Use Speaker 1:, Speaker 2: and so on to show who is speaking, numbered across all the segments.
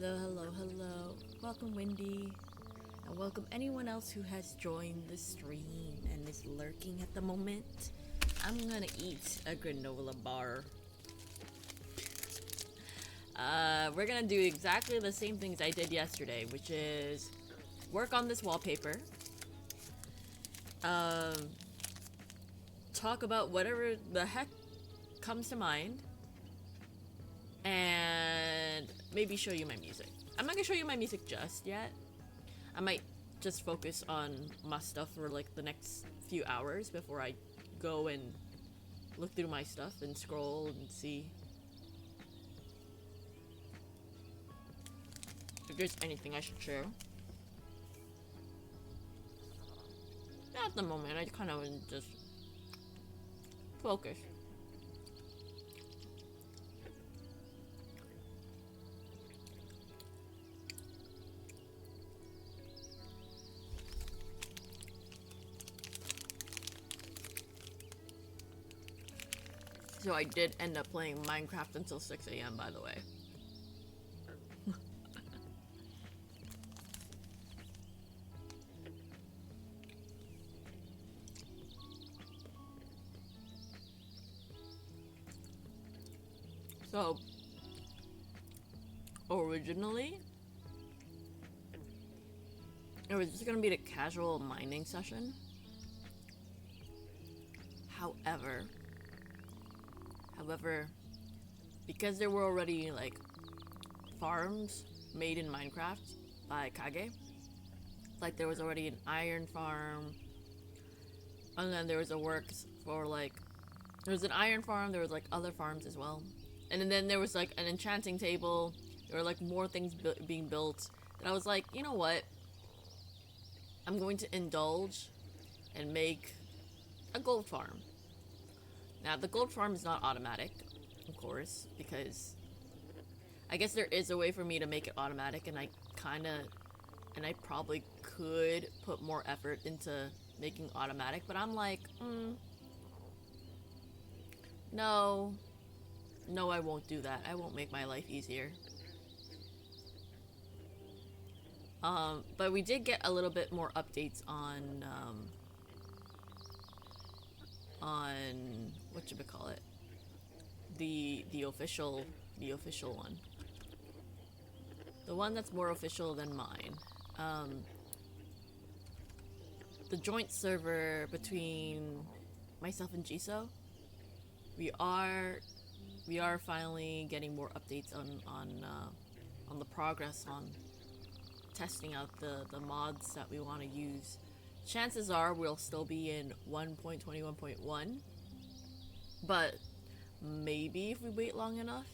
Speaker 1: Hello, hello, hello. Welcome, Wendy. And welcome anyone else who has joined the stream and is lurking at the moment. I'm gonna eat a granola bar. We're gonna do exactly the same things I did yesterday, which is work on this wallpaper. Talk about whatever the heck comes to mind. And maybe show you my music. I'm not gonna show you my music just yet. I might just focus on my stuff for like the next few hours before I go and look through my stuff and scroll and see if there's anything I should share. At the moment, I kind of just focus. So I did end up playing Minecraft until 6 a.m. by the way. So, originally, it was just gonna be a casual mining session. However, because there were already like farms made in Minecraft by Kage, like there was already an iron farm, and then there was a works for like, there was an iron farm, there was like other farms as well. And then there was like an enchanting table, there were like more things being built, and I was like, you know what? I'm going to indulge and make a gold farm. Now, the gold farm is not automatic, of course, because I guess there is a way for me to make it automatic, and I probably could put more effort into making automatic, but I'm like, no, I won't do that. I won't make my life easier. But we did get a little bit more updates on whatchamacallit, the official one, the one that's more official than mine. The joint server between myself and Jisoo, we are finally getting more updates on the progress on testing out the mods that we want to use. Chances are we'll still be in 1.21.1, but maybe if we wait long enough,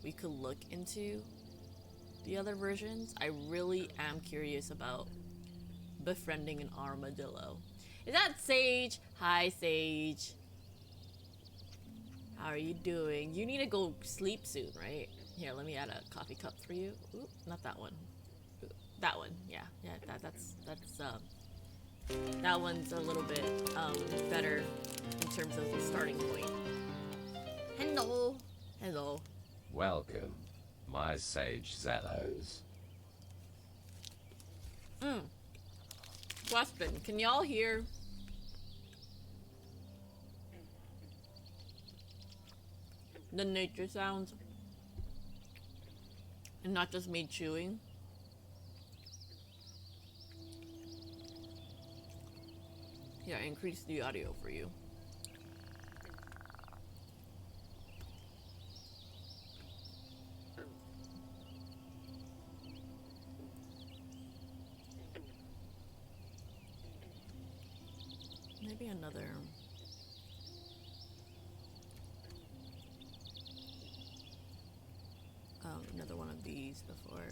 Speaker 1: we could look into the other versions. I really am curious about befriending an armadillo. Is that Sage? Hi, Sage. How are you doing? You need to go sleep soon, right? Here, let me add a coffee cup for you. Ooh, not that one. Ooh, that one. Yeah, that's that one's a little bit better in terms of the starting point. Hello. Hello.
Speaker 2: Welcome, my sage Zellos.
Speaker 1: Question, can y'all hear the nature sounds? And not just me chewing? Yeah, increase the audio for you. Maybe another one of these before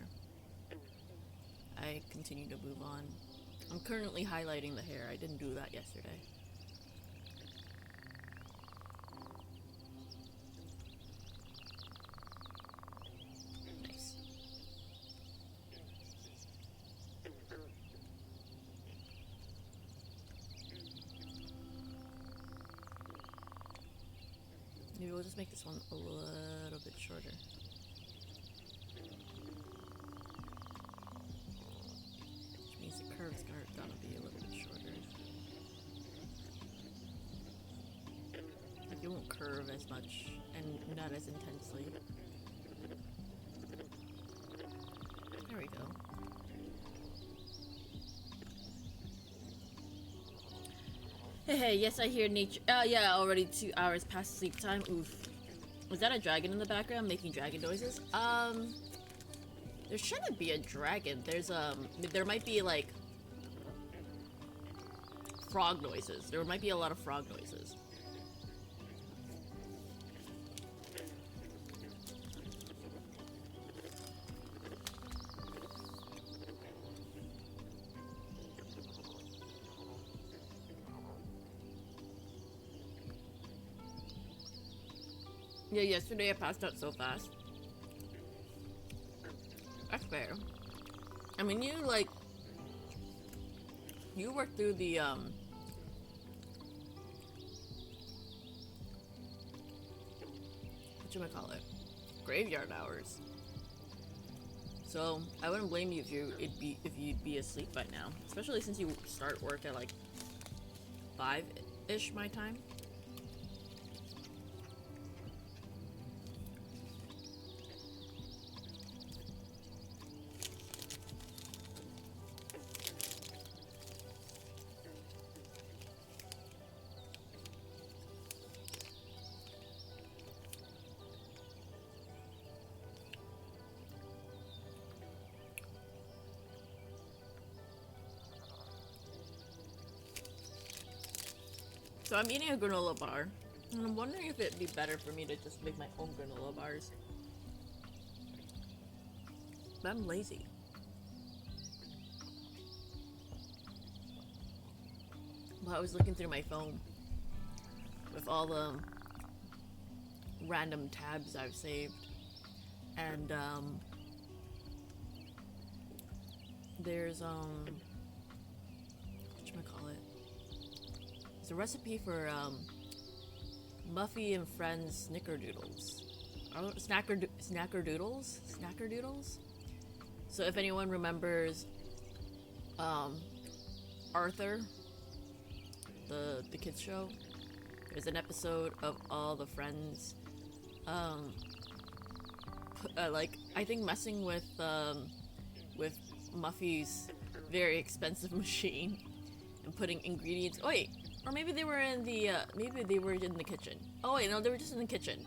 Speaker 1: I continue to move on. I'm currently highlighting the hair. I didn't do that yesterday. Nice. Maybe we'll just make this one a little bit shorter. curve as much and not as intensely. There we go. Hey, yes, I hear nature. Yeah, already 2 hours past sleep time. Oof. Was that a dragon in the background making dragon noises? There shouldn't be a dragon. There might be like frog noises. There might be a lot of frog noises. Yeah, yesterday I passed out so fast. That's fair. I mean, you worked through the, whatchamacallit, graveyard hours. So, I wouldn't blame you if you'd be asleep by now. Especially since you start work at like 5-ish my time. So I'm eating a granola bar, and I'm wondering if it'd be better for me to just make my own granola bars. But I'm lazy. Well, I was looking through my phone with all the random tabs I've saved, and there's whatchamacallit, there's a recipe for Muffy and Friends snickerdoodles. Snackerdoodles. So if anyone remembers Arthur, the kids show, there's an episode of all the friends like I think messing with Muffy's very expensive machine and putting ingredients. Oh wait, or maybe they were in the kitchen. Oh wait, no, they were just in the kitchen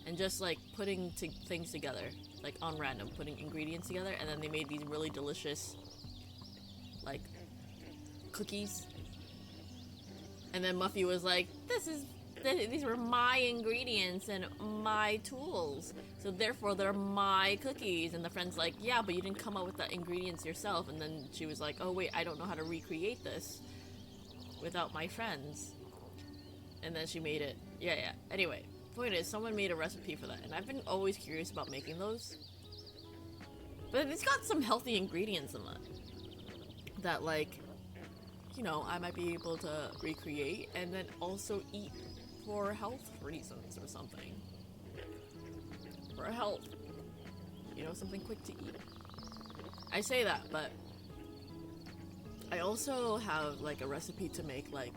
Speaker 1: and just like putting things together, like on random, putting ingredients together, and then they made these really delicious like cookies. And then Muffy was like, these were my ingredients and my tools, so therefore they're my cookies. And the friend's like, yeah, but you didn't come up with the ingredients yourself. And then she was like, oh wait, I don't know how to recreate this without my friends. And then she made it. Yeah. Anyway, point is, someone made a recipe for that, and I've been always curious about making those. But it's got some healthy ingredients in it that, like, you know, I might be able to recreate and then also eat for health reasons or something. For health. You know, something quick to eat. I say that, but I also have like a recipe to make like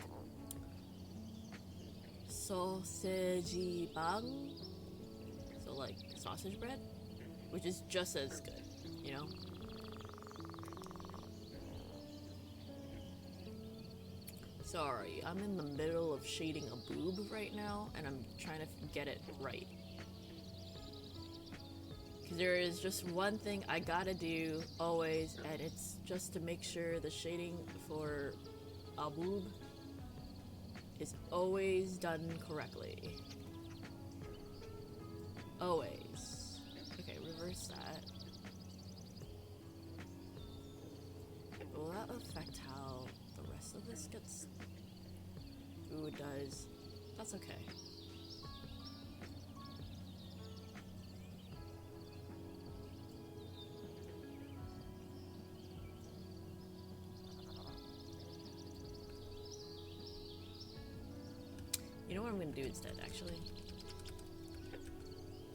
Speaker 1: sausage bang. So like sausage bread, which is just as good, you know? Sorry, I'm in the middle of shading a boob right now, and I'm trying to get it right. Because there is just one thing I gotta do always, and it's just to make sure the shading for a boob is always done correctly. Always. Okay, reverse that. Will that affect how the rest of this gets? Ooh, it does. That's okay. You know what I'm gonna do instead, actually?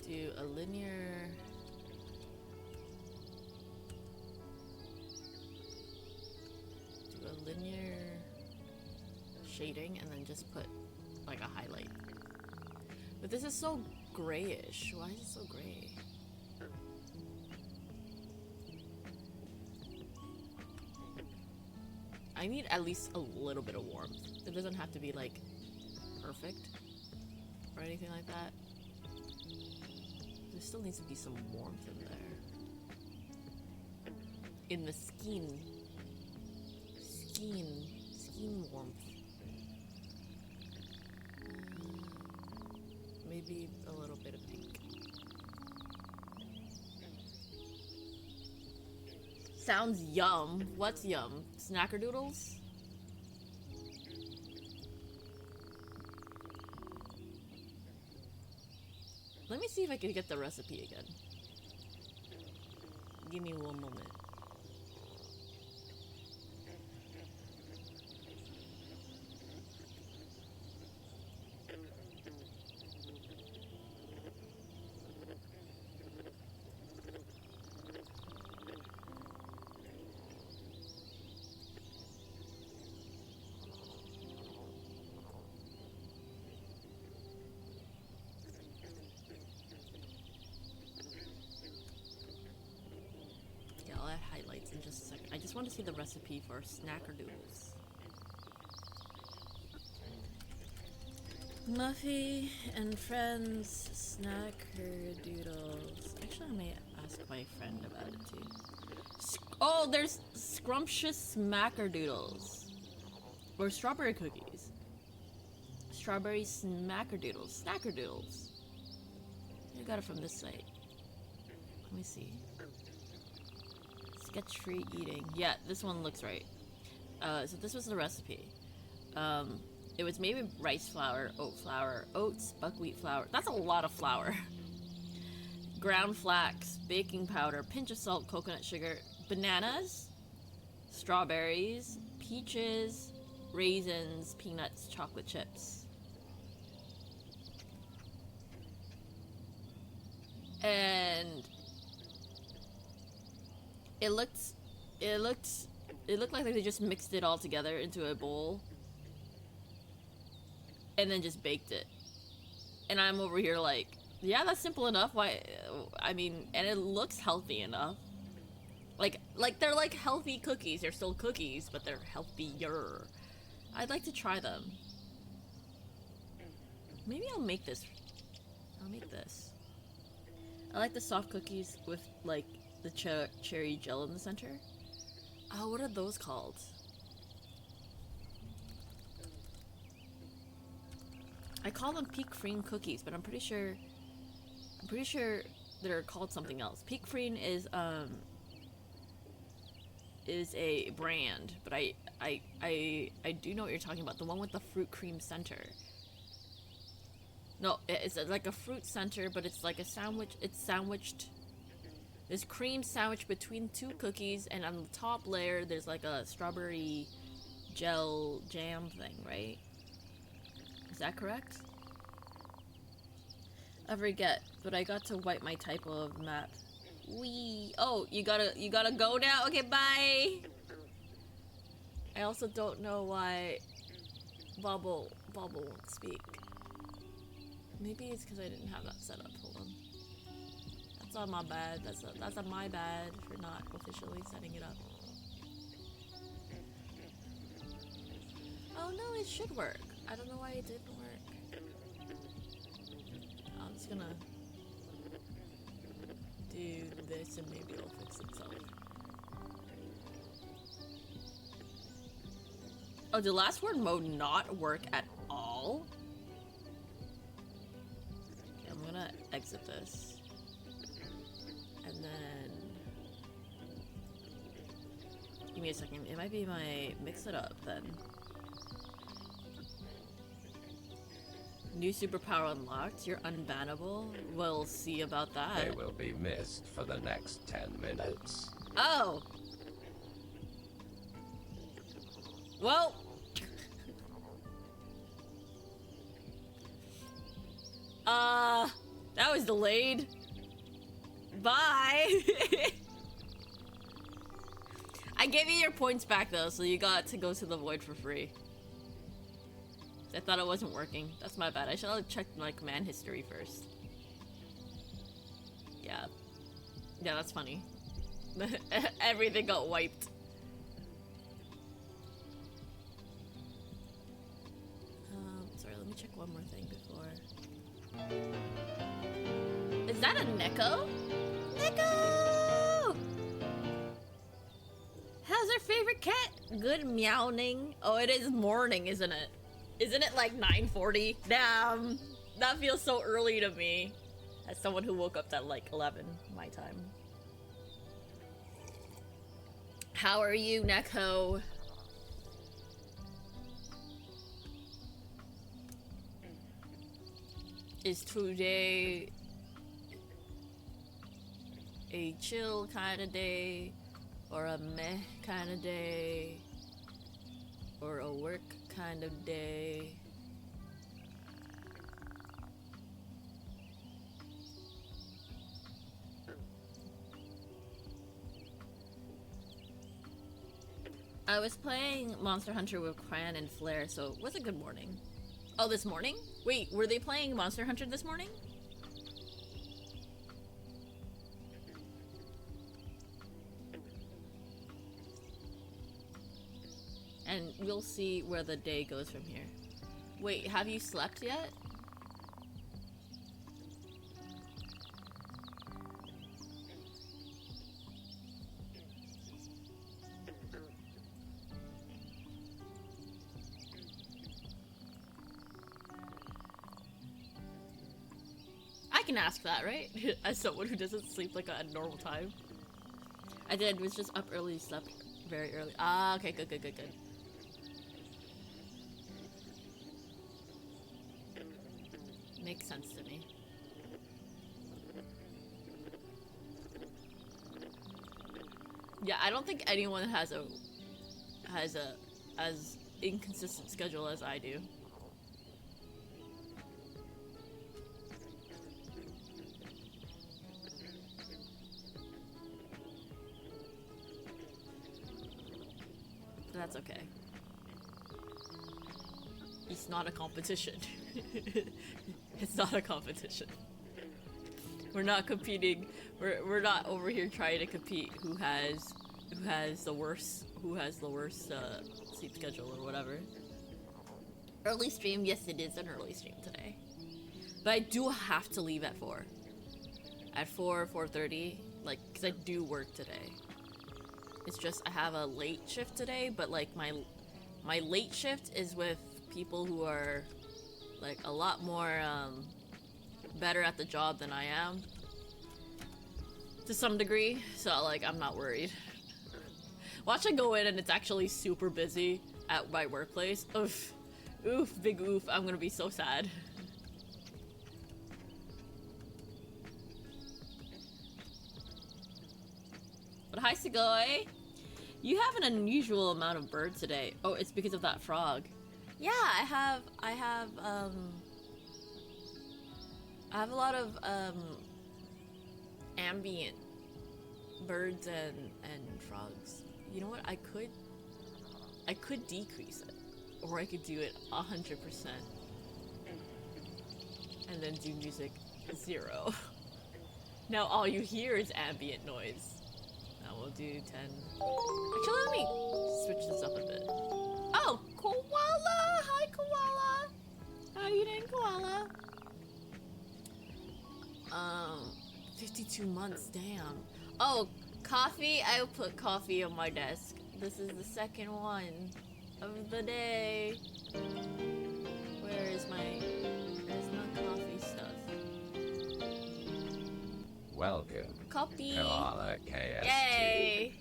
Speaker 1: Do a linear... shading and then just put like a highlight. But this is so grayish. Why is it so gray? I need at least a little bit of warmth. It doesn't have to be like perfect or anything like that. There still needs to be some warmth in there. In the skin warmth. Maybe a little bit of pink. Sounds yum. What's yum? Snackerdoodles? Let me see if I can get the recipe again. Give me one moment. In just a second. I just want to see the recipe for snackerdoodles. Muffy and friends snackerdoodles. Actually, I may ask my friend about it too. Oh, there's scrumptious smackerdoodles. Or strawberry cookies. Strawberry smackerdoodles. Snackerdoodles. I got it from this site. Let me see. Sketch-free eating. Yeah, this one looks right. So this was the recipe. It was made with rice flour, oat flour, oats, buckwheat flour. That's a lot of flour. Ground flax, baking powder, pinch of salt, coconut sugar, bananas, strawberries, peaches, raisins, peanuts, chocolate chips. And it looked like they just mixed it all together into a bowl and then just baked it. And I'm over here like, yeah, that's simple enough. Why? I mean, and it looks healthy enough. Like they're like healthy cookies. They're still cookies, but they're healthier. I'd like to try them. Maybe I'll make this. I like the soft cookies with like the cherry gel in the center. Oh, what are those called? I call them Peak Freen cookies, but I'm pretty sure they're called something else. Peak Freen is a brand, but I do know what you're talking about. The one with the fruit cream center. No, it's like a fruit center, but it's like a sandwich. It's sandwiched. There's cream sandwiched between two cookies, and on the top layer, there's like a strawberry gel jam thing, right? Is that correct? I forget, but I got to wipe my typo of map. Wee. Oh, you gotta go now? Okay, bye! I also don't know why Bubble won't speak. Maybe it's because I didn't have that set up. Hold on. That's on my bad. That's on my bad for not officially setting it up. Oh no, it should work. I don't know why it didn't work. I'm just gonna do this and maybe it'll fix itself. Oh, did last word mode not work at all? Okay, I'm gonna exit this. And then... Give me a second. It might be my... Mix it up then. New superpower unlocked. You're unbannable. We'll see about that.
Speaker 2: They will be missed for the next 10 minutes.
Speaker 1: Oh! Well... that was delayed. Bye! I gave you your points back though, so you got to go to the void for free. I thought it wasn't working. That's my bad. I should have checked like man history first. Yeah. Yeah, that's funny. Everything got wiped. Sorry, let me check one more thing before. Is that a Neko? Neko! How's our favorite cat? Good meowing. Oh, it is morning, isn't it? Isn't it like 9:40? Damn, that feels so early to me. As someone who woke up at like 11 my time. How are you, Neko? Is today a chill kind of day, or a meh kind of day, or a work kind of day? I was playing Monster Hunter with Cran and Flare, so it was a good morning. Oh, this morning? Wait, were they playing Monster Hunter this morning? And we'll see where the day goes from here. Wait, have you slept yet? I can ask that, right? As someone who doesn't sleep like at a normal time. I did, was just up early, slept very early. Ah, okay, good. Makes sense to me. Yeah, I don't think anyone has a as inconsistent schedule as I do. That's okay. It's not a competition. It's not a competition. We're not competing. We're not over here trying to compete who has the worst sleep schedule or whatever. Early stream, yes, it is an early stream today, but I do have to leave at 4. At 4:30, like, cause I do work today. It's just I have a late shift today, but like my late shift is with people who are like a lot more better at the job than I am to some degree, so like I'm not worried. Watch I go in and it's actually super busy at my workplace. Oof, big oof. I'm gonna be so sad. But hi, Segoy. You have an unusual amount of birds today. Oh, it's because of that frog. Yeah, I have a lot of ambient birds and frogs. You know what? I could decrease it, or I could do it 100%, and then do music 0. Now all you hear is ambient noise. Now we'll do 10. Actually, let me switch this up a bit. Oh, Koala! Hi, Koala! How you doing, Koala? 52 months, damn. Oh, coffee? I put coffee on my desk. This is the second one of the day. Where's my coffee stuff?
Speaker 2: Welcome.
Speaker 1: Copy.
Speaker 2: Koala KST.
Speaker 1: Yay!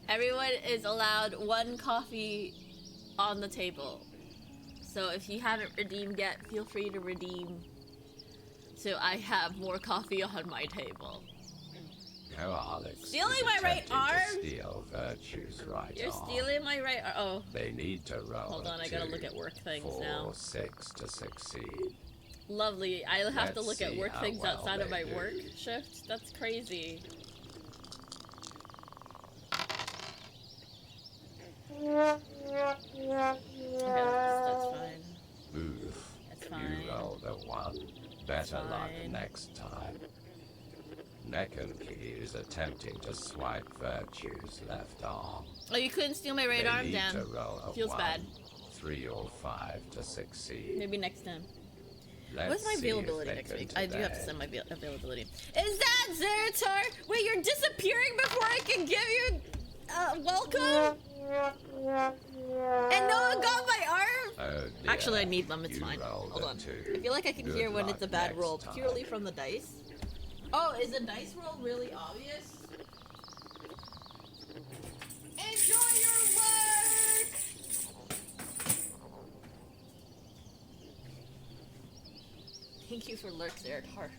Speaker 1: Everyone is allowed 1 coffee on the table. So if you haven't redeemed yet, feel free to redeem. So I have more coffee on my table.
Speaker 2: Koalix
Speaker 1: Stealing
Speaker 2: is
Speaker 1: my right
Speaker 2: attempting
Speaker 1: arm?
Speaker 2: to steal virtue's right
Speaker 1: You're
Speaker 2: arm.
Speaker 1: stealing my right arm. Oh.
Speaker 2: They need to roll.
Speaker 1: Hold on, I gotta look at work things
Speaker 2: 4,
Speaker 1: now.
Speaker 2: 6 to succeed.
Speaker 1: Lovely. I'll have to
Speaker 2: Let's
Speaker 1: look at
Speaker 2: see
Speaker 1: work
Speaker 2: how
Speaker 1: things
Speaker 2: well
Speaker 1: outside of my
Speaker 2: they do.
Speaker 1: work shift. That's crazy. Okay, that's fine.
Speaker 2: done. Better luck
Speaker 1: Fine.
Speaker 2: next time. Nekenki is attempting to swipe Virtue's left arm.
Speaker 1: Oh, you couldn't steal my right
Speaker 2: They
Speaker 1: arm,
Speaker 2: need
Speaker 1: damn.
Speaker 2: to roll a
Speaker 1: Feels
Speaker 2: 1,
Speaker 1: bad.
Speaker 2: 3, or 5 to succeed.
Speaker 1: Maybe next time.
Speaker 2: Let's
Speaker 1: What's my
Speaker 2: see if
Speaker 1: availability
Speaker 2: they
Speaker 1: next
Speaker 2: can
Speaker 1: week? I do have to
Speaker 2: today.
Speaker 1: send my availability. Is that Zeratar? Wait, you're disappearing before I can give you welcome? And no one got my arm?
Speaker 2: Oh dear.
Speaker 1: Actually, I need them. It's
Speaker 2: You
Speaker 1: fine.
Speaker 2: rolled
Speaker 1: Hold
Speaker 2: a
Speaker 1: on.
Speaker 2: 2.
Speaker 1: I feel like I can
Speaker 2: Good
Speaker 1: hear when
Speaker 2: luck
Speaker 1: it's a bad
Speaker 2: next
Speaker 1: roll
Speaker 2: time.
Speaker 1: purely from the dice. Oh, is the dice roll really obvious? Enjoy your work! Thank you for lurks, Zeratar.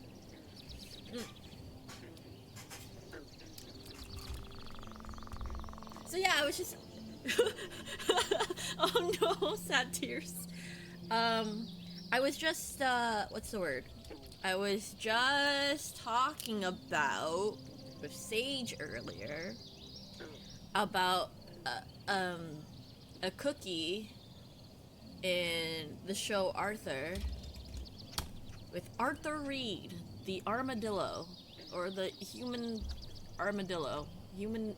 Speaker 1: So yeah, I was just oh no, sad tears. I was just what's the word? I was just talking about with Sage earlier about a cookie in the show Arthur with Arthur Reed, the armadillo, or the human armadillo, human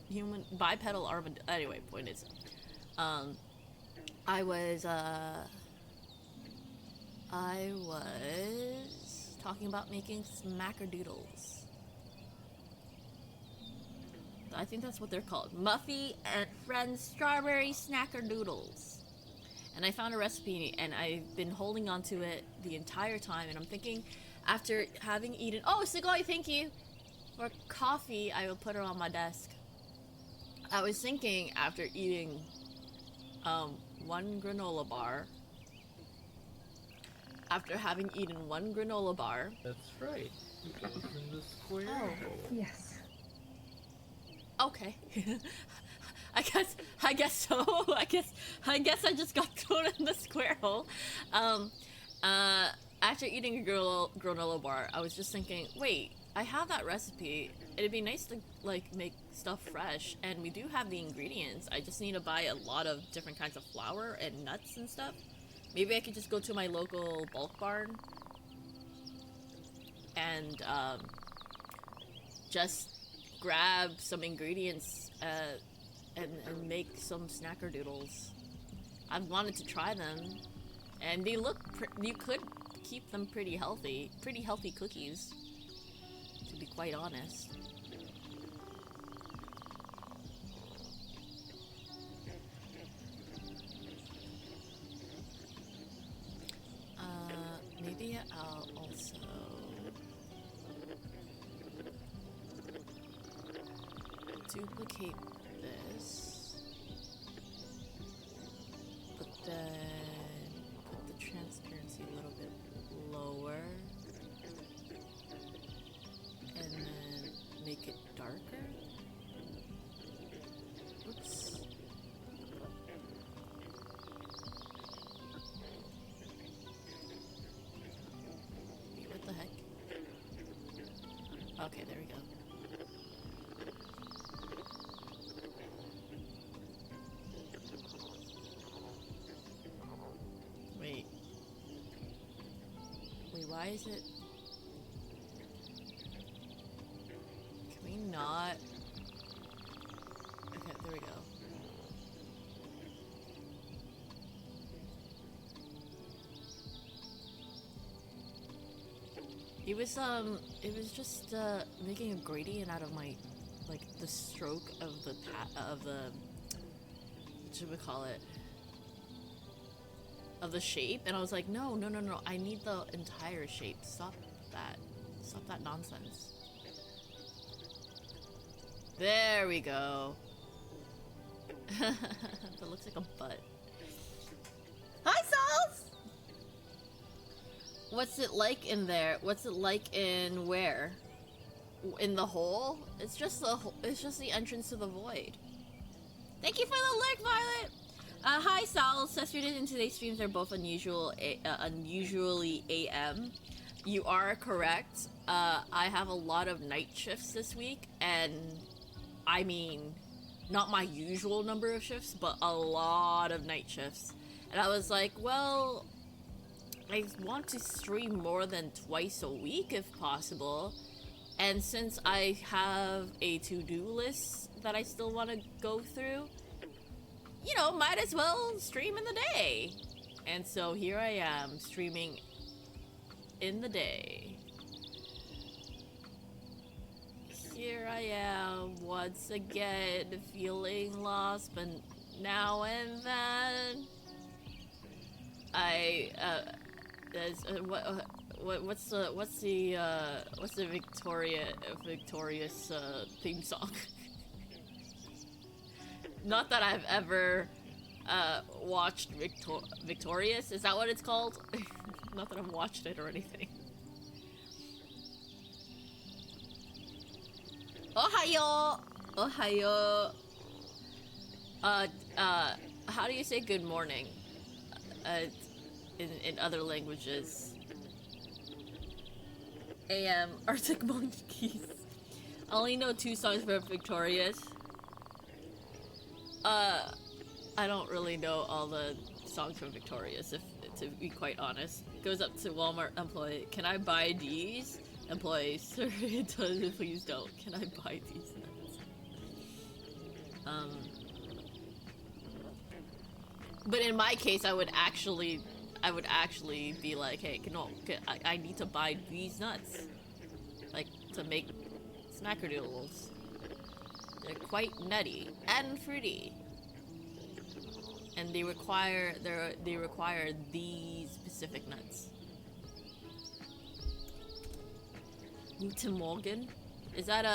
Speaker 1: bipedal armadillo. Anyway, point is, I was talking about making smackerdoodles. I think that's what they're called. Muffy and Friends Strawberry Snackerdoodles. And I found a recipe and I've been holding on to it the entire time, and I'm thinking after having eaten Sugoi, thank you for coffee. I will put her on my desk. I was thinking after eating one granola bar, after having eaten one granola bar.
Speaker 3: That's right. It was in the square.
Speaker 1: Oh.
Speaker 4: Yes.
Speaker 1: Okay. I guess so. I guess I just got thrown in the square hole. After eating a granola bar, I was just thinking, wait, I have that recipe. It'd be nice to like make stuff fresh, and we do have the ingredients. I just need to buy a lot of different kinds of flour and nuts and stuff. Maybe I could just go to my local bulk barn and just grab some ingredients and make some snackerdoodles. I've wanted to try them, and they look. You could keep them pretty healthy cookies. To be quite honest. Maybe I'll also duplicate this, but then put the transparency a little bit lower, and then make it darker. Oops. Wait, what the heck? Okay, there we go. Wait, why is it? Can we not? Okay, there we go. It was just making a gradient out of my, like, the stroke of the what should we call it? Of the shape, and I was like, no, I need the entire shape. Stop that nonsense. There we go. That looks like a butt. Hi, Sauls! What's it like in there? What's it like in where? In the hole? It's just the entrance to the void. Thank you for the lurk, Violet! Hi, Sal. Yesterday and today's streams are both unusually AM. You are correct. I have a lot of night shifts this week, and I mean, not my usual number of shifts, but a lot of night shifts. And I was like, well, I want to stream more than twice a week if possible. And since I have a to-do list that I still want to go through, you know, might as well stream in the day. And so here I am, streaming in the day. Here I am, once again, feeling lost, but now and then, what's the victorious theme song? Not that I've ever watched Victorious. Is that what it's called? Not that I've watched it or anything. Ohayo! Ohayo. How do you say good morning? In other languages. AM, Arctic Monkeys. I only know 2 songs for Victorious. I don't really know all the songs from Victorious, to be quite honest. Goes up to Walmart employee, can I buy these? Employee, sir, it does, please don't. Can I buy these nuts? But in my case, I would actually be like, hey, I need to buy these nuts. Like, to make smackerdoodles. They're quite nutty and fruity. And they require these specific nuts. Guten Morgen? Is that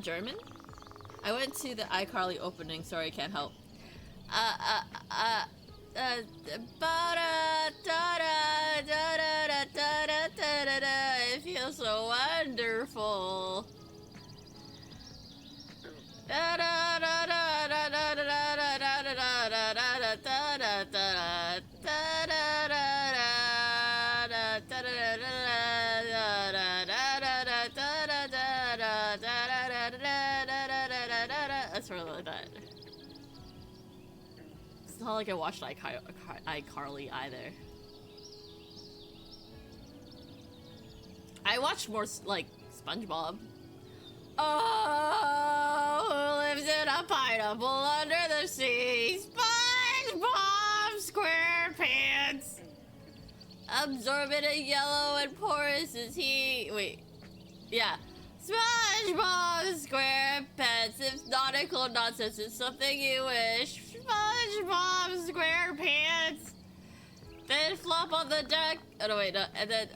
Speaker 1: German? I went to the iCarly opening, sorry, I can't help. It feels so wonderful. That's really like that. It's not like I watched iCarly either. I watched more like SpongeBob. Oh, who lives in a pineapple under the sea? SpongeBob SquarePants. Absorbent and yellow and porous is he. Wait. Yeah. SpongeBob SquarePants. If nautical nonsense is something you wish. SpongeBob SquarePants. Then flop on the deck. Oh no, wait, no. And then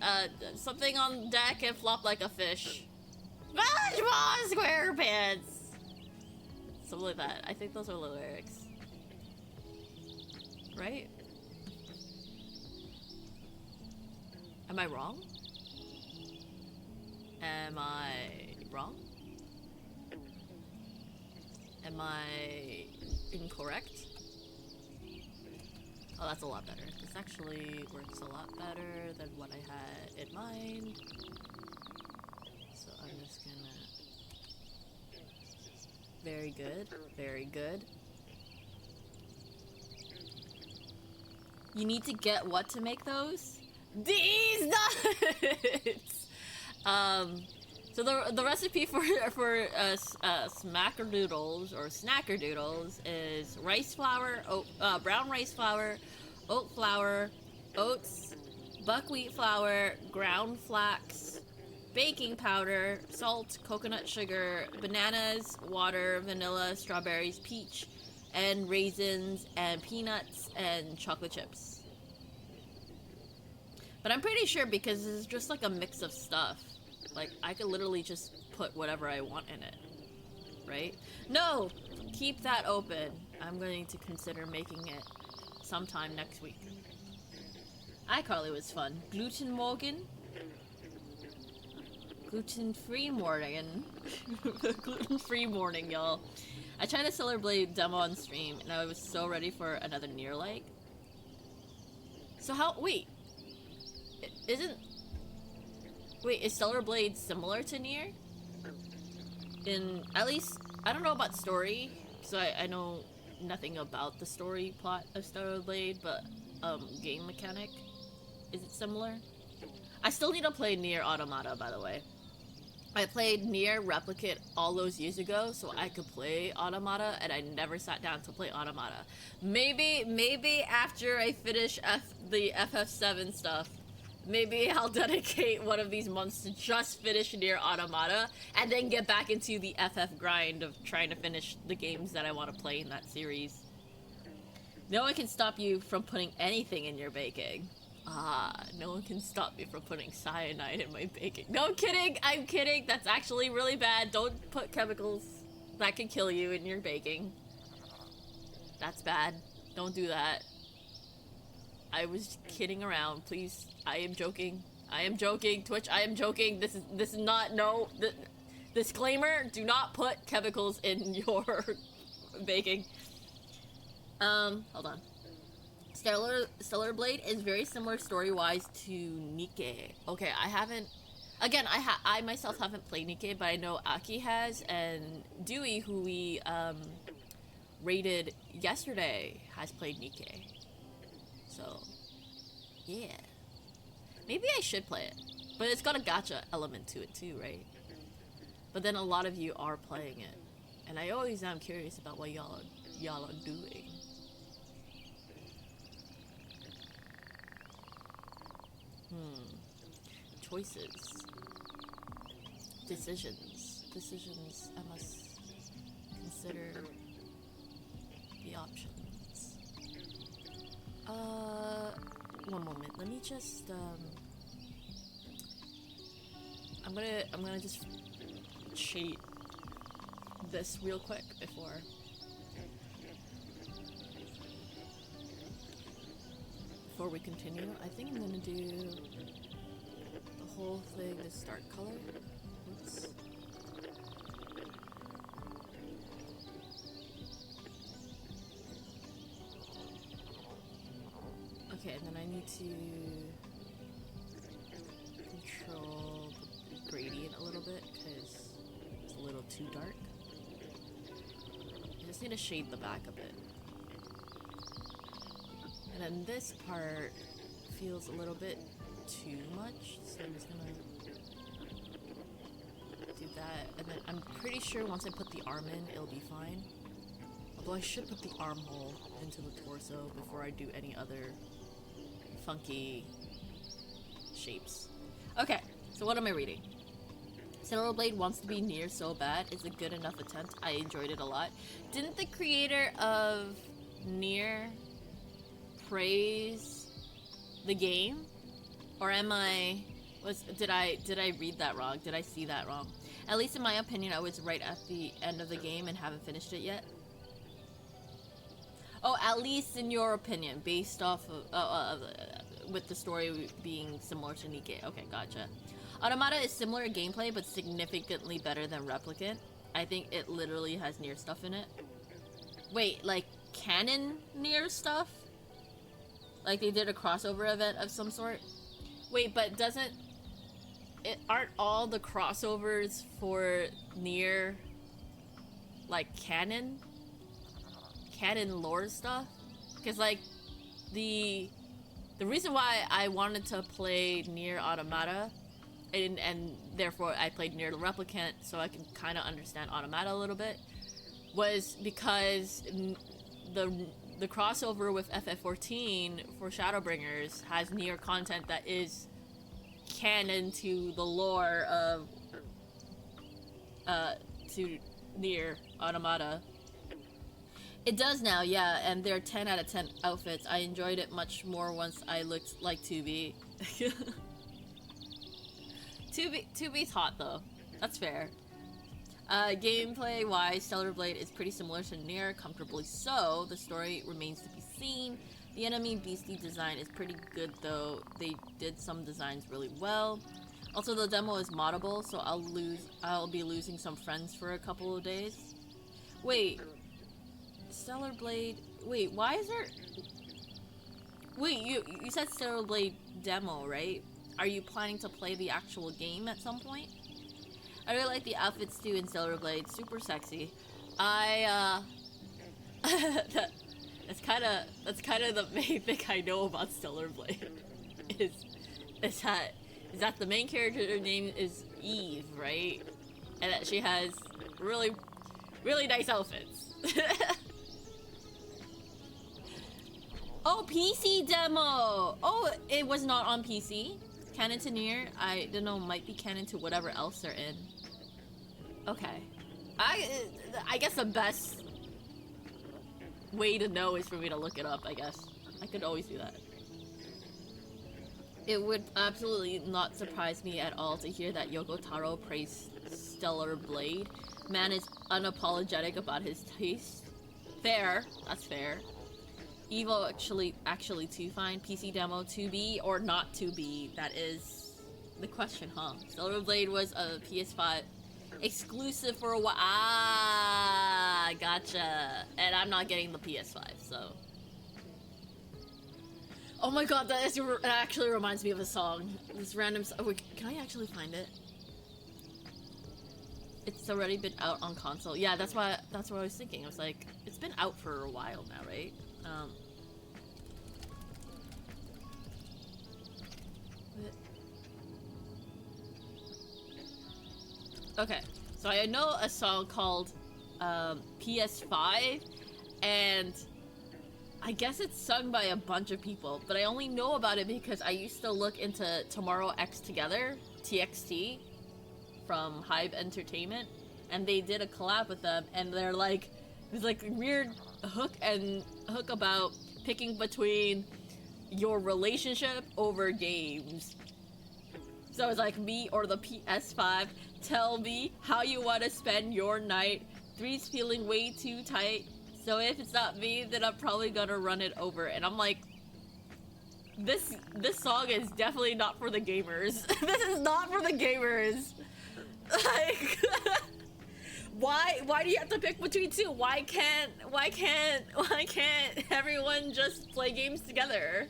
Speaker 1: something on deck and flop like a fish. SpongeBob SquarePants. Something like that. I think those are the lyrics. Right? Am I wrong? Am I wrong? Am I incorrect? Oh, that's a lot better. This actually works a lot better than what I had in mind. So I'm just gonna... Very good. Very good. You need to get what to make those? These nuts! So the recipe for smackerdoodles or snackerdoodles is rice flour, brown rice flour, oat flour, oats, buckwheat flour, ground flax, baking powder, salt, coconut sugar, bananas, water, vanilla, strawberries, peach, and raisins, and peanuts, and chocolate chips. But I'm pretty sure because it's just like a mix of stuff. Like, I could literally just put whatever I want in it. Right? No! Keep that open. I'm going to consider making it sometime next week. iCarly was fun. Gluten Morgan? Gluten-free morning. Gluten-free morning, y'all. I tried a Stellar Blade demo on stream, and I was so ready for another Nier like. So how- wait. Wait, is Stellar Blade similar to Nier? At least, I don't know about story, so I know nothing about the story plot of Stellar Blade, but, game mechanic. Is it similar? I still need to play Nier Automata, by the way. I played Nier Replicant all those years ago so I could play Automata, and I never sat down to play Automata. Maybe after I finish the FF7 stuff, maybe I'll dedicate one of these months to just finish Nier Automata, and then get back into the FF grind of trying to finish the games that I want to play in that series. No one can stop you from putting anything in your baking. No one can stop me from putting cyanide in my baking. No, I'm kidding. That's actually really bad. Don't put chemicals that can kill you in your baking. That's bad. Don't do that. I was kidding around. Please, I am joking. I am joking. Twitch, I am joking. This is not, no. Disclaimer, do not put chemicals in your baking. Hold on. Stellar Blade is very similar story-wise to Nikke. Okay, I haven't... Again, I myself haven't played Nikke, but I know Aki has, and Dewey, who we, rated yesterday, has played Nikke. So, yeah. Maybe I should play it. But it's got a gacha element to it too, right? But then a lot of you are playing it. And I always am curious about what y'all are doing. Choices. Decisions. I must consider the options. One moment. Let me just, I'm gonna just cheat this real quick before we continue. I think I'm gonna do the whole thing as start color. Oops. Okay, and then I need to control the gradient a little bit because it's a little too dark. I just need to shade the back a bit. And then this part feels a little bit too much, so I'm just gonna do that. And then I'm pretty sure once I put the arm in, it'll be fine. Although I should put the armhole into the torso before I do any other funky shapes. Okay, so what am I reading? Stellar Blade wants to be Nier so bad. It's a good enough attempt. I enjoyed it a lot. Didn't the creator of Nier praise the game? Or am I... Did I read that wrong? Did I see that wrong? At least in my opinion, I was right at the end of the game and haven't finished it yet. Oh, at least in your opinion, based off of... with the story being similar to Nikke. Okay, gotcha. Automata is similar gameplay, but significantly better than Replicant. I think it literally has Nier stuff in it. Wait, like canon Nier stuff? Like they did a crossover event of some sort? Wait, but aren't all the crossovers for Nier like canon lore stuff? Because like the reason why I wanted to play Nier Automata and therefore I played Nier Replicant so I can kind of understand Automata a little bit was because the crossover with FF14 for Shadowbringers has Nier content that is canon to the lore of to Nier Automata. It does now, yeah, and they're 10 out of 10 outfits. I enjoyed it much more once I looked like 2B. 2B's hot though. That's fair. Gameplay wise, Stellar Blade is pretty similar to Nier, comfortably so. The story remains to be seen. The enemy beastie design is pretty good though. They did some designs really well. Also, the demo is moddable, so I'll be losing some friends for a couple of days. Wait, Stellar Blade. Wait, why is there? Wait, you said Stellar Blade demo, right? Are you planning to play the actual game at some point? I really like the outfits too in Stellar Blade. Super sexy. That's kind of the main thing I know about Stellar Blade. is that the main character name is Eve, right? And that she has really nice outfits. Oh, PC demo! Oh, it was not on PC? Canon to Nier? I don't know, might be canon to whatever else they're in. Okay. I guess the best way to know is for me to look it up, I guess. I could always do that. It would absolutely not surprise me at all to hear that Yoko Taro praised Stellar Blade. Man is unapologetic about his taste. Fair. That's fair. Evo actually too fine. PC demo to be or not to be? That is the question, huh? Stellar Blade was a PS5 exclusive for a while. Ah, gotcha. And I'm not getting the PS5, so. Oh my god, that actually reminds me of a song. This random. Oh, wait, can I actually find it? It's already been out on console. Yeah, that's what I was thinking. I was like, it's been out for a while now, right? Okay, so I know a song called PS5, and I guess it's sung by a bunch of people, but I only know about it because I used to look into Tomorrow X Together, TXT, from Hybe Entertainment, and they did a collab with them, and they're like, there's like a weird hook about picking between your relationship over games. So it's like me or the PS5, tell me how you want to spend your night. 3's feeling way too tight, so if it's not me, then I'm probably gonna run it over. And I'm like, this song is definitely not for the gamers. This is not for the gamers. Like, why do you have to pick between two? Why can't everyone just play games together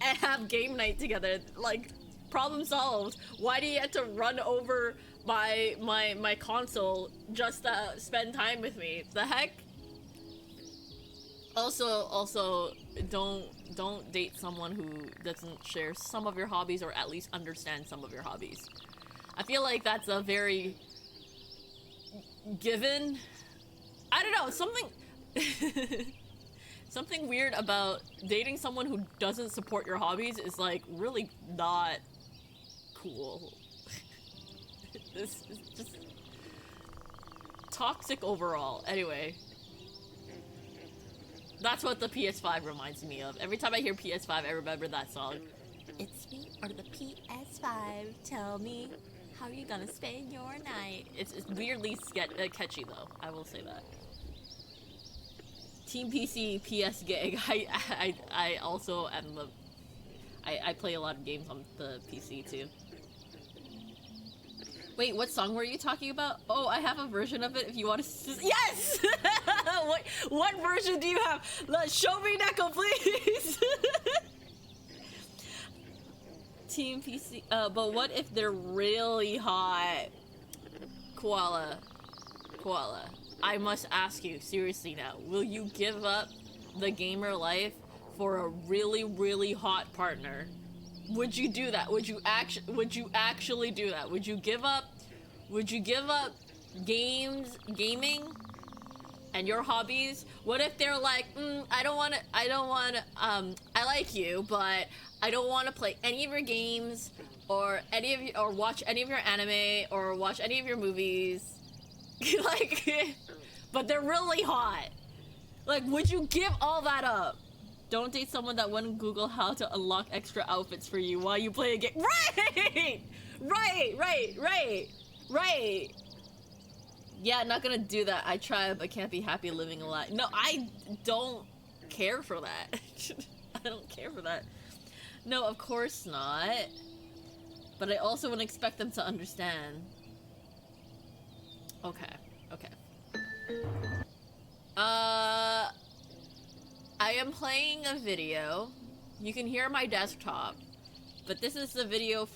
Speaker 1: and have game night together? Like, problem solved. Why do you have to run over my console just to spend time with me? The heck? Also, don't date someone who doesn't share some of your hobbies or at least understand some of your hobbies. I feel like that's a very given. I don't know, something weird about dating someone who doesn't support your hobbies is like really not cool. This is just toxic overall. Anyway, that's what the PS5 reminds me of. Every time I hear PS5, I remember that song. It's me or the PS5. Tell me how you gonna spend your night. It's weirdly catchy though. I will say that. Team PC, PS gang. I also am I play a lot of games on the PC too. Wait, what song were you talking about? Oh, I have a version of it if you want to. Yes! what version do you have? Show me Neko, please! Team PC. But what if they're really hot? Koala. I must ask you, seriously now, will you give up the gamer life for a really, really hot partner? Would you do that? Would you actually do that? Would you give up gaming and your hobbies? What if they're like, I like you, but I don't want to play any of your games or watch any of your anime or watch any of your movies. Like, but they're really hot. Like, would you give all that up? Don't date someone that wouldn't Google how to unlock extra outfits for you while you play a game. Right. Yeah, not gonna do that. I try, but can't be happy living a lie. No, I don't care for that. I don't care for that. No, of course not. But I also wouldn't expect them to understand. Okay. I am playing a video. You can hear my desktop, but this is the video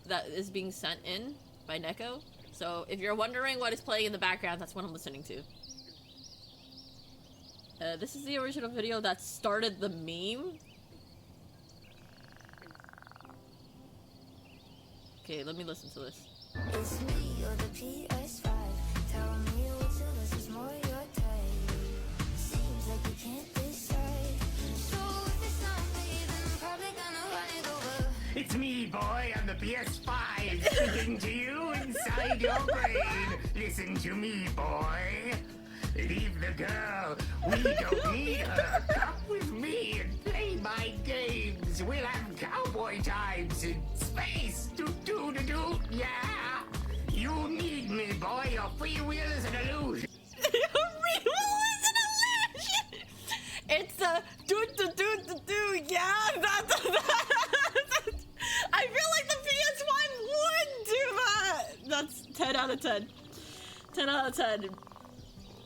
Speaker 1: that is being sent in by Neko. So if you're wondering what is playing in the background, that's what I'm listening to. This is the original video that started the meme. Okay, let me listen to this.
Speaker 4: It's me or the PS5. Tell me which of us is more your type. Seems like you can't decide. So if it's not me, then I'm probably gonna run it over.
Speaker 5: It's me, boy, on the PS5, speaking to you inside your brain. Listen to me, boy. Leave the girl. We don't need her. Come with me and play my games. We'll have cowboy times in space. Do. Yeah. You need me, boy. Your free will is an illusion.
Speaker 1: It's a do. Yeah, that's. I feel like the PS5 would do that. That's 10 out of 10. 10 out of 10.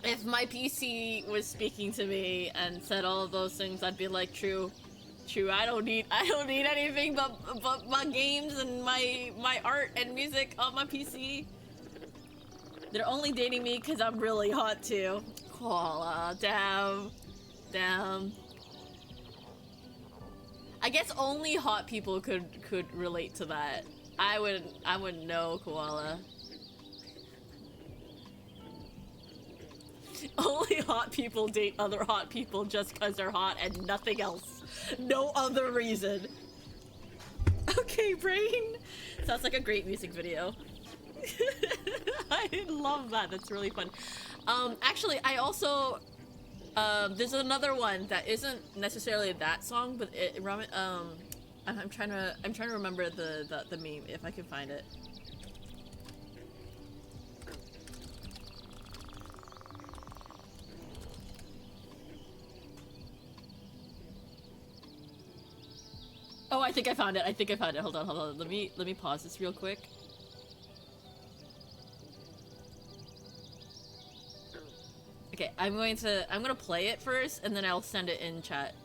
Speaker 1: If my PC was speaking to me and said all of those things, I'd be like, true. I don't need anything but my games and my art and music on my PC. They're only dating me because I'm really hot too. Koala, damn. I guess only hot people could relate to that. I wouldn't know, Koala. Only hot people date other hot people just because they're hot and nothing else. No other reason. Okay, Brain. Sounds like a great music video. I love that. That's really fun. Actually, I also there's another one that isn't necessarily that song, but I'm trying to remember the meme if I can find it. Oh, I think I found it. Hold on. Let me pause this real quick. Okay, I'm gonna play it first, and then I'll send it in chat.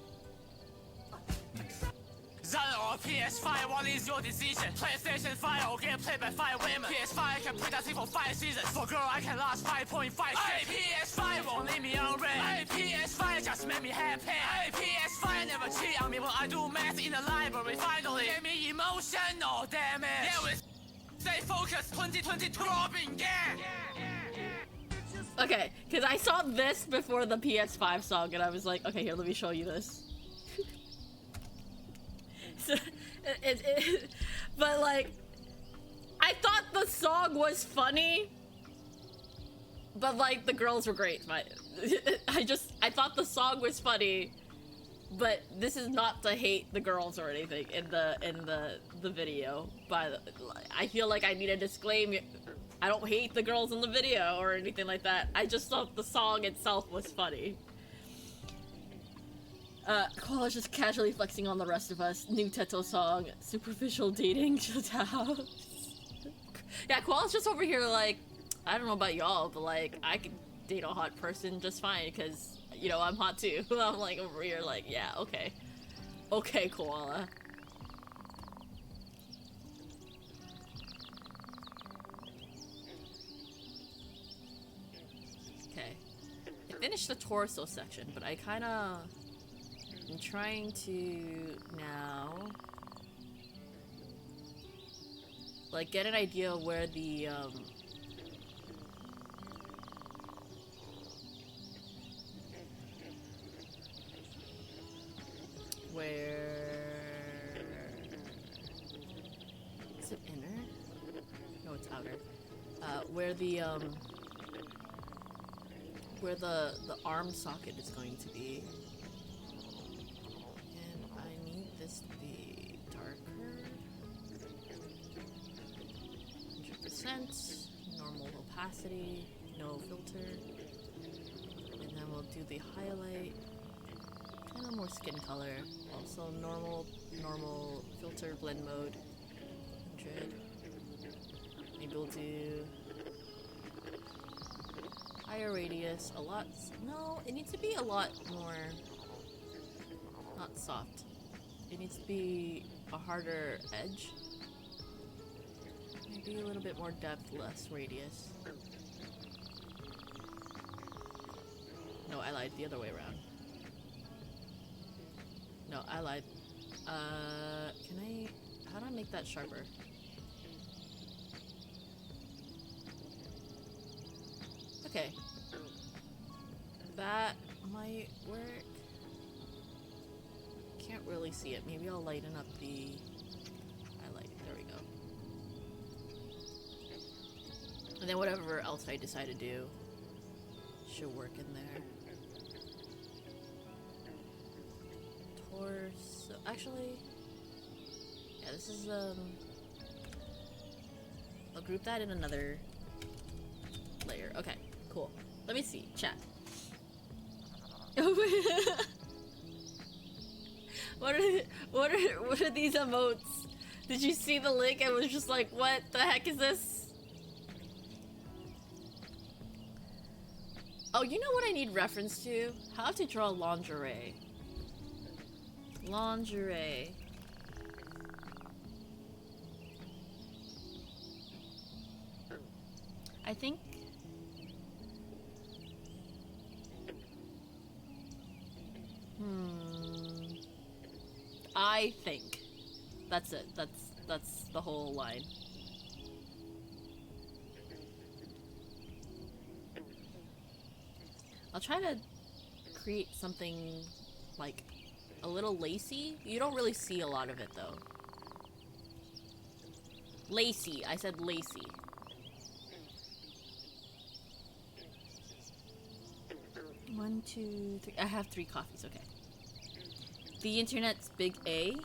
Speaker 6: Run or PS5, what is your decision? PlayStation 5 or get played by 5 women. PS5 I can play that thing for 5 seasons. For girl I can last 5.5 Hey, PS5 won't leave me on red. Hey, PS5 just make me happy. Hey, PS5 never cheat on me when I do math in the library. Finally, get me emotional damage. Yeah, we stay focused 2022 Robin, yeah.
Speaker 1: Okay, because I saw this before the PS5 song, and I was like, okay, here, let me show you this. So, but like, I thought the song was funny, but like the girls were great. I thought the song was funny, but this is not to hate the girls or anything in the video. But I feel like I need a disclaimer. I don't hate the girls in the video or anything like that. I just thought the song itself was funny. Koala's just casually flexing on the rest of us. New Teto song, superficial dating, Yeah, Koala's just over here like, I don't know about y'all, but like, I could date a hot person just fine, because, you know, I'm hot too. I'm like over here like, yeah, okay. Okay, Koala. Okay. I finished the torso section, but I kinda... I'm trying to now like get an idea of where the where is it inner? No, it's outer. Where the arm socket is going to be. This to be darker, 100%, normal opacity, no filter, and then we'll do the highlight, kind of more skin color, also normal filter blend mode, 100, maybe we'll do higher radius, a lot, no, it needs to be a lot more, not soft. It needs to be a harder edge. Maybe a little bit more depth, less radius. No, I lied. The other way around. No, I lied. Can I... How do I make that sharper? Okay. That might work. Can't really see it. Maybe I'll lighten up the highlight. There we go. And then whatever else I decide to do should work in there. Torso. Actually, yeah, this is I'll group that in another layer. Okay, cool. Let me see. Chat. What are these emotes? Did you see the link? I was just like, what the heck is this? Oh, you know what I need reference to? How to draw lingerie. Lingerie. I think... I think. That's it. That's the whole line. I'll try to create something like a little lacy. You don't really see a lot of it though. Lacy. I said lacy. One, two, three. I have 3 coffees. Okay. The internet's big A.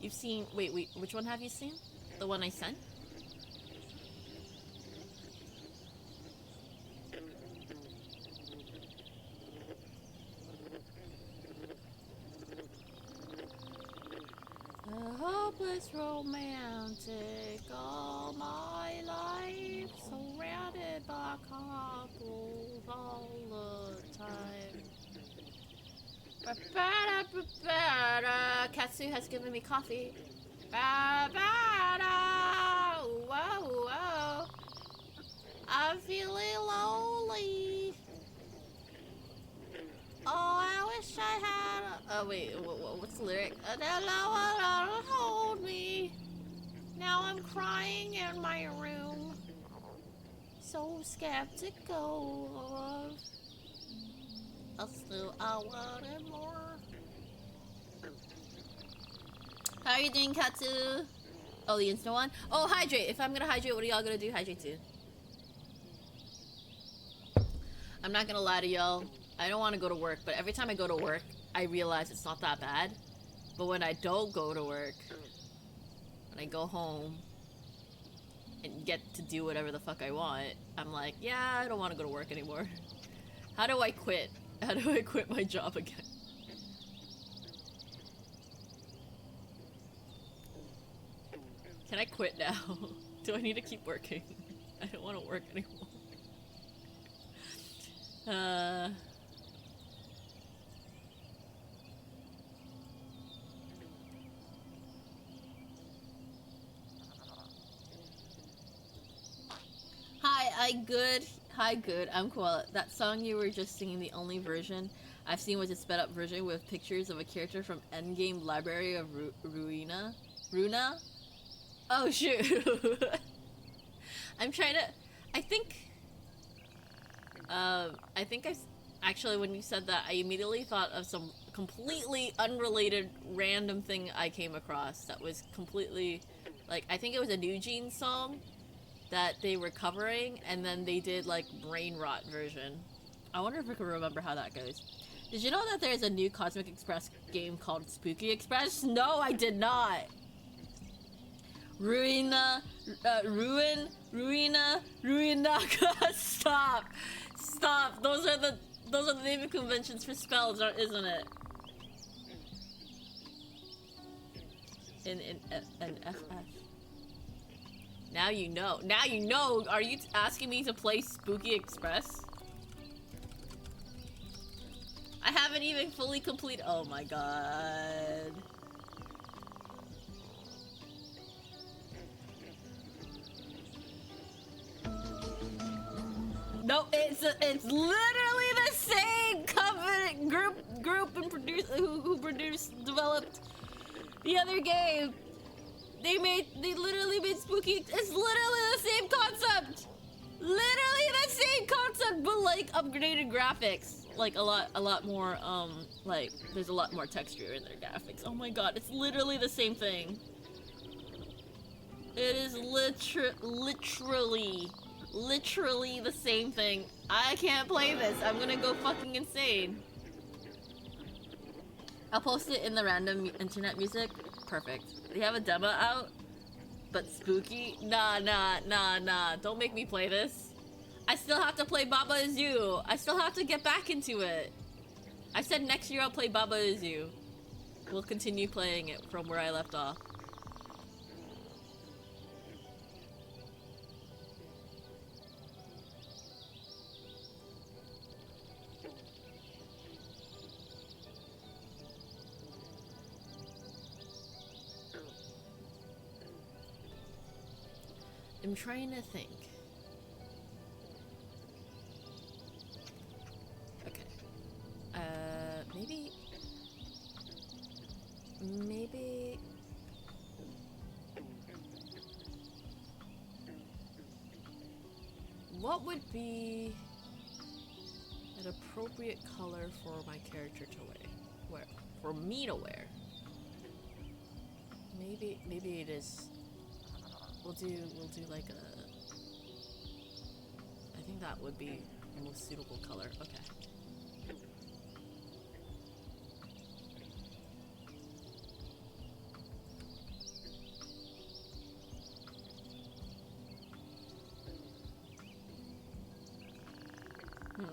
Speaker 1: You've seen... Wait, which one have you seen? The one I sent? A hopeless romantic all my life, surrounded by couples all the time. Katsu has given me coffee. Whoa, whoa. I'm feeling lonely. Oh, I wish I had. Oh wait, what's the lyric? Don't hold me. Now I'm crying in my room. So skeptical. Still, I wanted more. How are you doing, Katsu? Oh, the instant one? Oh, hydrate. If I'm gonna hydrate, what are y'all gonna do? Hydrate too. I'm not gonna lie to y'all. I don't want to go to work, but every time I go to work, I realize it's not that bad. But when I don't go to work, when I go home and get to do whatever the fuck I want, I'm like, yeah, I don't want to go to work anymore. How do I quit? How do I quit my job again? Can I quit now? Do I need to keep working? I don't want to work anymore. Hi, good. Hi, good. I'm Koala. That song you were just singing, the only version I've seen was a sped up version with pictures of a character from Endgame Library of Runa? Oh, shoot. I'm trying to... I think actually when you said that, I immediately thought of some completely unrelated random thing I came across that was completely... Like, I think it was a New Jeans song that they were covering, and then they did, like, brain rot version. I wonder if I can remember how that goes. Did you know that there's a new Cosmic Express game called Spooky Express? No, I did not! Ruina, stop! Stop! Those are the naming conventions for spells, isn't it? In FF. Now you know. Now you know! Are you asking me to play Spooky Express? I haven't even fully completed. Oh my god. No, it's literally the same company group and who developed the other game. They literally made Spooky. It's literally the same concept. Literally the same concept, but like upgraded graphics. Like a lot more like there's a lot more texture in their graphics. Oh my god, it's literally the same thing. It is literally the same thing. I can't play this. I'm gonna go fucking insane. I'll post it in the random internet music. Perfect. They have a demo out, but Spooky? Nah. Don't make me play this. I still have to play Baba Is You. I still have to get back into it. I said next year I'll play Baba Is You. We'll continue playing it from where I left off. I'm trying to think. Okay. Maybe... What would be an appropriate color for my character to wear? For me to wear? Maybe it is... We'll do like a... I think that would be the most suitable color. Okay.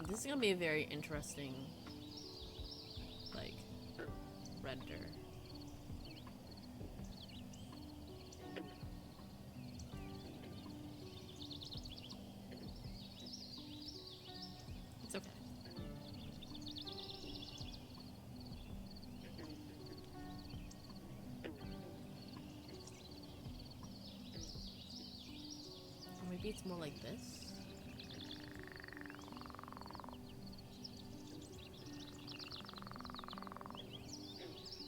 Speaker 1: This is gonna be a very interesting, like, render. It's okay. Or maybe it's more like this.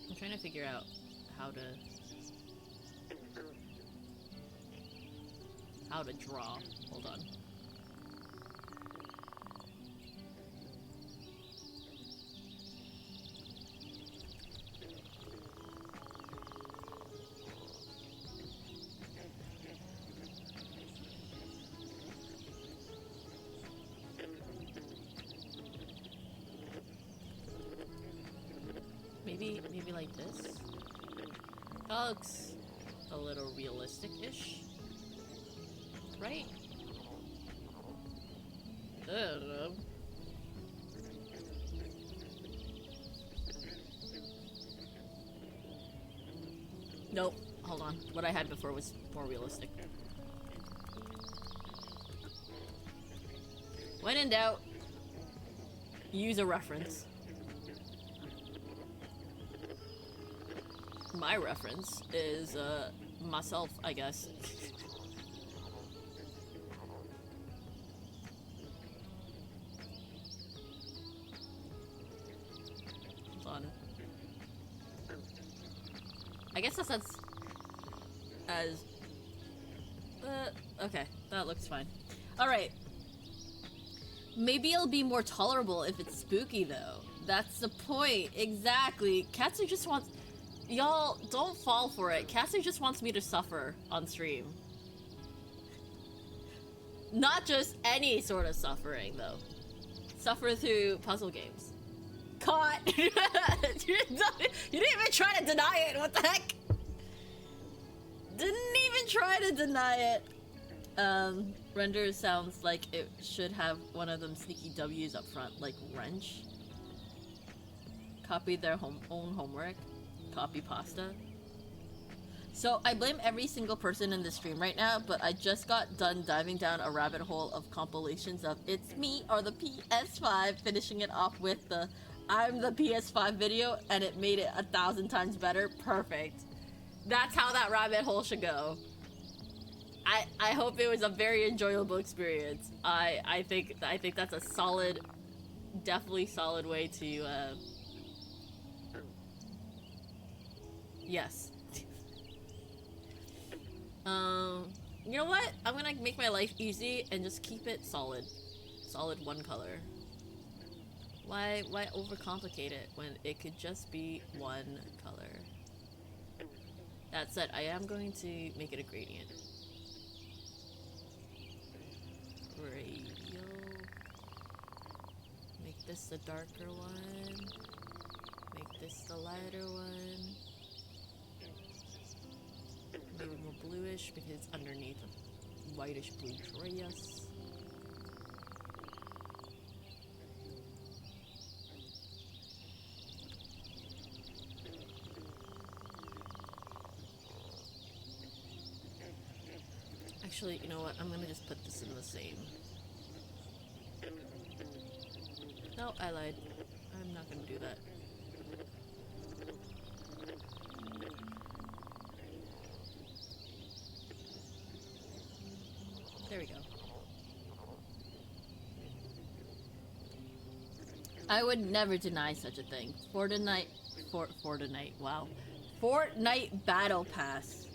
Speaker 1: I'm trying to figure out how to draw. Hold on. Maybe like this. That looks a little realistic-ish, right? I don't know. Nope. Hold on. What I had before was more realistic. When in doubt, use a reference. My reference is, myself, I guess. Hold on. I guess that's as... okay. That looks fine. Alright. Maybe it'll be more tolerable if it's spooky, though. That's the point. Exactly. Katsu just wants... Y'all, don't fall for it. Cassie just wants me to suffer on stream. Not just any sort of suffering, though. Suffer through puzzle games. Caught! You didn't even try to deny it, what the heck? Didn't even try to deny it. Render sounds like it should have one of them sneaky W's up front, like wrench. Copied their own homework. Copy pasta. So I blame every single person in the stream right now, but I just got done diving down a rabbit hole of compilations of It's Me or the PS5, finishing it off with the I'm the PS5 video, and it made it 1,000 times better. Perfect. That's how that rabbit hole should go. I hope it was a very enjoyable experience. I think that's a solid, definitely solid way to yes. You know what? I'm gonna make my life easy and just keep it solid. Solid one color. Why overcomplicate it when it could just be one color? That said, I am going to make it a gradient. Radio. Make this the darker one. Make this the lighter one. Maybe more bluish because it's underneath a whitish blue dress. Actually, you know what? I'm gonna just put this in the same. No, I lied. I'm not gonna do that. There we go. I would never deny such a thing. Fortnite, wow. Fortnite Battle Pass.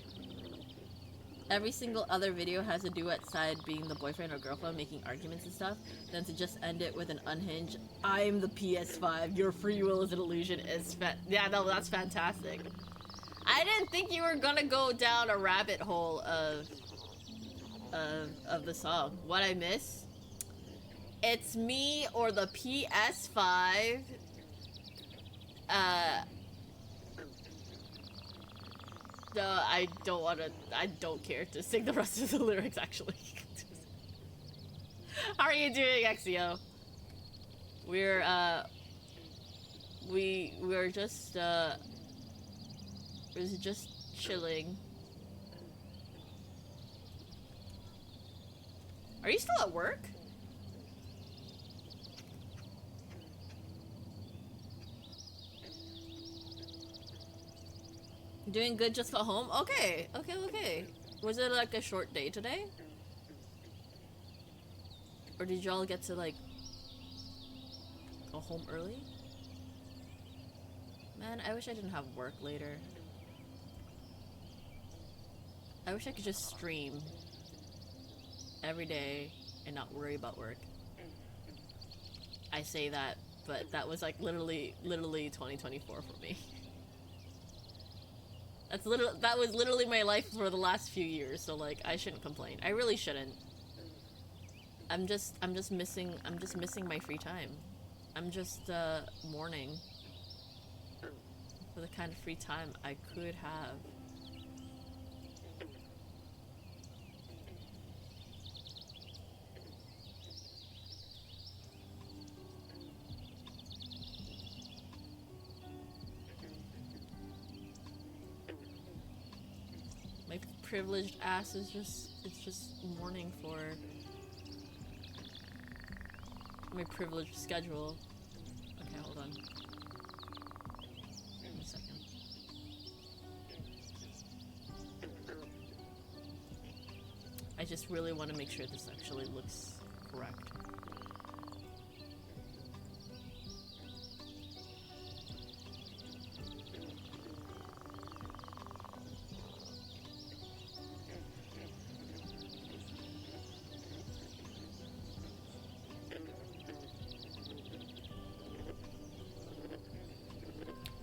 Speaker 1: Every single other video has a duet side being the boyfriend or girlfriend making arguments and stuff. Then to just end it with an unhinged, I'm the PS5, your free will is an illusion is yeah, no, that's fantastic. I didn't think you were gonna go down a rabbit hole of the song. What I miss? It's me or the PS5. No, I don't care to sing the rest of the lyrics, actually. How are you doing, Exio? We're just chilling. Are you still at work? Doing good, just got home? Okay. Was it like a short day today? Or did y'all get to like go home early? Man, I wish I didn't have work later. I wish I could just stream every day and not worry about work. I say that, but that was like literally 2024 for me. That was literally my life for the last few years, so like I shouldn't complain. I really shouldn't. I'm just missing my free time. I'm just mourning for the kind of free time I could have. My privileged ass is just mourning for my privileged schedule. Okay, hold on. Give me a second. I just really want to make sure this actually looks correct.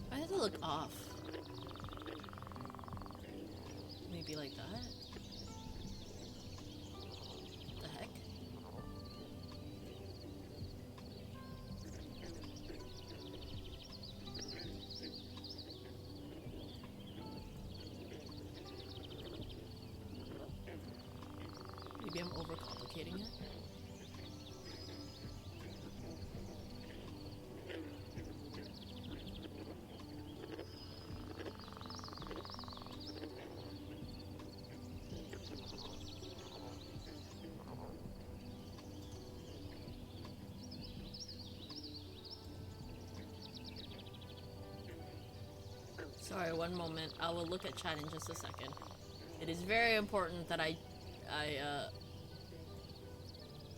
Speaker 1: Why does it look off? Maybe like that? The heck? Maybe I'm overcomplicating it? Sorry, one moment. I will look at chat in just a second. It is very important that I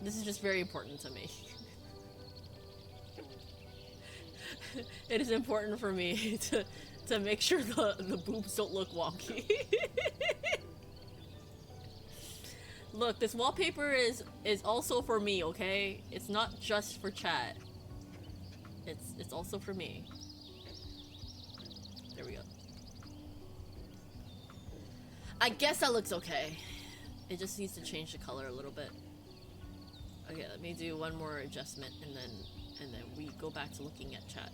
Speaker 1: this is just very important to me. It is important for me to make sure the boobs don't look wonky. Look, this wallpaper is also for me, okay? It's not just for chat. It's also for me. There we go. I guess that looks okay. It just needs to change the color a little bit. Okay, let me do one more adjustment and then we go back to looking at chat.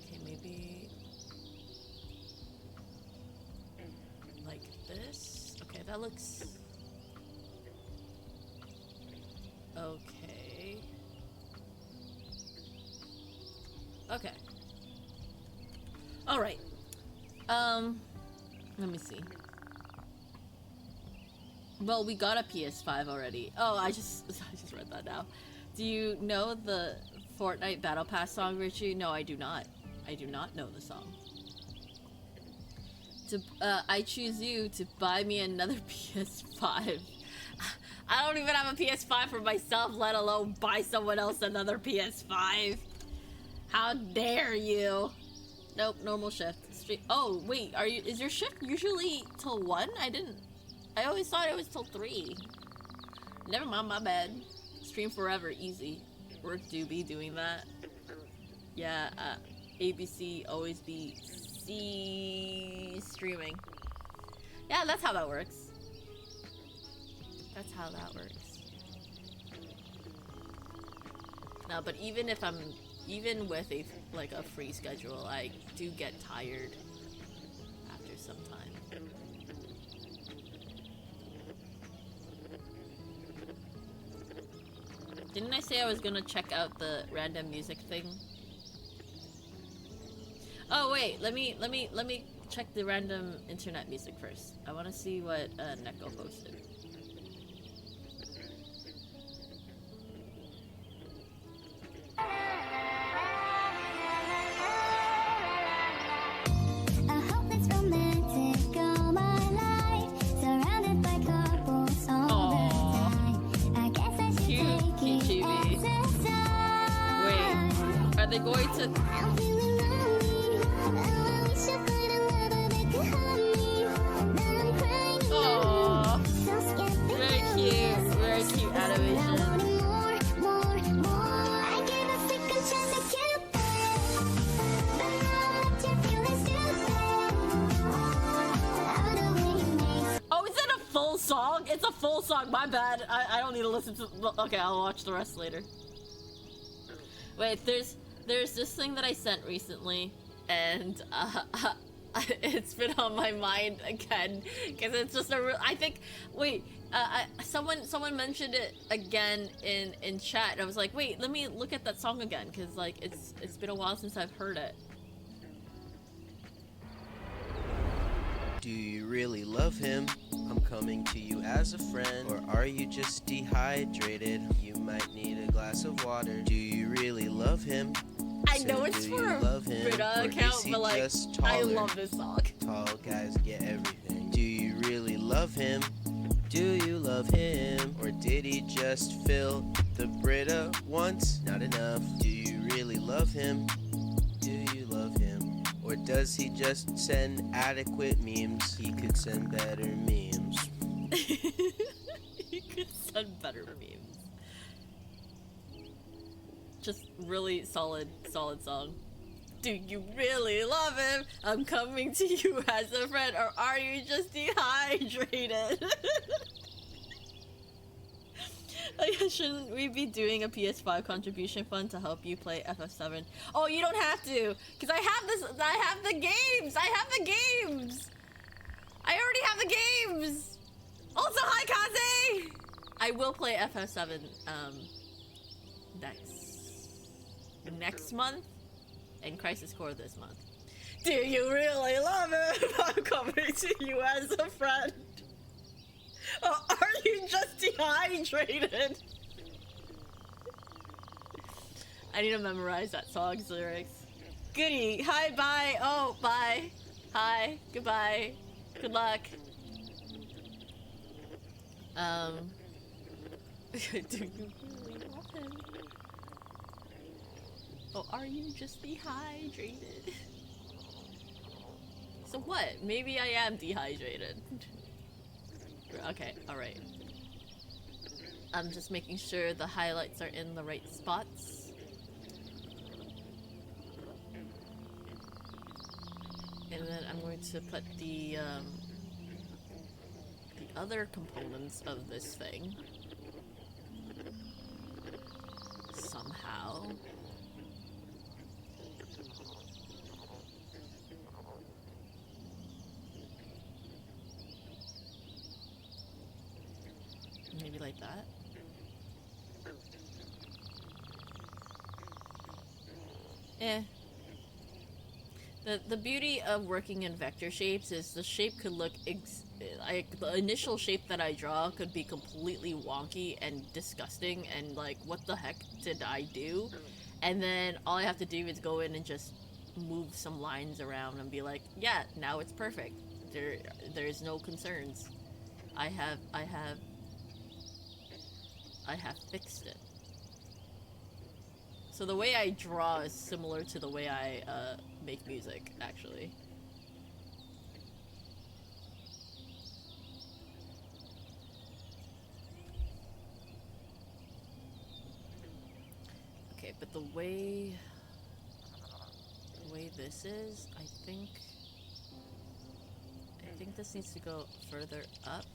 Speaker 1: Okay, maybe like this. Okay, that looks okay. Okay. All right. Let me see. Well, we got a PS5 already. Oh, I just read that now. Do you know the Fortnite Battle Pass song, Richie? No, I do not. I do not know the song. I choose you to buy me another PS5. I don't even have a PS5 for myself, let alone buy someone else another PS5. How dare you? Nope, normal shift. Oh, wait, is your shift usually till 1? I always thought it was till 3. Never mind, my bad. Stream forever, easy. Work do be doing that. Yeah, ABC always be streaming. Yeah, that's how that works. That's how that works. No, but even with a free schedule, I do get tired after some time. Didn't I say I was gonna check out the random music thing? Oh wait, let me check the random internet music first. I want to see what Neko posted. Are they going to... Aww. Very cute animation. Oh, is it a full song? It's a full song, my bad. I don't need to listen to... Okay, I'll watch the rest later. Wait, there's this thing that I sent recently, and it's been on my mind again because it's just I think. Wait, someone mentioned it again in chat, and I was like, wait, let me look at that song again because like it's been a while since I've heard it.
Speaker 7: Do you really love him? I'm coming to you as a friend. Or are you just dehydrated? You might need a glass of water. Do you really love him?
Speaker 1: I know it's for a Brita account, but like, I love this song.
Speaker 7: Tall guys get everything. Do you really love him? Do you love him? Or did he just fill the Brita once? Not enough. Do you really love him? Do you love him? Or does he just send adequate memes? He could send better memes.
Speaker 1: He could send better memes. Just really solid song. Do you really love him? I'm coming to you as a friend, or are you just dehydrated? Shouldn't we be doing a PS5 contribution fund to help you play FF7? Oh, you don't have to, because I have the games! I already have the games! Also, hi, Kaze! I will play FF7, next month, and Crisis Core this month. Do you really love him? I'm coming to you as a friend. Or are you just dehydrated? I need to memorize that song's lyrics. Goody. Hi, bye. Oh, bye. Hi. Goodbye. Good luck. Do you really love him? Oh, are you just dehydrated? So what? Maybe I am dehydrated. Okay, alright. I'm just making sure the highlights are in the right spots. And then I'm going to put the other components of this thing somehow. Maybe like that. The beauty of working in vector shapes is the shape could look like the initial shape that I draw could be completely wonky and disgusting and like what the heck did I do? And then all I have to do is go in and just move some lines around and be like, yeah, now it's perfect. There's no concerns. I have fixed it. So the way I draw is similar to the way I make music, actually. Okay, but the way this is, I think this needs to go further up.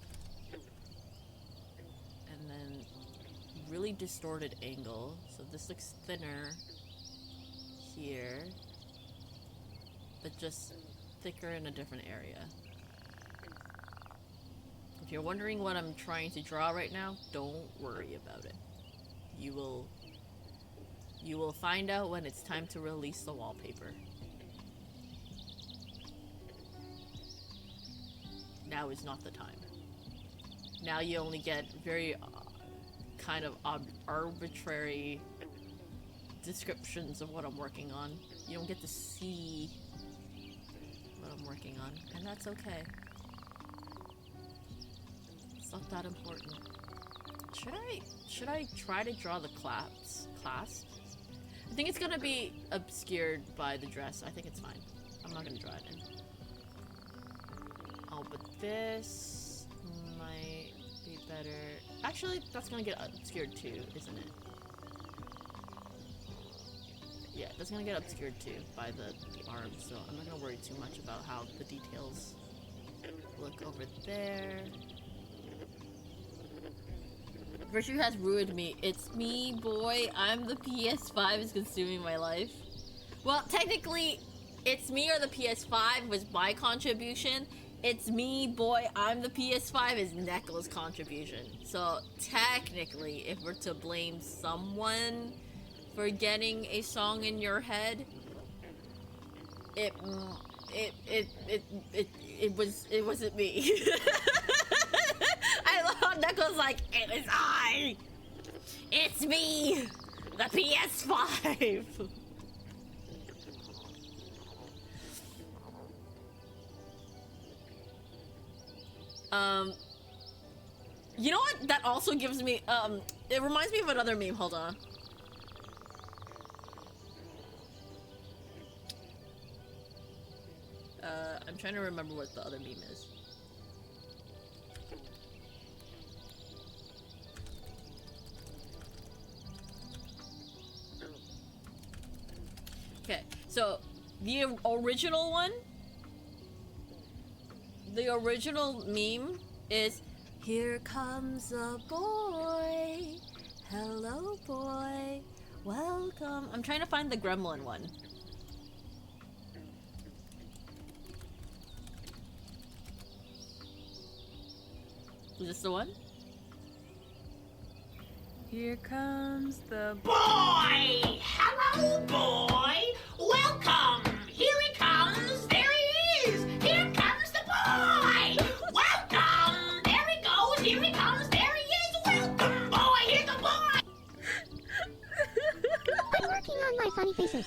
Speaker 1: And then really distorted angle, so this looks thinner here, but just thicker in a different area. If you're wondering what I'm trying to draw right now, don't worry about it. You will find out when it's time to release the wallpaper. Now is not the time. Now you only get very kind of arbitrary descriptions of what I'm working on. You don't get to see what I'm working on, and that's okay. It's not that important. Should I try to draw the clasp? I think it's gonna be obscured by the dress. I think it's fine. I'm not gonna draw it in. Oh, but this might be better. Actually, that's gonna get obscured too, isn't it? Yeah, that's gonna get obscured too by the arms, so I'm not gonna worry too much about how the details look over there. Virtue has ruined me. It's me, boy. I'm the PS5 is consuming my life. Well, technically, it's me or the PS5 was my contribution. It's me, boy, I'm the PS5 is Neckla's contribution. So technically, if we're to blame someone for getting a song in your head, it wasn't me. I love how Neckla's like, it was I. It's me, the PS5. You know what? That also gives me, it reminds me of another meme. Hold on. I'm trying to remember what the other meme is. Okay, so the original one, the original meme is, here comes a boy, hello boy, welcome. I'm trying to find the gremlin one. Is this the one?
Speaker 8: Here comes the
Speaker 5: Boy! Hello, boy! Welcome! Here he comes! There he is! Here comes the boy! Welcome! There he goes! Here he comes! There he is! Welcome, boy! Here's the boy!
Speaker 9: I'm working on my funny faces.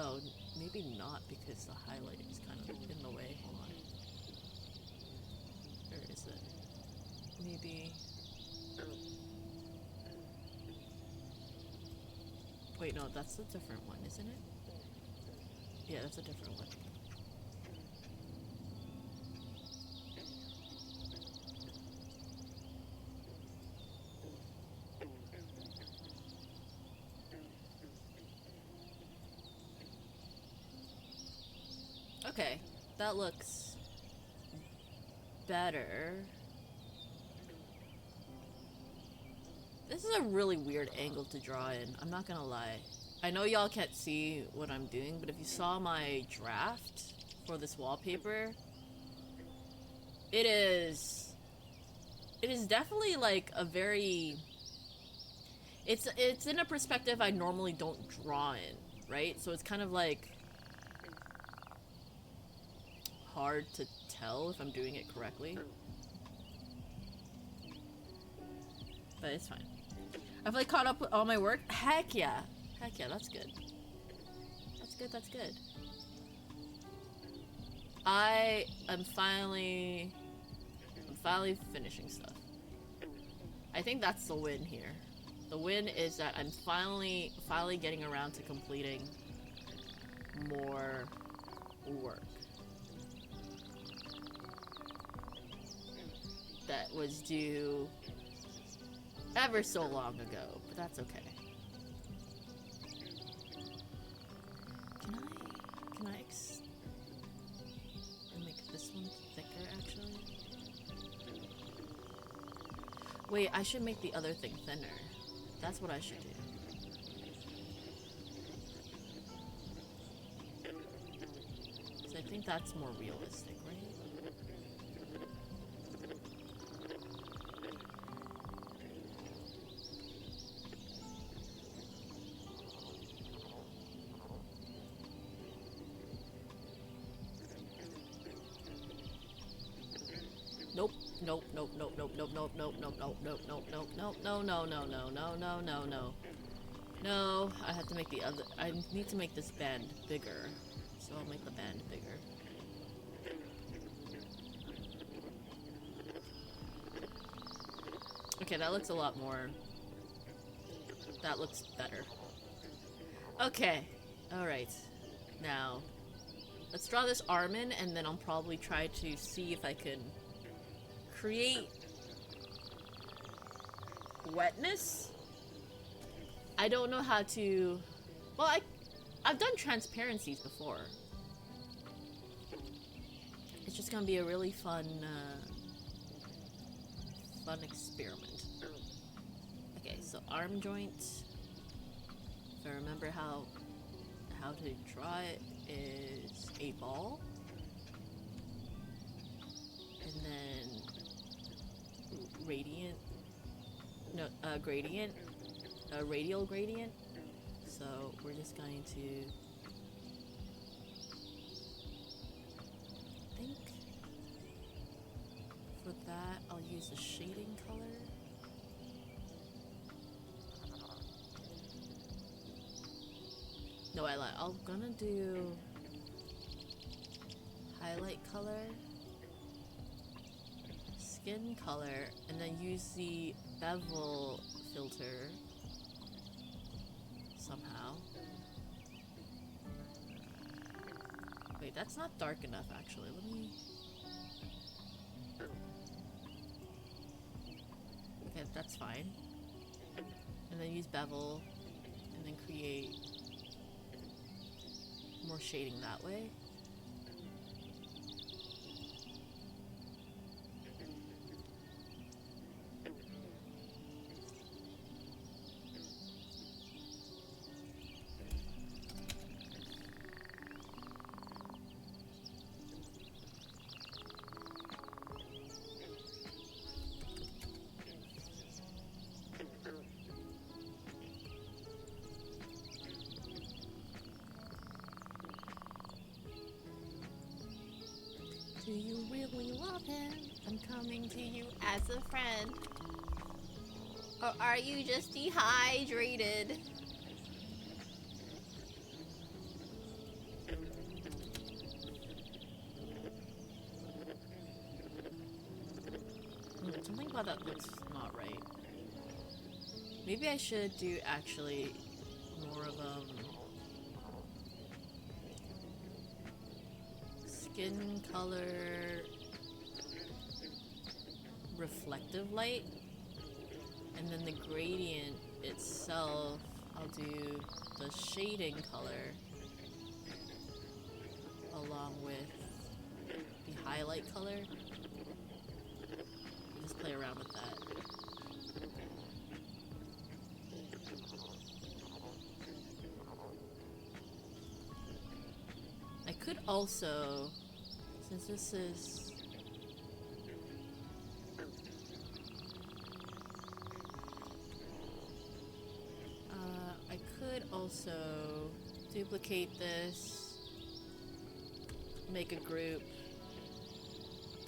Speaker 1: Oh, maybe not because the highlight is kind of in the way. Hold on. Where is it? Maybe. Wait, no, that's a different one, isn't it? Yeah, that's a different one. Okay, that looks better. This is a really weird angle to draw in, I'm not gonna lie. I know y'all can't see what I'm doing, but if you saw my draft for this wallpaper, it is definitely like a very, it's in a perspective I normally don't draw in, right? So it's kind of like hard to tell if I'm doing it correctly. But it's fine. I've like caught up with all my work. Heck yeah. Heck yeah, that's good. That's good, that's good. I'm finally finishing stuff. I think that's the win here. The win is that I'm finally getting around to completing more work that was due ever so long ago, but that's okay. Can I make this one thicker actually? Wait, I should make the other thing thinner. That's what I should do. So I think that's more realistic, right? Nope, nope, nope, nope, nope, nope, nope, nope, nope, nope, nope, nope, nope, nope, no, no, no, no, no, no, no, no. No, I have to make the other, I need to make this band bigger. So I'll make the band bigger. Okay, that looks a lot more, that looks better. Okay, alright. Now, let's draw this arm in and then I'll probably try to see if I can create wetness. I don't know how to, well, I've done transparencies before. It's just gonna be a really fun experiment. Okay, so arm joint. If I remember how to draw it, is a ball. And then radiant, no, gradient, a radial gradient. So we're just going to, I think for that I'll use a shading color. No, I lied. I'm gonna do highlight color, skin color, and then use the bevel filter somehow. Wait, that's not dark enough actually. Let me... Okay, that's fine. And then use bevel, and then create more shading that way. Do you really love him? I'm coming to you as a friend. Or are you just dehydrated? Something about that looks not right. Maybe I should do actually more of skin color reflective light, and then the gradient itself I'll do the shading color along with the highlight color. Just play around with that. I could also, since this is I could also duplicate this, make a group,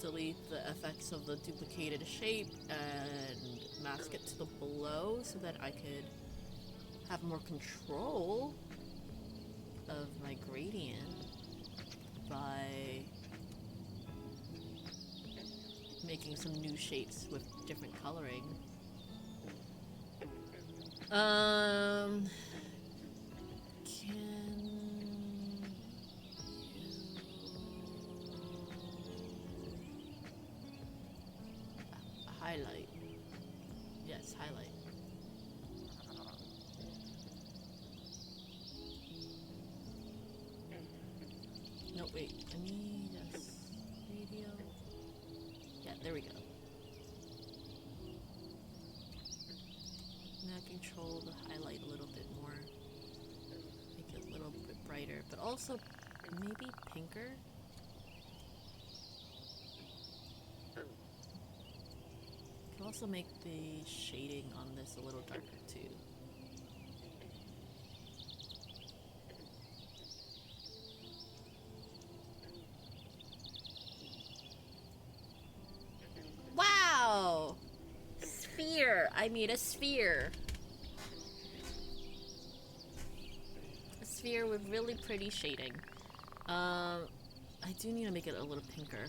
Speaker 1: delete the effects of the duplicated shape, and mask it to the below so that I could have more control of my gradient by making some new shapes with different coloring. Can you highlight? Yes, highlight. No, wait. I need a radio. Yeah, there we go. Now control the highlight a little bit more. Make it a little bit brighter, but also maybe pinker. Can also make the shading on this a little darker too. Wow! Sphere! I made a sphere. A sphere with really pretty shading. I do need to make it a little pinker.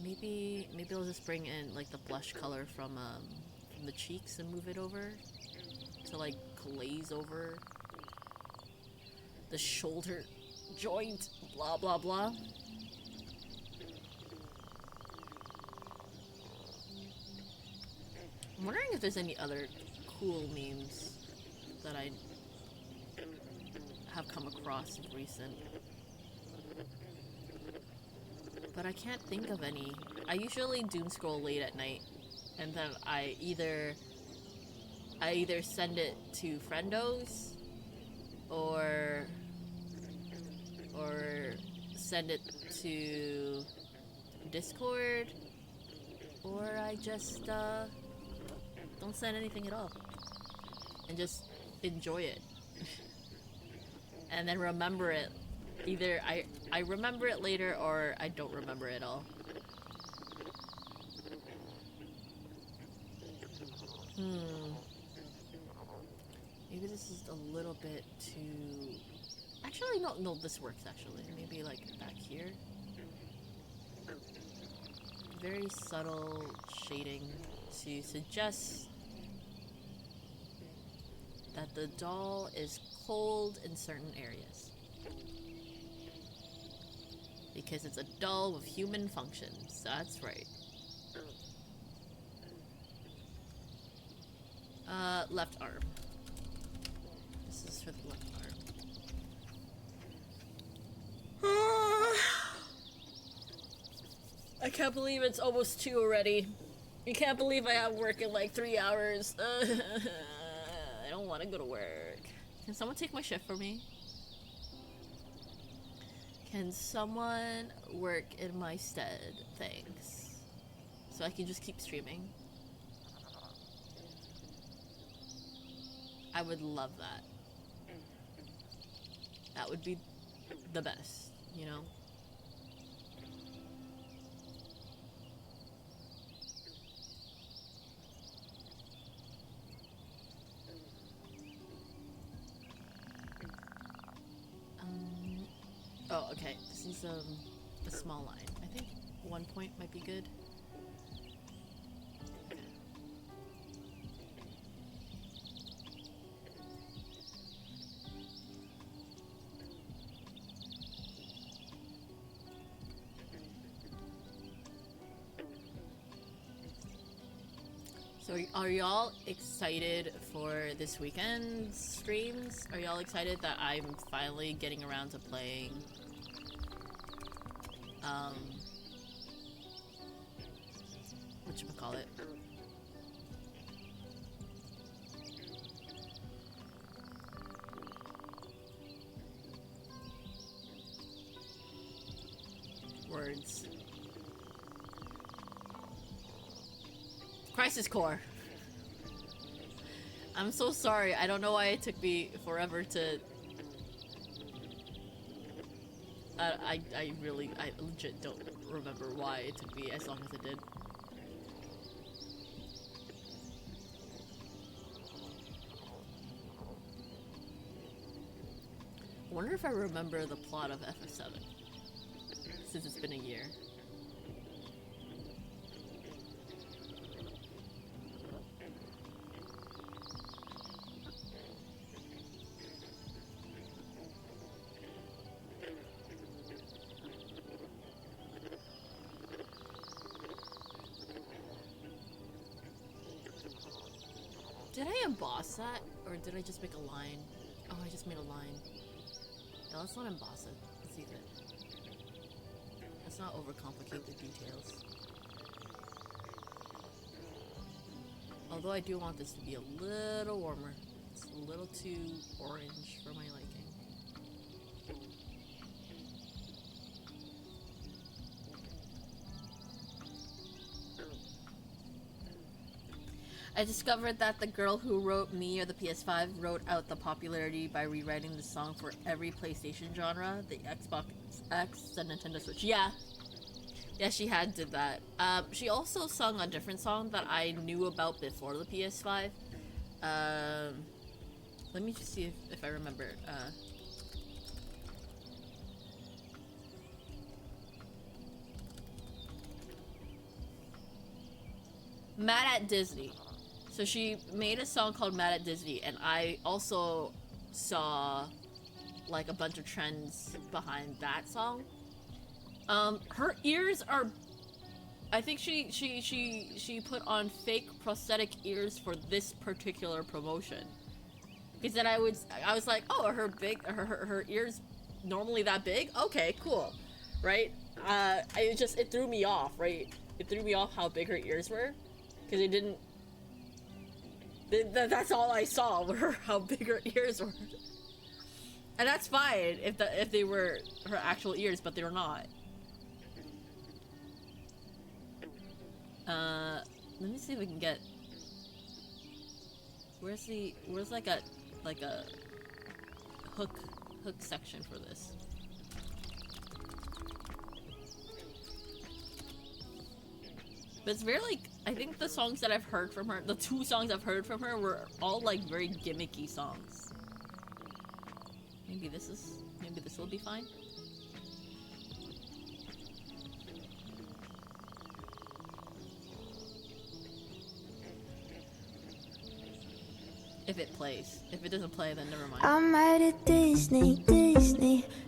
Speaker 1: Maybe I'll just bring in like the blush color from the cheeks and move it over to like glaze over the shoulder joint. Blah blah blah. I'm wondering if there's any other cool memes that I have come across of recent. But I can't think of any. I usually doom scroll late at night, and then I either send it to friendos or send it to Discord, or I just don't send anything at all and just enjoy it. And then remember it. Either I remember it later or I don't remember it at all. Maybe this is a little bit too... Actually, no, this works actually. Maybe like back here. Very subtle shading to suggest that the doll is cold in certain areas. Because it's a doll with human functions. That's right. Left arm. This is for the left arm. I can't believe it's almost 2 already. I can't believe I have work in like 3 hours. I don't want to go to work. Can someone take my shift for me? Can someone work in my stead? Thanks. So I can just keep streaming. I would love that. That would be the best, you know? Oh, okay. This is a small line, I think. 1 point might be good. So are y'all excited for this weekend's streams? Are y'all excited that I'm finally getting around to playing whatchamacallit? Words. Crisis Core. I'm so sorry. I don't know why it took me forever to. I legit don't remember why it took me as long as it did. I wonder if I remember the plot of FF7 since it's been a year. Did I emboss that? Or did I just make a line? Oh, I just made a line. Yeah, let's not emboss it. Let's leave it. Let's not overcomplicate the details. Although I do want this to be a little warmer. It's a little too orange for my liking. I discovered that the girl who wrote Me or the PS5 wrote out the popularity by rewriting the song for every PlayStation genre, the Xbox X, the Nintendo Switch. Yeah, she did that. She also sung a different song that I knew about before the PS5. Let me just see if I remember. Mad at Disney. So she made a song called Mad at Disney, and I also saw like a bunch of trends behind that song. Her ears are, I think she put on fake prosthetic ears for this particular promotion. Because then I was like, oh, are her ears normally that big? Okay, cool, right? It threw me off, right? It threw me off how big her ears were, because it didn't. That's all I saw were how big her ears were, and that's fine if they were her actual ears, but they were not. Let me see if we can get. Where's like a hook section for this? But it's very like, I think the songs that I've heard from her, the 2 songs I've heard from her were all like very gimmicky songs. Maybe this will be fine. If it plays. If it doesn't play, then never mind.
Speaker 4: I'm mad at Disney.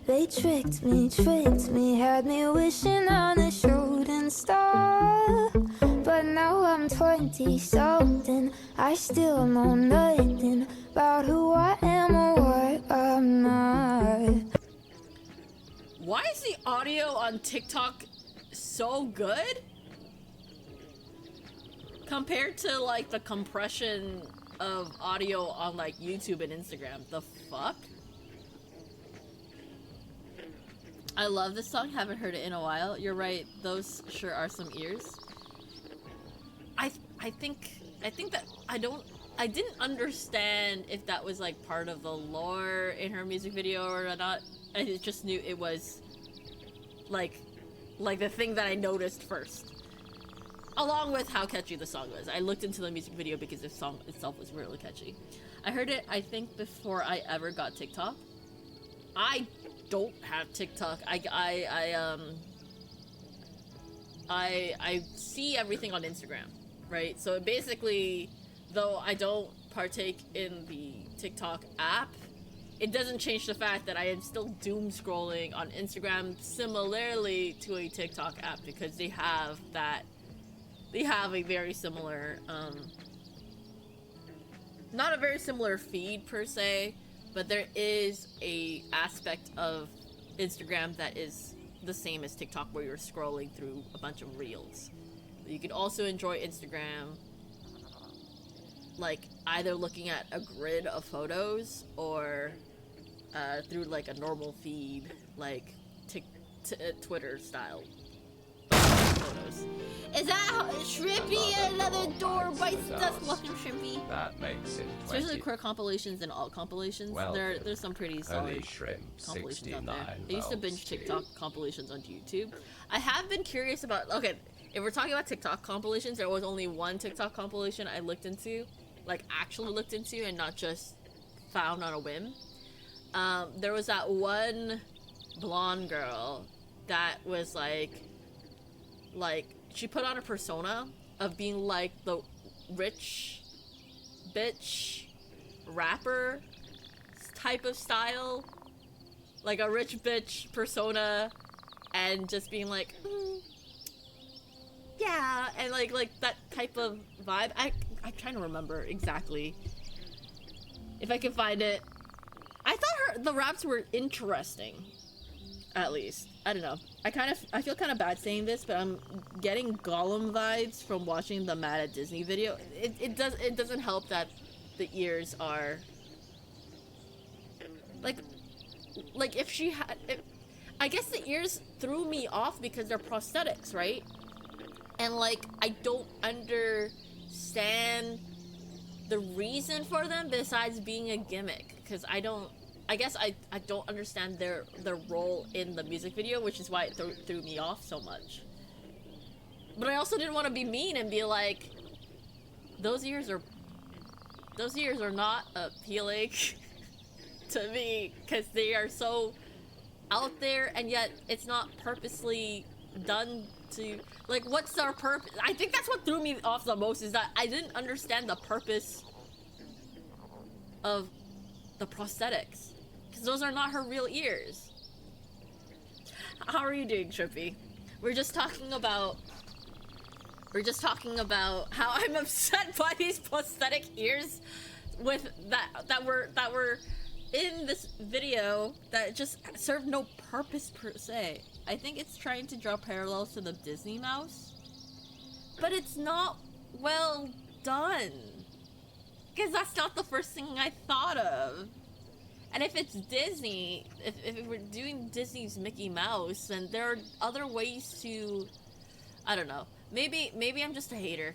Speaker 4: They tricked me, had me wishing on a shooting star. But now I'm 20-something, I still know nothing about who I am or what I'm not.
Speaker 1: Why is the audio on TikTok so good? Compared to like the compression of audio on like YouTube and Instagram. The fuck? I love this song, haven't heard it in a while. You're right, those sure are some ears. I think that I didn't understand if that was like part of the lore in her music video or not. I just knew it was like the thing that I noticed first. Along with how catchy the song was. I looked into the music video because the song itself was really catchy. I heard it, I think, before I ever got TikTok. I don't have TikTok. I see everything on Instagram, right? So basically, though I don't partake in the TikTok app, it doesn't change the fact that I am still doom scrolling on Instagram similarly to a TikTok app, because they have a very similar, not a very similar feed per se, but there is a aspect of Instagram that is the same as TikTok, where you're scrolling through a bunch of reels. You can also enjoy Instagram like either looking at a grid of photos or through like a normal feed, like Twitter style photos. Is that how Shrimpy? Another door bites dust. Welcome, Shrimpy.
Speaker 2: That makes it 20.
Speaker 1: Especially queer compilations and alt compilations. There's some pretty solid
Speaker 2: Holy shrimp,
Speaker 1: compilations out
Speaker 2: 69
Speaker 1: there. I used to binge
Speaker 2: volts,
Speaker 1: TikTok
Speaker 2: dude.
Speaker 1: compilations on YouTube. I have been curious about, okay, if we're talking about TikTok compilations, there was only one TikTok compilation I looked into, like actually looked into, and not just found on a whim. There was that one blonde girl that was like she put on a persona of being like the rich bitch rapper type of style, like a rich bitch persona, and just being like, yeah, and like that type of vibe. I'm trying to remember exactly if I can find it. I thought the raps were interesting, at least. I don't know. I feel kind of bad saying this, but I'm getting Gollum vibes from watching the Mad at Disney video. It doesn't help that the ears are like if she had. I guess the ears threw me off because they're prosthetics, right? And like I don't understand the reason for them besides being a gimmick, because I guess I don't understand their role in the music video, which is why it threw me off so much. But I also didn't want to be mean and be like, those ears are not appealing to me, because they are so out there, and yet it's not purposely done to, like, what's our purpose? I think that's what threw me off the most, is that I didn't understand the purpose of the prosthetics, because those are not her real ears. How are you doing, Trippy? We're just talking about how I'm upset by these prosthetic ears with that were in this video that just served no purpose per se. I think it's trying to draw parallels to the Disney mouse, but it's not well done, because that's not the first thing I thought of. And if it's Disney, if we're doing Disney's Mickey Mouse, then there are other ways to, I don't know. Maybe I'm just a hater.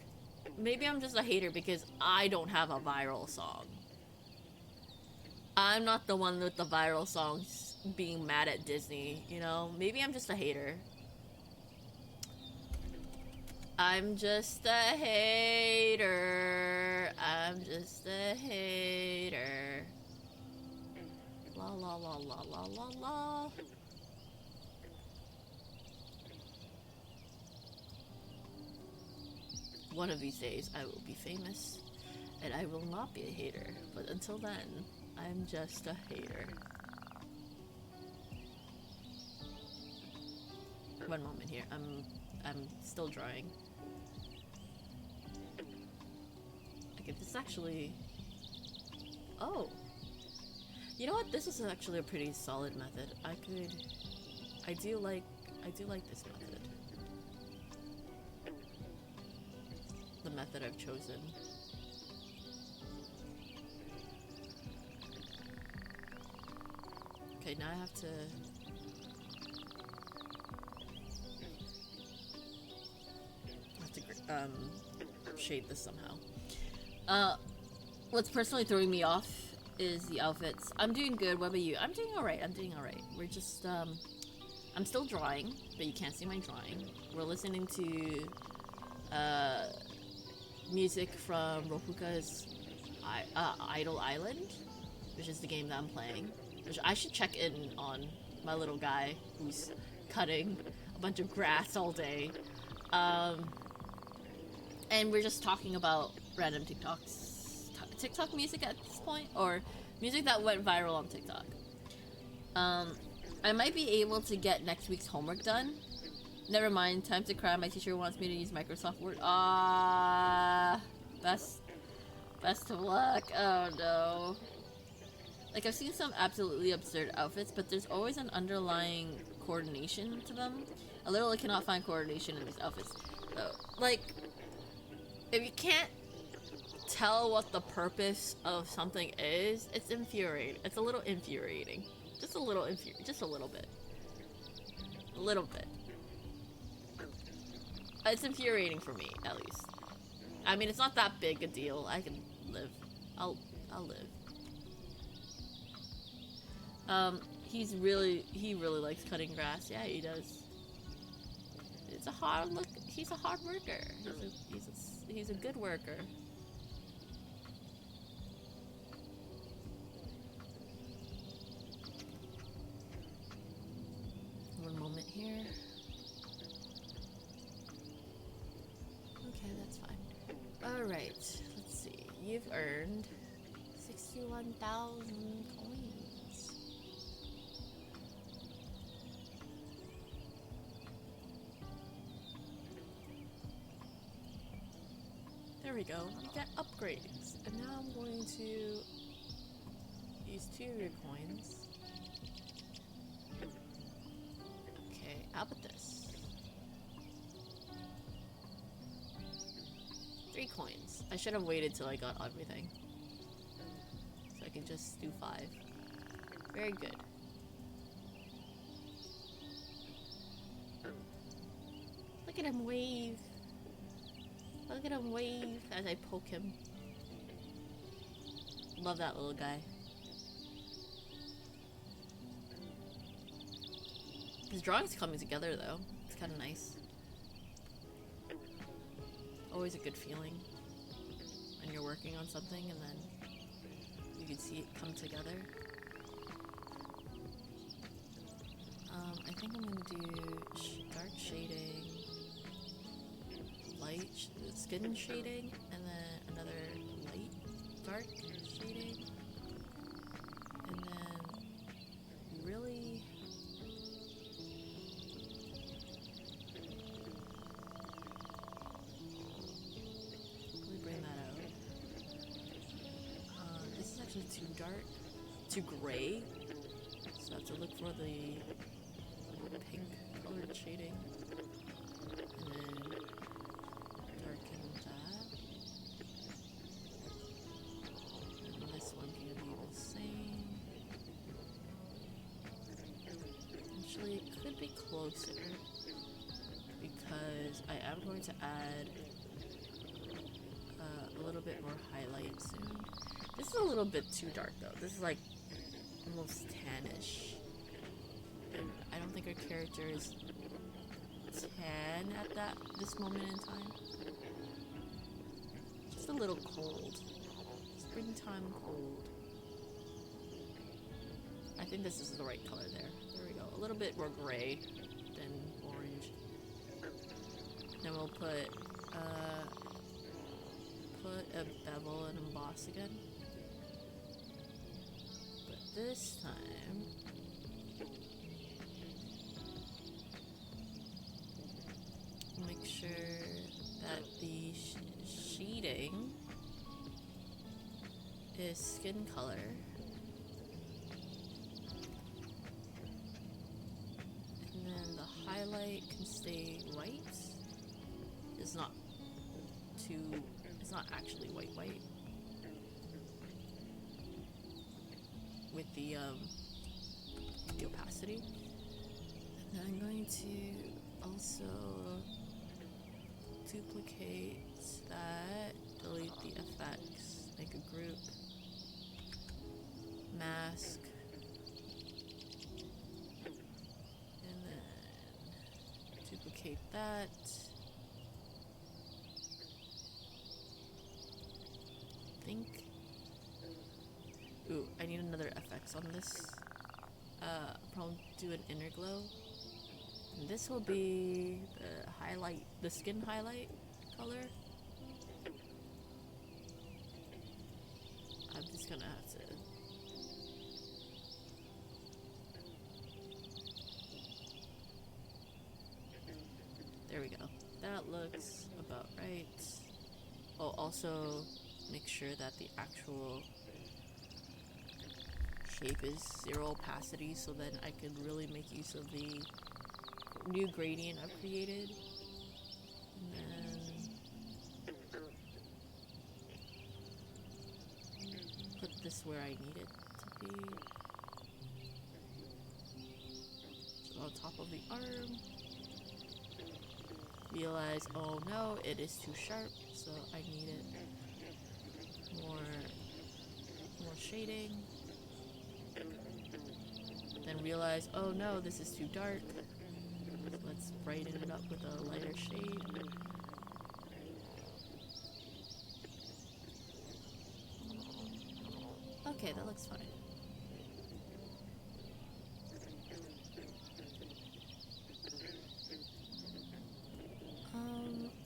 Speaker 1: Maybe I'm just a hater because I don't have a viral song. I'm not the one with the viral songs being mad at Disney, you know? Maybe I'm just a hater. I'm just a hater. I'm just a hater. La la la la la la la. One of these days I will be famous and I will not be a hater, but until then I'm just a hater. One moment here. I'm still drawing. Okay, this is actually, oh, you know what? This is actually a pretty solid method. I do like this method. The method I've chosen. Okay, now I have to shade this somehow. What's personally throwing me off is the outfits. I'm doing good. What about you? I'm doing alright. We're just I'm still drawing, but you can't see my drawing. We're listening to music from Rofuka's Idle Island, which is the game that I'm playing. Which I should check in on my little guy who's cutting a bunch of grass all day. And we're just talking about random TikTok music at this point, or music that went viral on TikTok. I might be able to get next week's homework done. Never mind, time to cry. My teacher wants me to use Microsoft Word. Best of luck. Oh no. Like, I've seen some absolutely absurd outfits, but there's always an underlying coordination to them. I literally cannot find coordination in these outfits. Like, if you can't tell what the purpose of something is, it's infuriating. It's a little infuriating. Just a little just a little bit. A little bit. It's infuriating for me, at least. I mean, it's not that big a deal. I can live. I'll live. He really likes cutting grass. Yeah, he does. It's a hard look. He's a hard worker. He's a good worker. One moment here. Okay, that's fine. All right. Let's see. You've earned 61,000 coins. There we go. You get upgrades. And now I'm going to use 2 of your coins. Okay, how about this? 3 coins. I should have waited till I got everything. So I can just do 5. Very good. Look at him wave. Look at him wave as I poke him. Love that little guy. His drawing's coming together though. It's kind of nice. Always a good feeling when you're working on something and then you can see it come together. I think I'm gonna do dark shading, light skin shading, and then another light dark shading, and then really bring that out. This is actually too dark, too gray, so I have to look for the pink colored shading, and then darken that. And this one can be the same. Actually, it could be closer because I am going to add a little bit more highlight soon. This is a little bit too dark though. This is like almost tannish. And I don't think our character is tan at this moment in time. Just a little cold. Springtime cold. I think this is the right color there. There we go. A little bit more gray than orange. Then we'll put a bevel and emboss again. But this time make sure that the sheeting is skin color. And then the highlight can stay white. It's not actually white with the opacity. And then I'm going to also duplicate that, delete the effects, make a group, mask, and then duplicate that. Ooh, I need another FX on this. Probably do an inner glow. And this will be the skin highlight color. I'm just gonna have to. There we go. That looks about right. Oh, also make sure that the actual shape is 0 opacity so then I can really make use of the new gradient I've created. And then put this where I need it to be. So on top of the arm. Realize, oh no, it is too sharp, so I need it more shading. Then realize, oh no, this is too dark. So let's brighten it up with a lighter shade. Okay, that looks fine.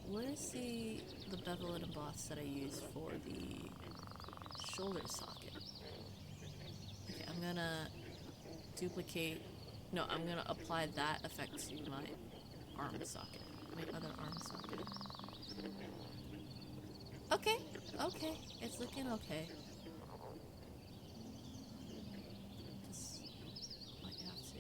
Speaker 1: Where's the bevel and emboss that I used for the shoulder socket? Okay, I'm gonna duplicate. No, I'm gonna apply that effect to my arm socket, my other arm socket. Okay, okay, it's looking okay. Just might have to.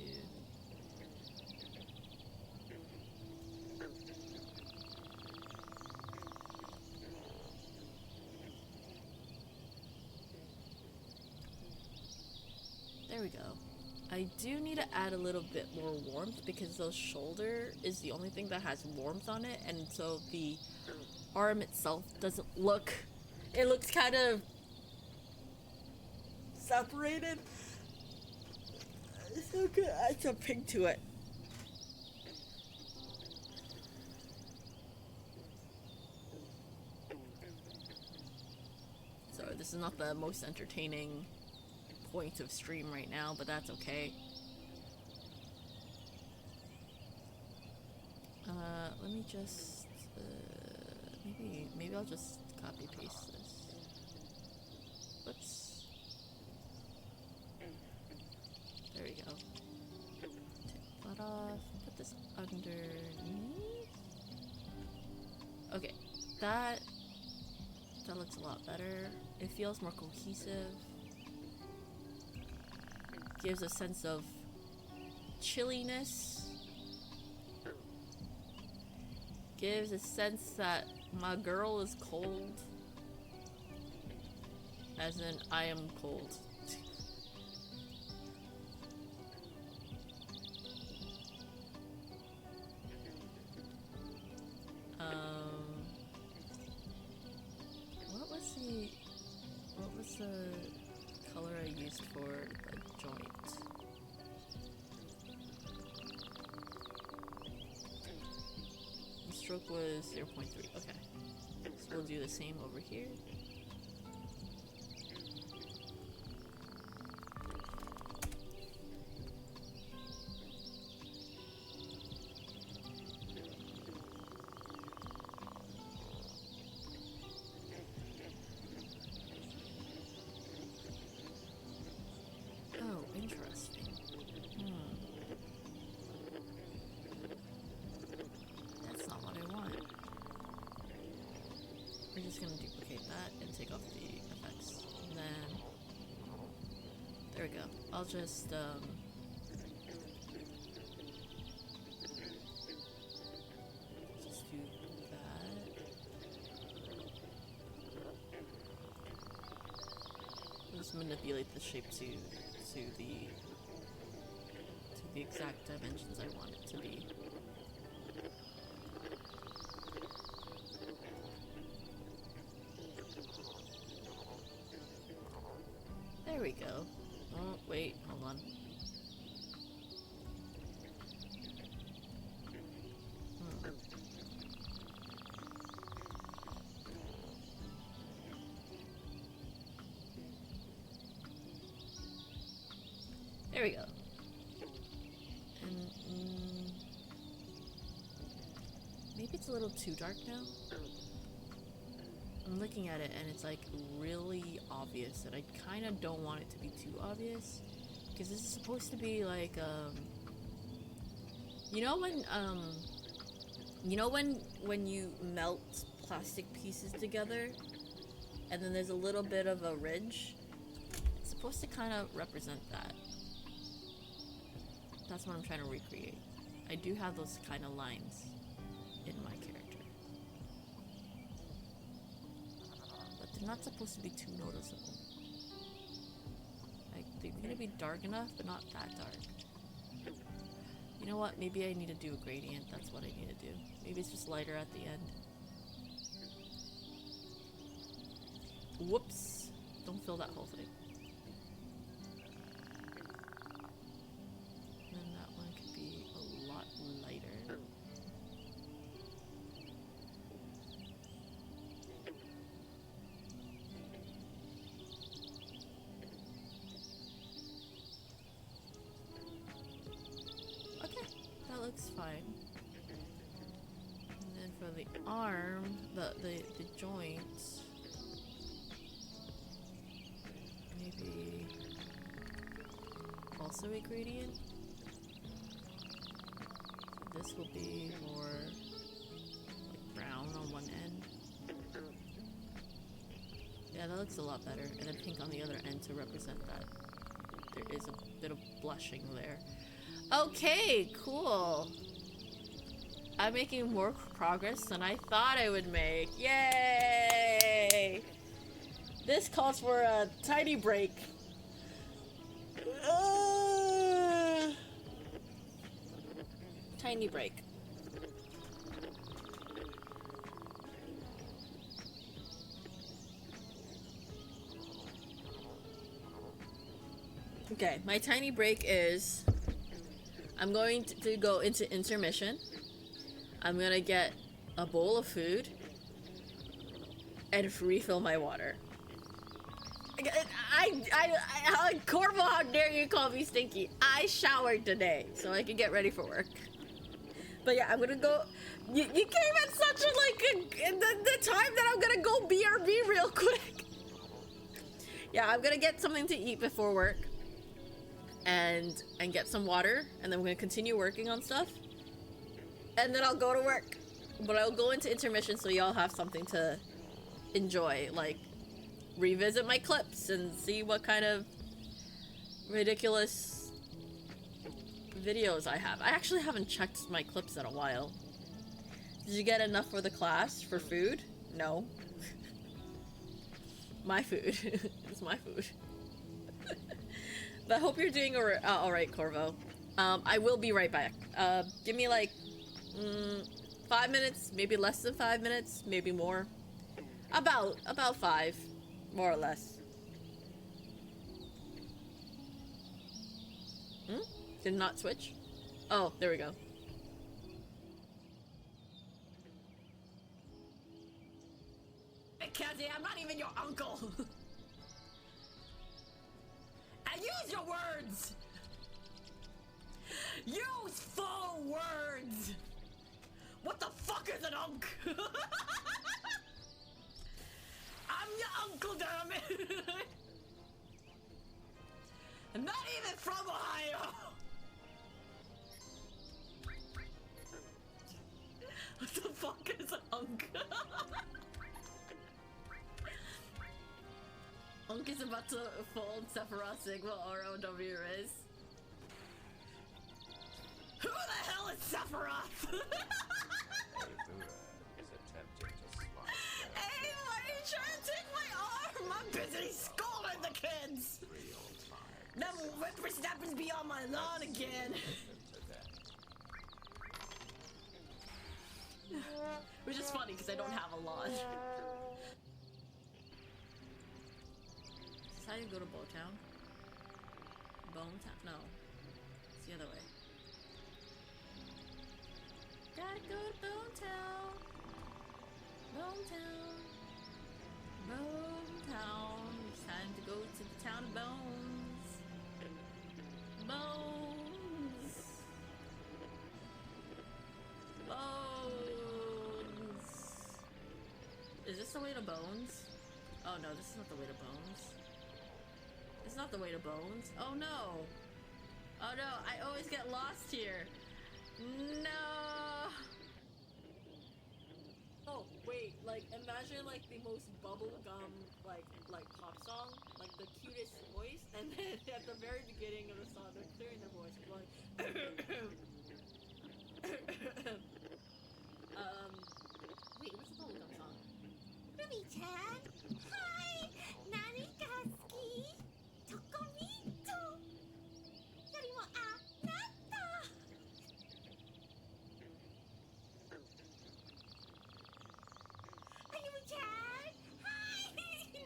Speaker 1: There we go. I do need to add a little bit more warmth because the shoulder is the only thing that has warmth on it, and so the arm itself doesn't look, it looks kind of separated. So I'm gonna add some pink to it. Sorry, this is not the most entertaining point of stream right now, but that's okay. Let me just maybe I'll just copy paste this. Whoops. There we go. Take that off. Put this underneath. Okay, that looks a lot better. It feels more cohesive. Gives a sense of chilliness. Gives a sense that my girl is cold. As in, I am cold. What was the color I used for the joint? The stroke was 0.3. Okay. So we'll do the same over here. Interesting. That's not what I want. We're just gonna duplicate that and take off the effects. And then there we go. I'll just do that. I'll just manipulate the shape to the exact dimensions I want it to be. There we go. Oh, wait, hold on. There we go. And it's a little too dark now. I'm looking at it and it's like really obvious, and I kind of don't want it to be too obvious because this is supposed to be like you know when you melt plastic pieces together and then there's a little bit of a ridge. It's supposed to kind of represent that. That's what I'm trying to recreate. I do have those kind of lines in my character, but they're not supposed to be too noticeable. Like, they're gonna be dark enough, but not that dark. You know what? Maybe I need to do a gradient. That's what I need to do. Maybe it's just lighter at the end. Whoops. Don't fill that whole thing. And then that one could be a lot lighter. Okay, that looks fine. And then for the arm, the joints, maybe also a gradient. So this will be more like brown on one end. Yeah, that looks a lot better. And then pink on the other end to represent that there is a bit of blushing there. Okay, cool. I'm making more progress than I thought I would make. Yay! This calls for a tiny break. Tiny break. Okay, my tiny break is I'm going to go into intermission. I'm gonna get a bowl of food and refill my water. Corvo, how dare you call me stinky? I showered today so I can get ready for work. But yeah, I'm gonna go. You came at such a the time that I'm gonna go BRB real quick. Yeah, I'm gonna get something to eat before work, and get some water, and then we're gonna continue working on stuff, and then I'll go to work. But I'll go into intermission so y'all have something to enjoy, like revisit my clips and see what kind of ridiculous videos I have. I actually haven't checked my clips in a while. Did you get enough for the class for food? No. My food. It's my food. But I hope you're doing alright, Corvo. I will be right back. Give me like 5 minutes, maybe less than 5 minutes, maybe more. About 5, more or less. Did it not switch? Oh, there we go. Cassie, I'm not even your uncle. And use your words. Use full words. What the fuck is an unk? I'm your uncle, damn it. I'm not even from Ohio. What the fuck is an unk? Unk is about to fold Sephiroth Sigma ROW Riz. Who the hell is Sephiroth? Hey, why are you trying to take my arm? I'm busy scolding the kids. Them whippersnappers be on my lawn again. Which is funny because I don't have a lawn. Is this how you go to Bowtown? Bonetown? No. It's the other way. Gotta go to Bonetown. Bonetown. Bonetown. It's time to go to the town of Bones. Bones. Bones. the way to Bones? Oh no, this is not the way to Bones. It's not the way to Bones. Oh no! Oh no, I always get lost here. No! Oh, wait, like, imagine, like, the most bubblegum, like pop song, like, the cutest voice, and then at the very beginning of the song, they're clearing their voice, and going, wait, what's the bubblegum song?
Speaker 4: Ruby-chan! Hi! Nani ga suki? Tokomito! Yori mo anatta! Ayumu-chan! Hi!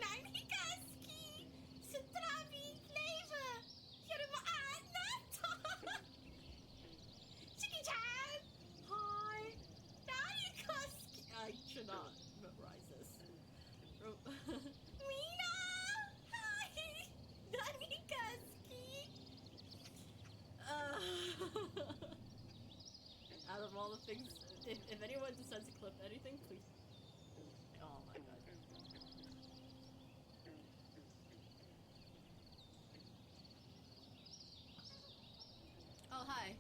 Speaker 4: Nani ga suki? Strawberry flavor! Yori mo anatta! Chiki-chan! Hi! Nani ga suki?
Speaker 1: I should not memorize this.
Speaker 4: Mina! Hi! Nani ga suki?
Speaker 1: Out of all the things, if anyone decides to clip anything, please. Oh my god. Oh, hi.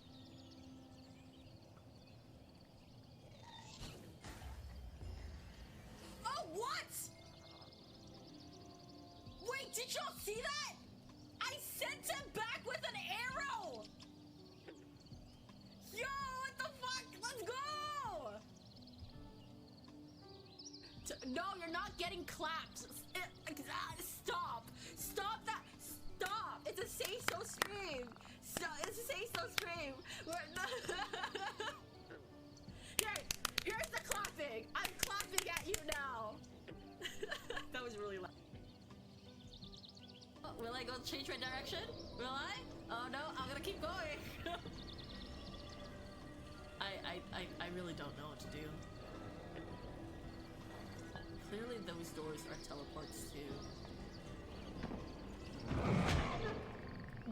Speaker 6: Oh, what? Wait, did y'all see that? I sent him back with an arrow! Yo, what the fuck? Let's go! No, you're not getting clapped. Stop. Stop that. Stop. It's a say so stream. It's a say so stream. Here's the clapping. I'm clapping at you now. That was really loud.
Speaker 1: Oh, will I go change my direction? Will I? Oh no, I'm gonna keep going. I really don't know what to do. Clearly those doors are teleports too.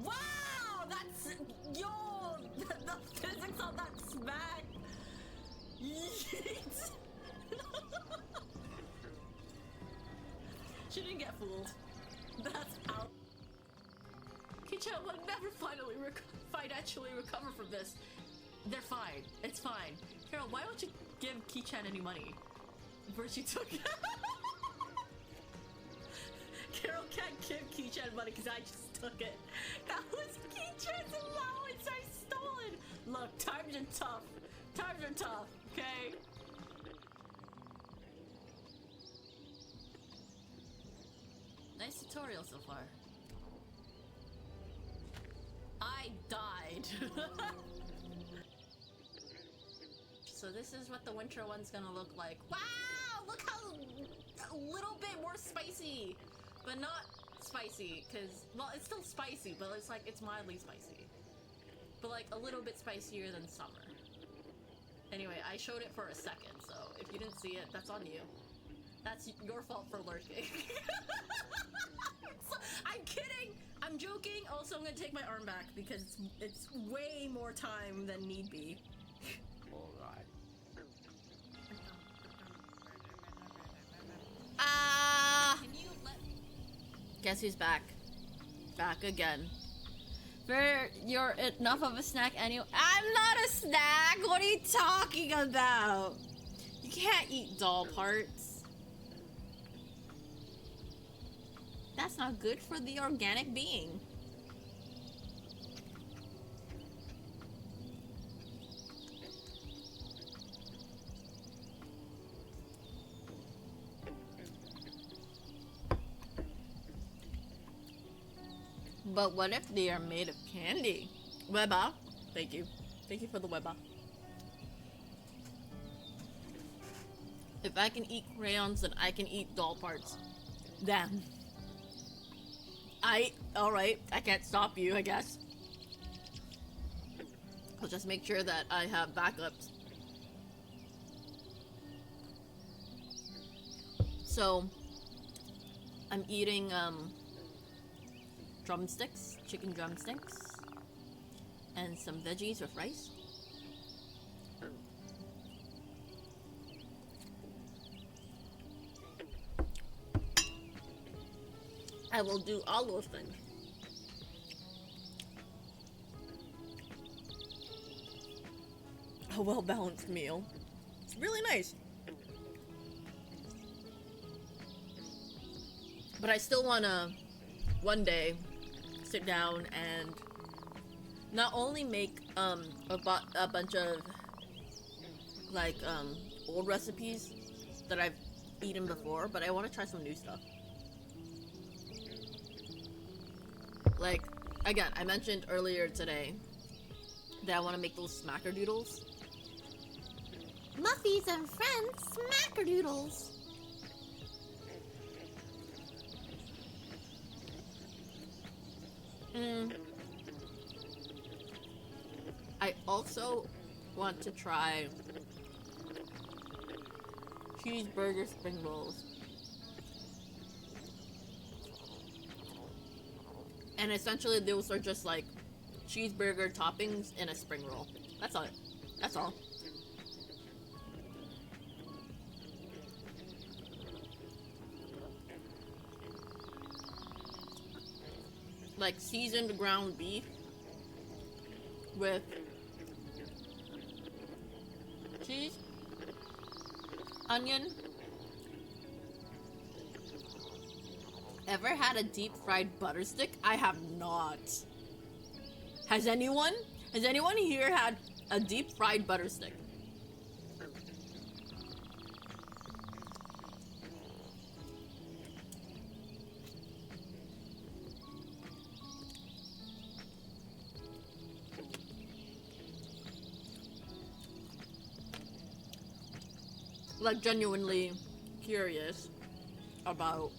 Speaker 6: Wow, that's yo. The physics on that smack. Yeet.
Speaker 1: She didn't get fooled. That's out. Kicha will never financially recover from this. They're fine. It's fine. Carol, why don't you give Kichan any money? First you took Carol can't give Kichan money because I just took it. That was Kichan's allowance. I stole it. Look, times are tough. Times are tough, okay? Nice tutorial so far. I died. So this is what the winter one's gonna look like. Wow! Look how a little bit more spicy, but not spicy, because, well, it's still spicy, but it's like, it's mildly spicy. But like a little bit spicier than summer. Anyway, I showed it for a second, so if you didn't see it, that's on you. That's your fault for lurking. I'm kidding! I'm joking. Also, I'm gonna take my arm back because it's way more time than need be.
Speaker 2: Alright.
Speaker 1: Can you let... Guess who's back? Back again. You're enough of a snack anyway. I'm not a snack! What are you talking about? You can't eat doll parts. That's not good for the organic being. But what if they are made of candy? Weba, thank you. Thank you for the Weba. If I can eat crayons, then I can eat doll parts. Damn. Alright, I can't stop you, I guess. I'll just make sure that I have backups. So, I'm eating, drumsticks, chicken drumsticks, and some veggies with rice. I will do all those things. A well-balanced meal. It's really nice. But I still wanna, one day, sit down and not only make a bunch of like old recipes that I've eaten before, but I want to try some new stuff. Like, again, I mentioned earlier today that I want to make those smackerdoodles. Muffies and friends, smackerdoodles. I also want to try cheeseburger spring rolls. And essentially those are just like cheeseburger toppings in a spring roll. That's all. That's all. Like seasoned ground beef with cheese, onion. Ever had a deep fried butter stick? I have not. Has anyone? Has anyone here had a deep fried butter stick? Like genuinely curious about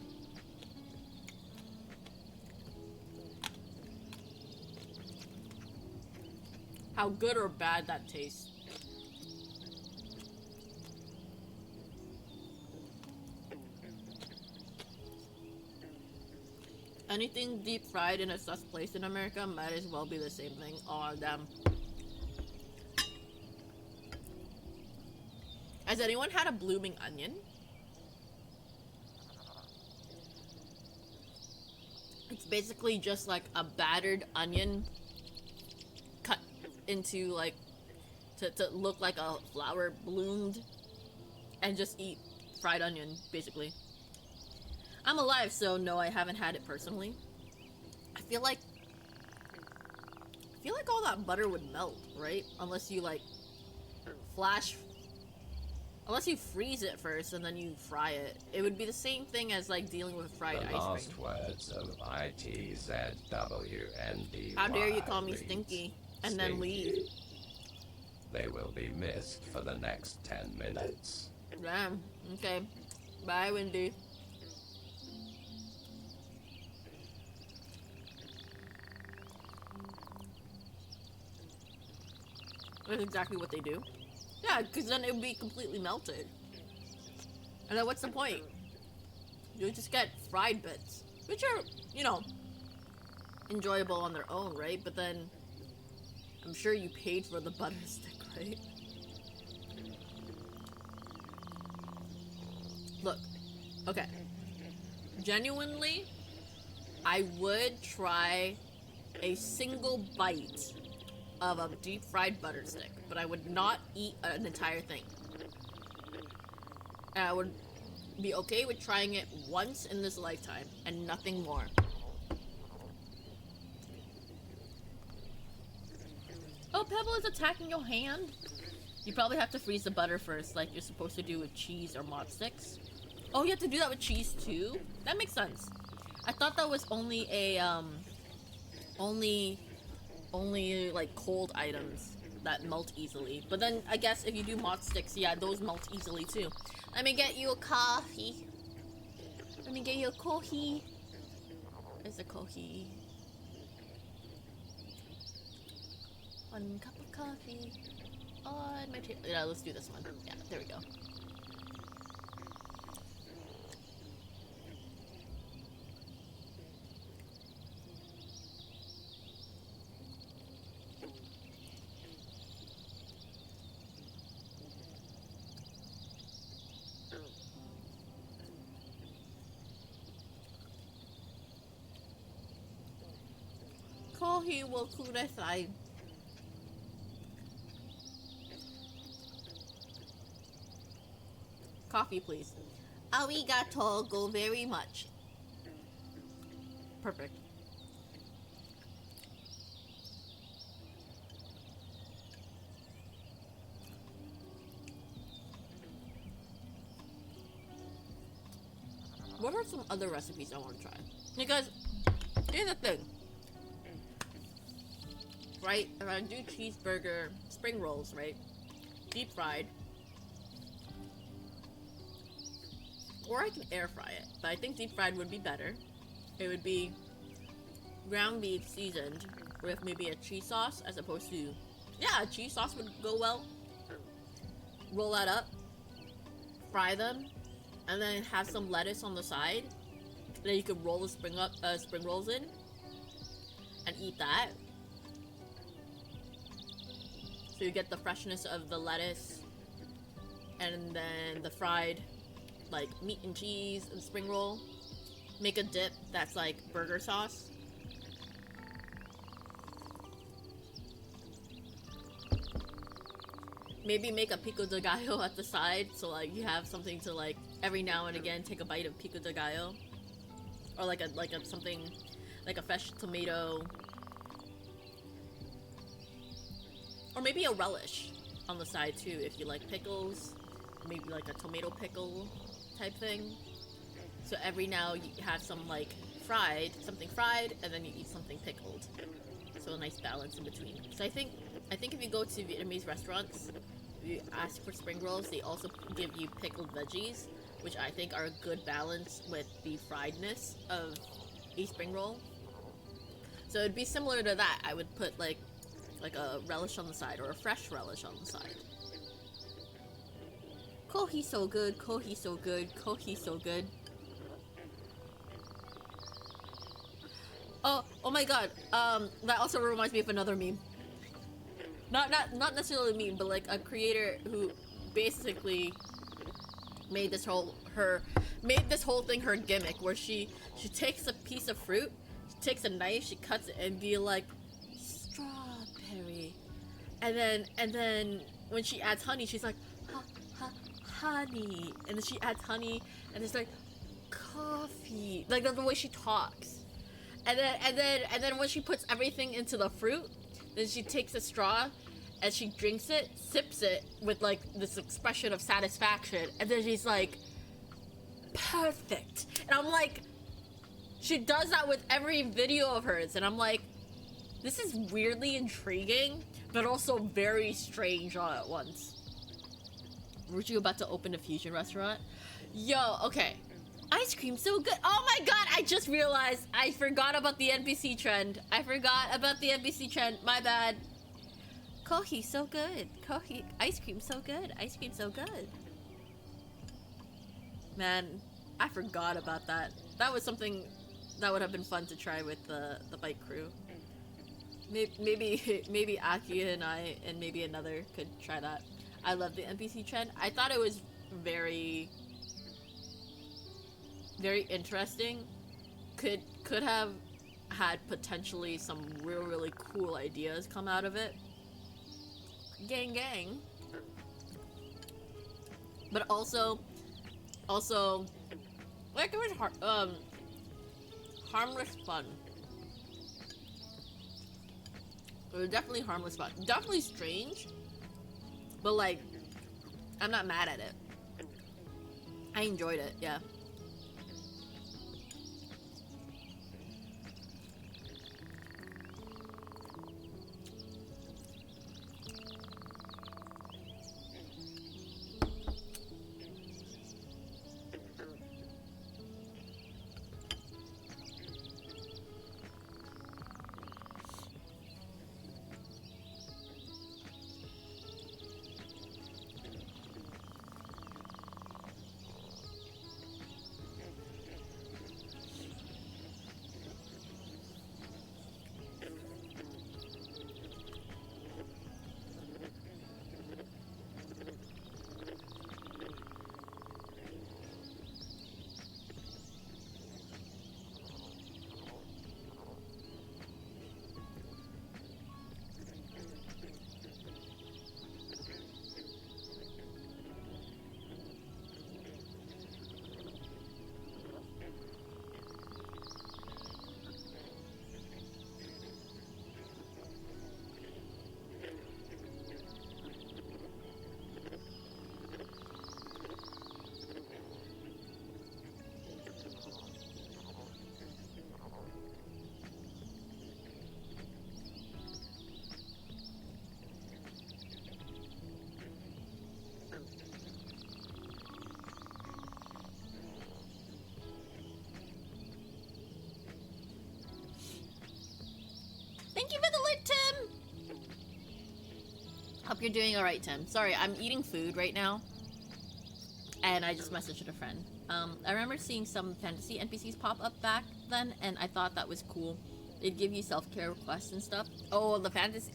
Speaker 1: how good or bad that tastes. Anything deep fried in a sus place in America might as well be the same thing. Oh, damn. Has anyone had a blooming onion? It's basically just like a battered onion cut into like to look like a flower bloomed, and just eat fried onion basically. I'm alive, so no, I haven't had it personally. I feel like all that butter would melt, right? Unless you like unless you freeze it first and then you fry it. It would be the same thing as like dealing with fried
Speaker 2: The
Speaker 1: ice
Speaker 2: last
Speaker 1: cream.
Speaker 2: words of ITZWNDY.
Speaker 1: How dare you call me
Speaker 2: reads,
Speaker 1: stinky and then leave?
Speaker 2: Stinky. They will be missed for the next 10 minutes.
Speaker 1: Damn. Okay. Bye, Wendy. That's exactly what they do. Yeah, because then it would be completely melted. And then what's the point? You just get fried bits, which are, you know, enjoyable on their own, right? But then I'm sure you paid for the butter stick, right? Look, okay. Genuinely, I would try a single bite of a deep fried butter stick, but I would not eat an entire thing. And I would be okay with trying it once in this lifetime and nothing more. Oh, Pebble is attacking your hand. You probably have to freeze the butter first, like you're supposed to do with cheese or mott sticks. Oh, you have to do that with cheese too? That makes sense. I thought that was only a only like cold items that melt easily. But then I guess if you do mott sticks, yeah, those melt easily too. Let me get you a coffee. Let me get you a coffee. Where's the coffee? One cup of coffee on my table. Yeah, let's do this one. Yeah, there we go. Kohi wo kudasai. Coffee, please. Arigato go very much. Perfect. What are some other recipes I want to try? Because here's the thing. Right? If I do cheeseburger spring rolls, right? Deep fried. Or I can air fry it. But I think deep fried would be better. It would be ground beef seasoned with maybe a cheese sauce as opposed to... Yeah, a cheese sauce would go well. Roll that up. Fry them. And then have some lettuce on the side. Then you could roll the spring rolls in. And eat that. So you get the freshness of the lettuce. And then the fried like meat and cheese and spring roll. Make a dip that's like burger sauce. Maybe make a pico de gallo at the side, so like you have something to like every now and again take a bite of pico de gallo, or like a something like a fresh tomato, or maybe a relish on the side too if you like pickles. Maybe like a tomato pickle type thing. So every now you have some like something fried, and then you eat something pickled. So a nice balance in between. So I think if you go to Vietnamese restaurants, if you ask for spring rolls, they also give you pickled veggies, which I think are a good balance with the friedness of a spring roll. So it'd be similar to that. I would put like a relish on the side, or a fresh relish on the side. Kohi so good, Kohi so good, Kohi so good. Oh my god, that also reminds me of another meme. Not necessarily a meme, but like a creator who basically made this whole thing her gimmick, where she takes a piece of fruit, she takes a knife, she cuts it and be like strawberry, and then when she adds honey, she's like honey, and then she adds honey, and it's like coffee, like the way she talks. And then when she puts everything into the fruit, then she takes a straw and she drinks it, sips it with like this expression of satisfaction, and then she's like, perfect. And I'm like, she does that with every video of hers, and I'm like, this is weirdly intriguing, but also very strange all at once. Weren't you about to open a fusion restaurant? Yo, okay. Ice cream so good. Oh my god, I just realized I forgot about the NPC trend. My bad. Kohi so good. Kohi, ice cream so good. Ice cream so good. Man, I forgot about that. That was something that would have been fun to try with the bike crew. Maybe Aki and I and maybe another could try that. I love the NPC trend. I thought it was very interesting. Could have had potentially some really cool ideas come out of it. Gang. But also like it was harmless fun. It was definitely harmless fun. Definitely strange, but like I'm not mad at it. I enjoyed it, yeah. Hope you're doing alright, Tim. Sorry, I'm eating food right now. And I just messaged a friend. I remember seeing some fantasy NPCs pop up back then, and I thought that was cool. They'd give you self-care quests and stuff. Oh, the fantasy...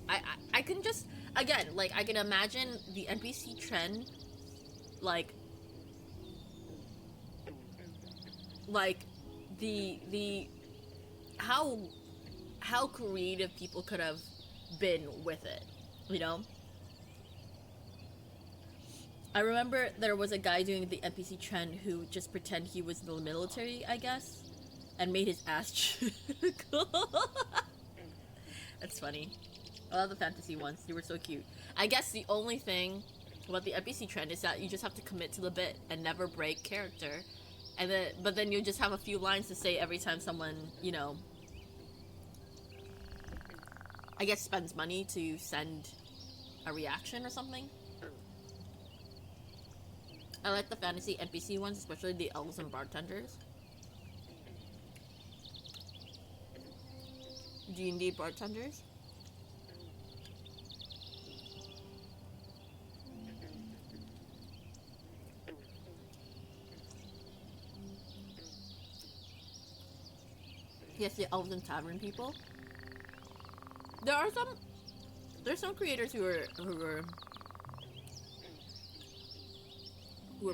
Speaker 1: I can just... Again, like, I can imagine the NPC trend, like... Like, the... How creative people could have been with it, you know? I remember there was a guy doing the NPC trend who just pretend he was in the military, I guess, and made his ass cool. That's funny. I love the fantasy ones. They were so cute. I guess the only thing about the NPC trend is that you just have to commit to the bit and never break character, and but then you just have a few lines to say every time someone, you know, I guess spends money to send a reaction or something. I like the fantasy NPC ones, especially the elves and bartenders. D&D bartenders. Yes, the elves and tavern people. There's some creators who are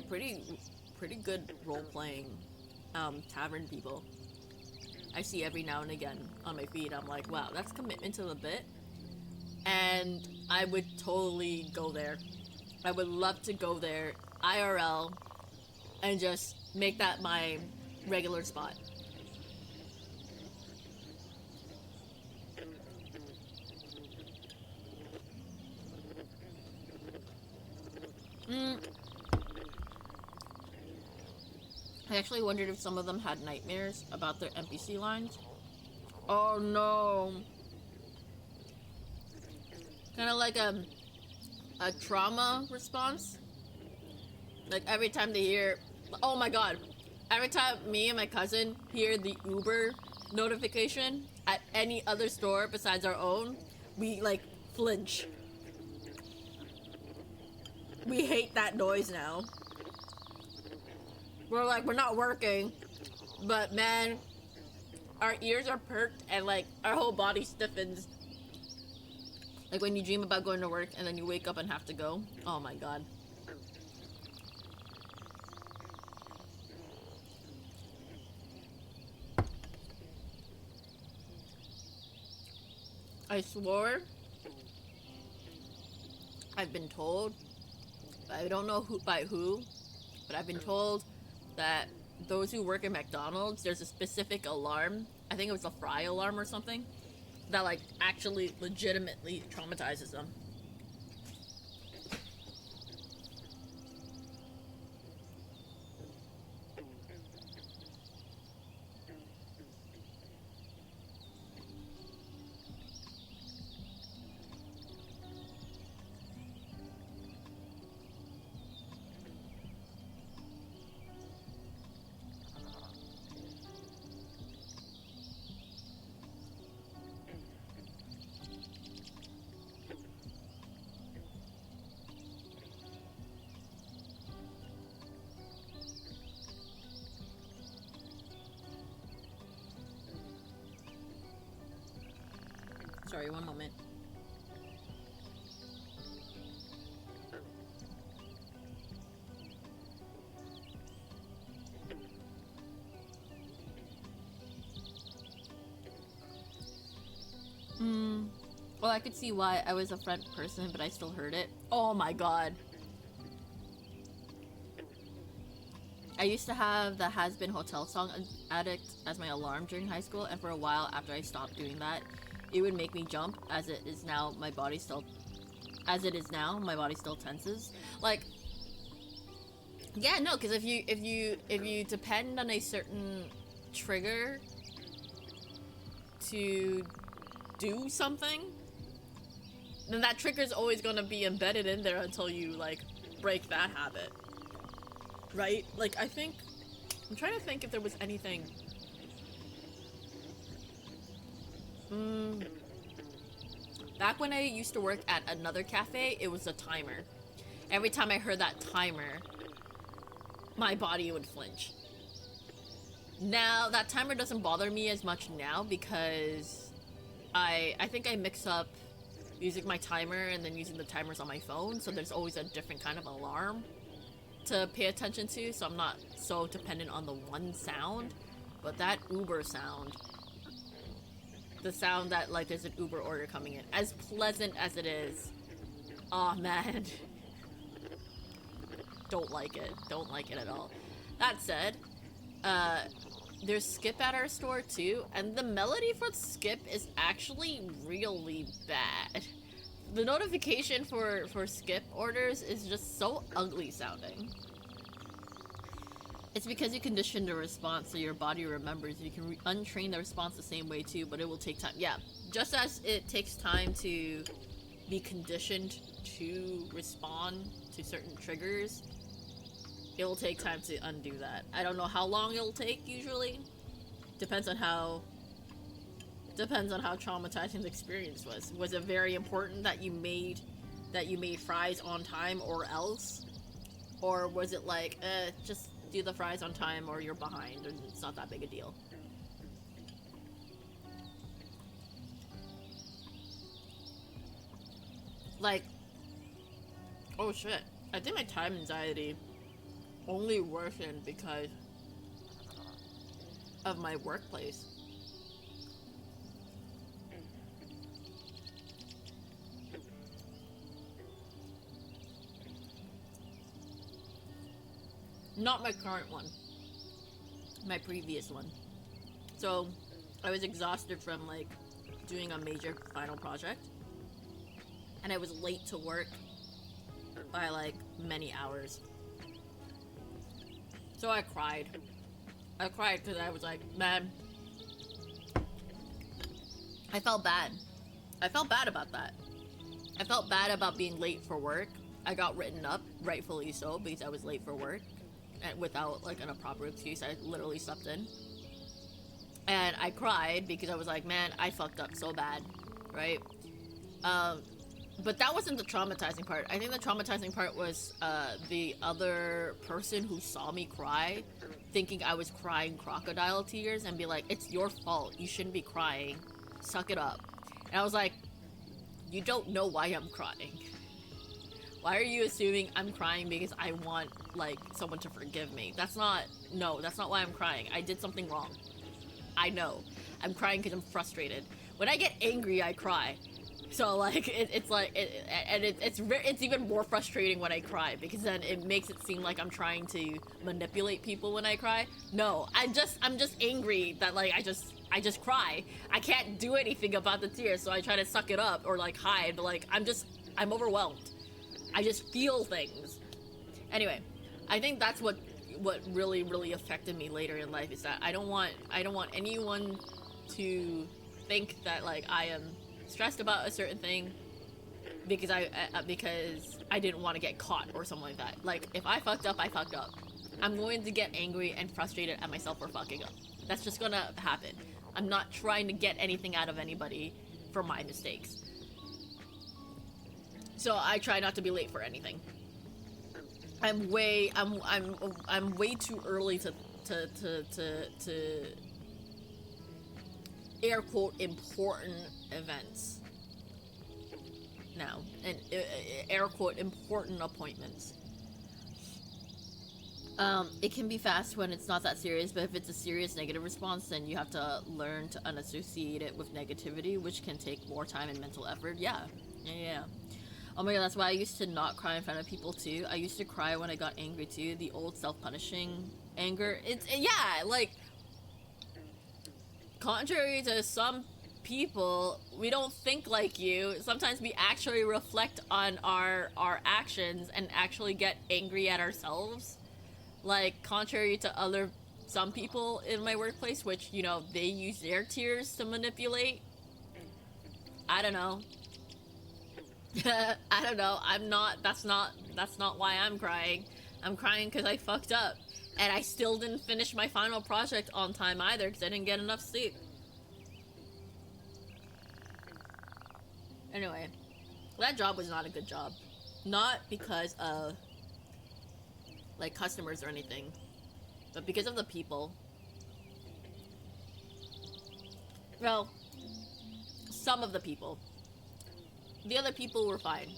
Speaker 1: pretty good role-playing tavern people. I see every now and again on my feed. I'm like, wow, that's commitment to the bit, and I would totally go there. I would love to go there IRL and just make that my regular spot. I actually wondered if some of them had nightmares about their NPC lines. Oh no. Kind of like a trauma response. Like every time they hear, oh my god, every time me and my cousin hear the Uber notification at any other store besides our own, we like flinch. We hate that noise now. We're like, we're not working, but man, our ears are perked and like our whole body stiffens. Like when you dream about going to work and then you wake up and have to go. Oh my god. I swore, I've been told, but I don't know by who, but I've been told that those who work at McDonald's, there's a specific alarm, I think it was a fry alarm or something, that like actually legitimately traumatizes them. Sorry, one moment. Well, I could see why. I was a front person, but I still heard it. Oh my god. I used to have the Has Been Hotel Song Addict as my alarm during high school, and for a while after I stopped doing that, it would make me jump. As it is now, my body still tenses. Like, yeah, no, because if you depend on a certain trigger to do something, then that trigger is always gonna be embedded in there until you like break that habit, right? Like, I'm trying to think if there was anything. Back when I used to work at another cafe, it was a timer. Every time I heard that timer, my body would flinch. Now, that timer doesn't bother me as much now because I think I mix up using my timer and then using the timers on my phone, so there's always a different kind of alarm to pay attention to, so I'm not so dependent on the one sound. But that Uber sound, the sound that like there's an Uber order coming in, as pleasant as it is, oh man, don't like it at all. That said, there's Skip at our store too, and the melody for Skip is actually really bad. The notification for Skip orders is just so ugly sounding. It's because you condition the response so your body remembers. You can untrain the response the same way too, but it will take time. Yeah, just as it takes time to be conditioned to respond to certain triggers, it will take time to undo that. I don't know how long it'll take usually. Depends on how traumatizing the experience was. Was it very important that you made fries on time or else? Or was it like, just do the fries on time or you're behind and it's not that big a deal? Like, oh shit, I think my time anxiety only worsened because of my workplace. Not my current one, my previous one. So I was exhausted from like doing a major final project, and I was late to work by like many hours. So I cried because I was like, man, I felt bad about that. I felt bad about being late for work. I got written up, rightfully so, because I was late for work and without like an proper excuse. I literally slept in, and I cried because I was like, man, I fucked up so bad, right? But that wasn't the traumatizing part. I think the traumatizing part was the other person who saw me cry, thinking I was crying crocodile tears, and be like, it's your fault, you shouldn't be crying, suck it up. And I was like, you don't know why I'm crying. Why are you assuming I'm crying because I want like someone to forgive me? That's not why I'm crying. I did something wrong. I know. I'm crying because I'm frustrated. When I get angry, I cry. So like it's even more frustrating when I cry, because then it makes it seem like I'm trying to manipulate people when I cry. No, I'm just angry that like I just cry. I can't do anything about the tears, so I try to suck it up or like hide, but like I'm overwhelmed. I just feel things. Anyway, I think that's what really affected me later in life, is that I don't want anyone to think that like I am stressed about a certain thing because I didn't want to get caught or something like that. Like, if I fucked up, I fucked up. I'm going to get angry and frustrated at myself for fucking up. That's just gonna happen. I'm not trying to get anything out of anybody for my mistakes. So I try not to be late for anything. I'm way too early to air quote important events now, and air quote important appointments. It can be fast when it's not that serious, but if it's a serious negative response, then you have to learn to unassociate it with negativity, which can take more time and mental effort. Yeah. Oh my god, that's why I used to not cry in front of people too. I used to cry when I got angry too. The old self-punishing anger. Like, contrary to some people, we don't think like you. Sometimes we actually reflect on our actions and actually get angry at ourselves. Like, contrary to some people in my workplace, which, you know, they use their tears to manipulate. I don't know. I don't know. That's not why I'm crying. I'm crying because I fucked up. And I still didn't finish my final project on time either because I didn't get enough sleep. Anyway, that job was not a good job. Not because of like customers or anything, but because of the people. Well, some of the people. The other people were fine.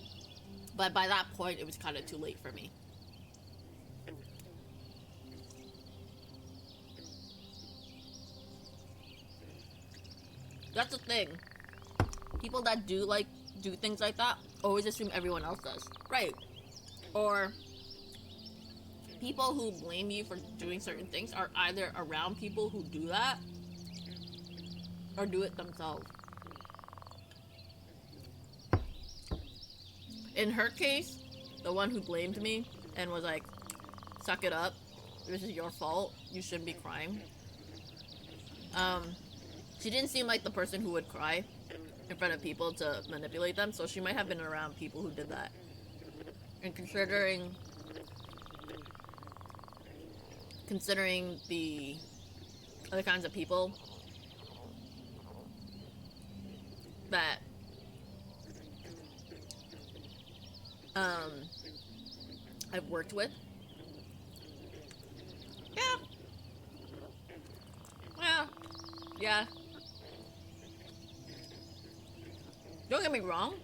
Speaker 1: But by that point, it was kind of too late for me. That's the thing. People that do things like that always assume everyone else does. Right. Or people who blame you for doing certain things are either around people who do that or do it themselves. In her case, the one who blamed me and was like, suck it up, this is your fault, you shouldn't be crying. She didn't seem like the person who would cry in front of people to manipulate them, so she might have been around people who did that. And considering the other kinds of people that I've worked with. Yeah. Don't get me wrong.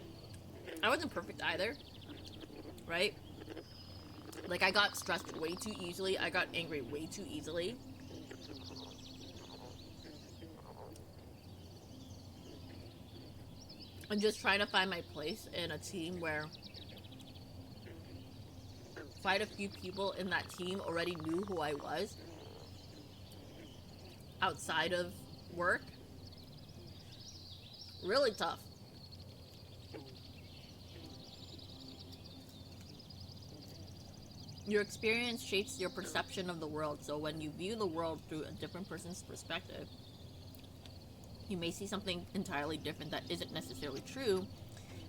Speaker 1: I wasn't perfect either. Right? Like, I got stressed way too easily. I got angry way too easily. I'm just trying to find my place in a team where quite a few people in that team already knew who I was outside of work. Really tough. Your experience shapes your perception of the world, so when you view the world through a different person's perspective, you may see something entirely different that isn't necessarily true.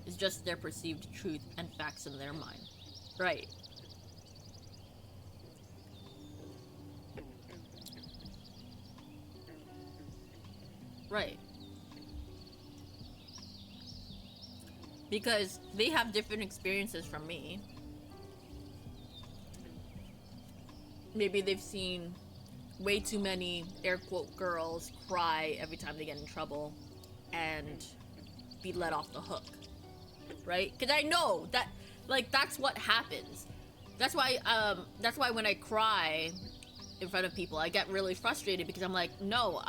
Speaker 1: It's just their perceived truth and facts in their mind. Right. Right. Because they have different experiences from me. Maybe they've seen way too many air quote girls cry every time they get in trouble and be let off the hook. Right? Because I know that, like, that's what happens. That's why when I cry in front of people, I get really frustrated because I'm like, no,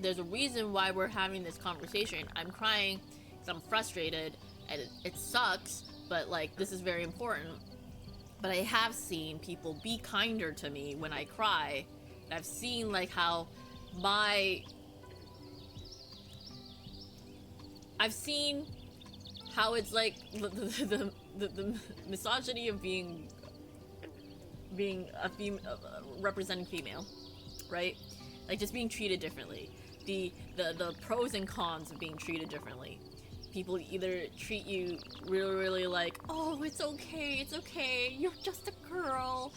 Speaker 1: there's a reason why we're having this conversation. I'm crying because I'm frustrated and it sucks, but like, this is very important. But I have seen people be kinder to me when I cry. I've seen like how I've seen how it's like the misogyny of being a female, representing female, right? Like just being treated differently. The pros and cons of being treated differently. People either treat you really like, oh, it's okay, you're just a girl,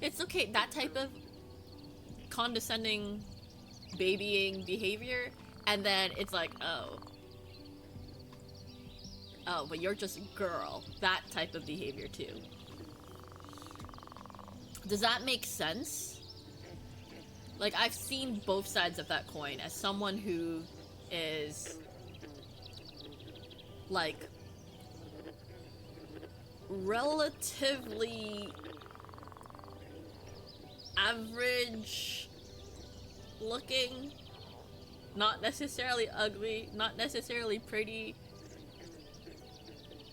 Speaker 1: it's okay, that type of condescending babying behavior, and then it's like, oh, but you're just a girl, that type of behavior too. Does that make sense? Like, I've seen both sides of that coin as someone who is like relatively average looking, not necessarily ugly, not necessarily pretty,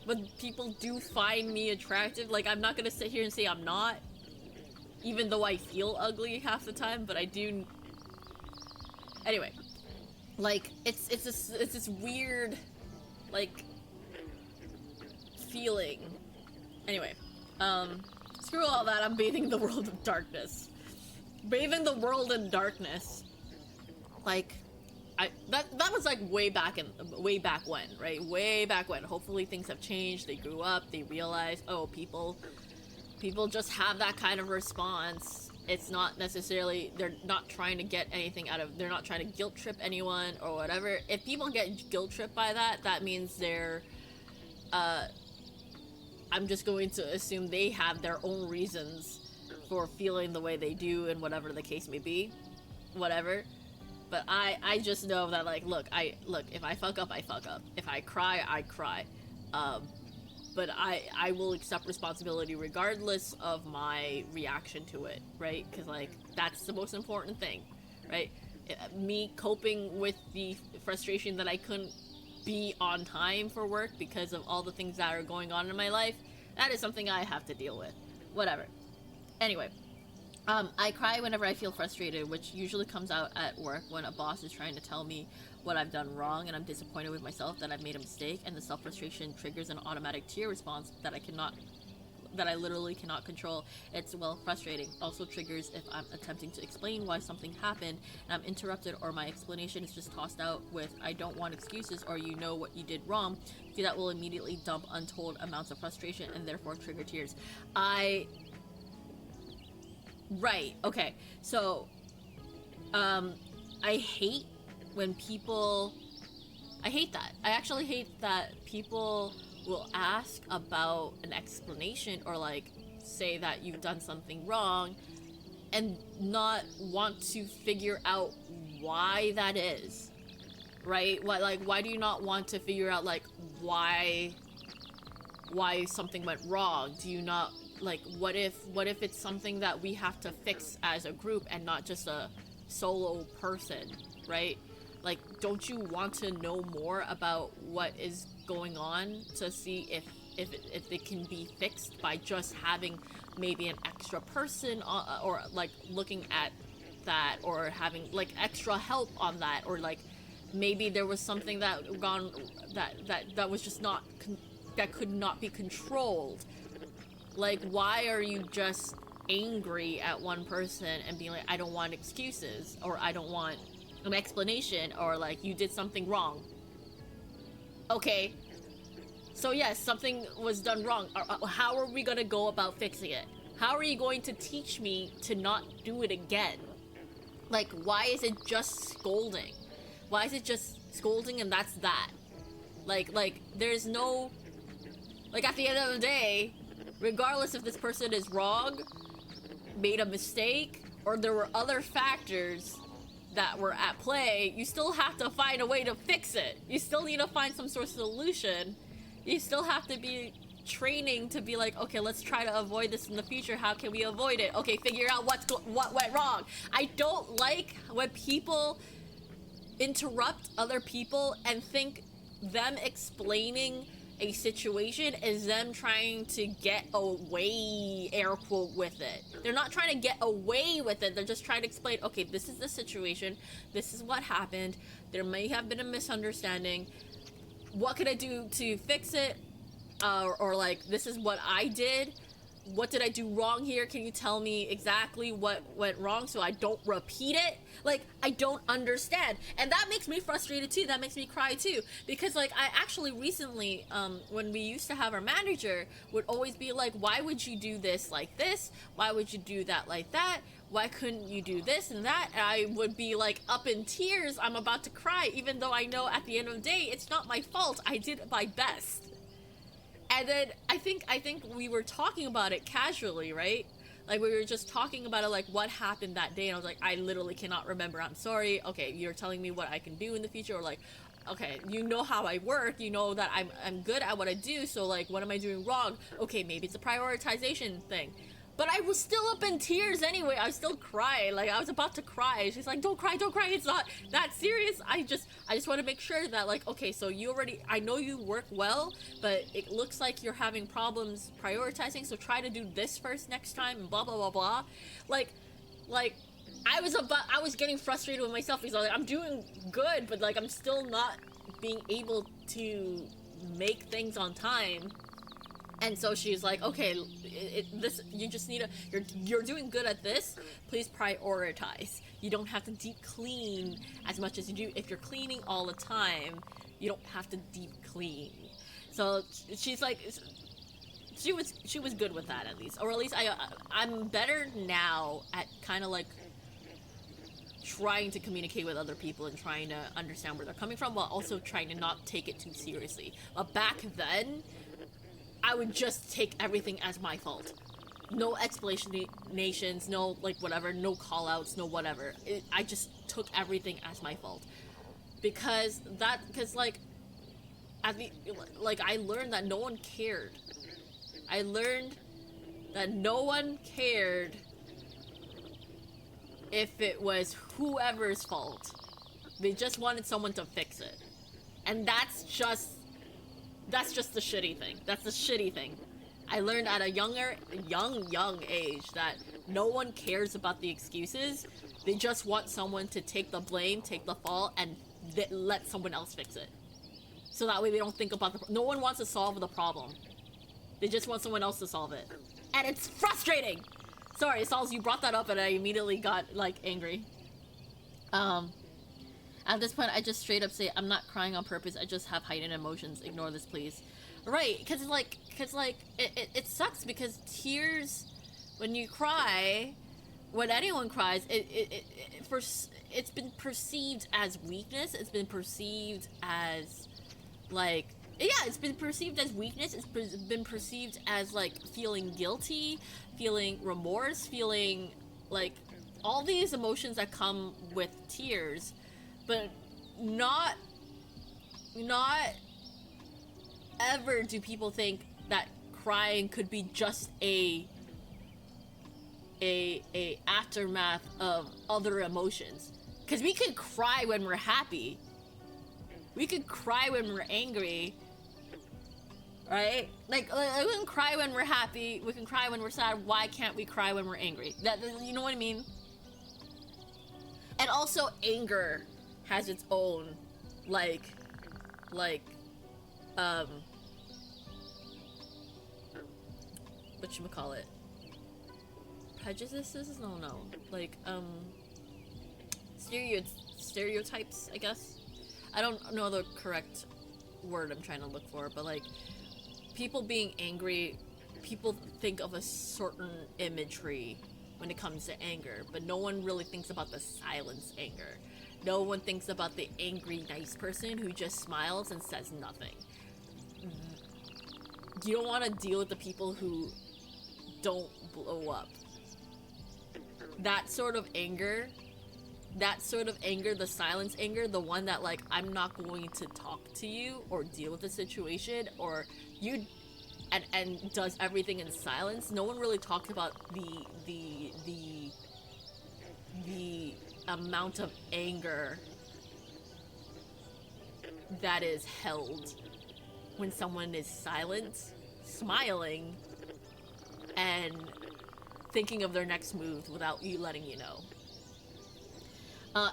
Speaker 1: but people do find me attractive. Like, I'm not gonna sit here and say I'm not, even though I feel ugly half the time, but I do. Anyway, like, it's this weird, like, feeling. Anyway, screw all that, I'm bathing the world of darkness. Bathing the world in darkness. Like, that was like way back when, right? Way back when. Hopefully things have changed, they grew up, they realized, oh, people just have that kind of response It's not necessarily, they're not trying to get anything out of, they're not trying to guilt trip anyone or whatever. If people get guilt tripped by that, that means they're, I'm just going to assume they have their own reasons for feeling the way they do and whatever the case may be. Whatever. But I just know that, like, look, if I fuck up, I fuck up. If I cry, I cry. But I will accept responsibility regardless of my reaction to it, right? Because, like, that's the most important thing, right? Me coping with the frustration that I couldn't be on time for work because of all the things that are going on in my life, that is something I have to deal with. Whatever. Anyway, I cry whenever I feel frustrated, which usually comes out at work when a boss is trying to tell me what I've done wrong and I'm disappointed with myself that I've made a mistake, and the self-frustration triggers an automatic tear response that I literally cannot control. It's, well, frustrating. Also triggers if I'm attempting to explain why something happened and I'm interrupted, or my explanation is just tossed out with "I don't want excuses" or "you know what you did wrong." See, that will immediately dump untold amounts of frustration and therefore trigger tears. Right, okay. So, I hate when people... I hate that. I actually hate that people will ask about an explanation or, like, say that you've done something wrong and not want to figure out why that is, right? Why do you not want to figure out, like, why something went wrong? Do you not, like, what if it's something that we have to fix as a group and not just a solo person, right? Like, don't you want to know more about what is going on to see if it can be fixed by just having maybe an extra person or like looking at that, or having like extra help on that, or like maybe there was something that was just not that could not be controlled. Like, why are you just angry at one person and being like, I don't want excuses, or I don't want an explanation, or like, you did something wrong? Okay, so yes, something was done wrong. How are we gonna go about fixing it? How are you going to teach me to not do it again? Like, why is it just scolding? Why is it just scolding and that's that? Like there's no, like, at the end of the day, regardless if this person is wrong, made a mistake, or there were other factors that were at play, you still have to find a way to fix it. You still need to find some sort of solution. You still have to be training to be like, okay, let's try to avoid this in the future. How can we avoid it? Okay, figure out what went wrong. I don't like when people interrupt other people and think them explaining a situation is them trying to get away, air quote, with it. They're not trying to get away with it. They're just trying to explain, okay, this is the situation. This is what happened. There may have been a misunderstanding. What could I do to fix it? Or like, this is what I did. What did I do wrong here? Can you tell me exactly what went wrong so I don't repeat it? Like, I don't understand. And that makes me frustrated too. That makes me cry too. Because, like, I actually recently, when we used to have our manager, would always be like, why would you do this like this? Why would you do that like that? Why couldn't you do this and that? And I would be like up in tears. I'm about to cry, even though I know at the end of the day, it's not my fault. I did my best. And then I think we were talking about it casually, right? Like, we were just talking about it, like, what happened that day. And I was like, I literally cannot remember. I'm sorry. Okay, you're telling me what I can do in the future. Or like, okay, you know how I work. You know that I'm good at what I do. So like, what am I doing wrong? Okay, maybe it's a prioritization thing. But I was still up in tears anyway. I was still crying. Like, I was about to cry. She's like, don't cry. It's not that serious. I just want to make sure that, like, okay, so I know you work well, but it looks like you're having problems prioritizing. So try to do this first next time and blah, blah, blah, blah. Like, I was getting frustrated with myself because I was like, I'm doing good, but like, I'm still not being able to make things on time. And so she's like, okay, you just need you're doing good at this, please prioritize. You don't have to deep clean as much as you do. If you're cleaning all the time, you don't have to deep clean. So she's like, she was good with that, at least, or at least I'm better now at kind of like trying to communicate with other people and trying to understand where they're coming from, while also trying to not take it too seriously. But back then, I would just take everything as my fault. No explanations, no like whatever, no call outs, no whatever. I just took everything as my fault. Because like I learned that no one cared. I learned that no one cared if it was whoever's fault. They just wanted someone to fix it. And that's just the shitty thing. That's the shitty thing. I learned at a young age that no one cares about the excuses. They just want someone to take the blame, take the fault, and let someone else fix it. So that way they don't think about no one wants to solve the problem. They just want someone else to solve it. And it's frustrating! Sorry, Sauls, you brought that up and I immediately got, like, angry. At this point, I just straight up say, I'm not crying on purpose, I just have heightened emotions. Ignore this, please. Right, because it sucks because tears, when you cry, when anyone cries, it's been perceived as weakness, it's been perceived as, like, yeah, it's been perceived as weakness, it's been perceived as, like, feeling guilty, feeling remorse, feeling, like, all these emotions that come with tears, but not ever do people think that crying could be just a aftermath of other emotions. Because we could cry when we're happy. We could cry when we're angry. Right? Like we can cry when we're happy. We can cry when we're sad. Why can't we cry when we're angry? You know what I mean? And also anger has its own, whatchamacallit? Prejudices? No. Like, stereotypes, I guess? I don't know the correct word I'm trying to look for, but like, people being angry, people think of a certain imagery when it comes to anger, but no one really thinks about the silence anger. No one thinks about the angry, nice person who just smiles and says nothing. You don't want to deal with the people who don't blow up. That sort of anger, the silence anger, the one that, like, I'm not going to talk to you or deal with the situation, or you, and does everything in silence. No one really talks about the amount of anger that is held when someone is silent, smiling, and thinking of their next move without you letting you know.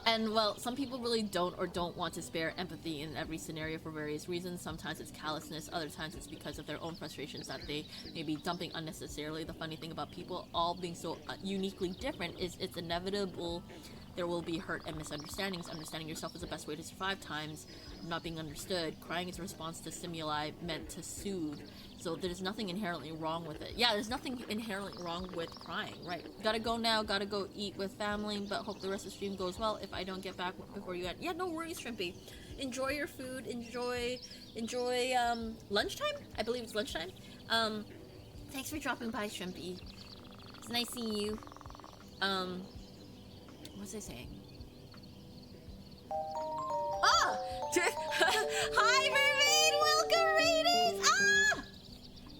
Speaker 1: And well, some people really don't want to spare empathy in every scenario for various reasons. Sometimes it's callousness, other times it's because of their own frustrations that they may be dumping unnecessarily. The funny thing about people all being so uniquely different is it's inevitable there will be hurt and misunderstandings. Understanding yourself is the best way to survive times of not being understood. Crying is a response to stimuli meant to soothe. So there's nothing inherently wrong with it. Yeah, there's nothing inherently wrong with crying, right? Gotta go now, gotta go eat with family, but hope the rest of the stream goes well if I don't get back before you end. Yeah, no worries, Shrimpy. Enjoy your food, enjoy lunchtime? I believe it's lunchtime. Thanks for dropping by, Shrimpy. It's nice seeing you. What was I saying? Ah! Hi, Mermaid! Welcome, Raiders! Ah!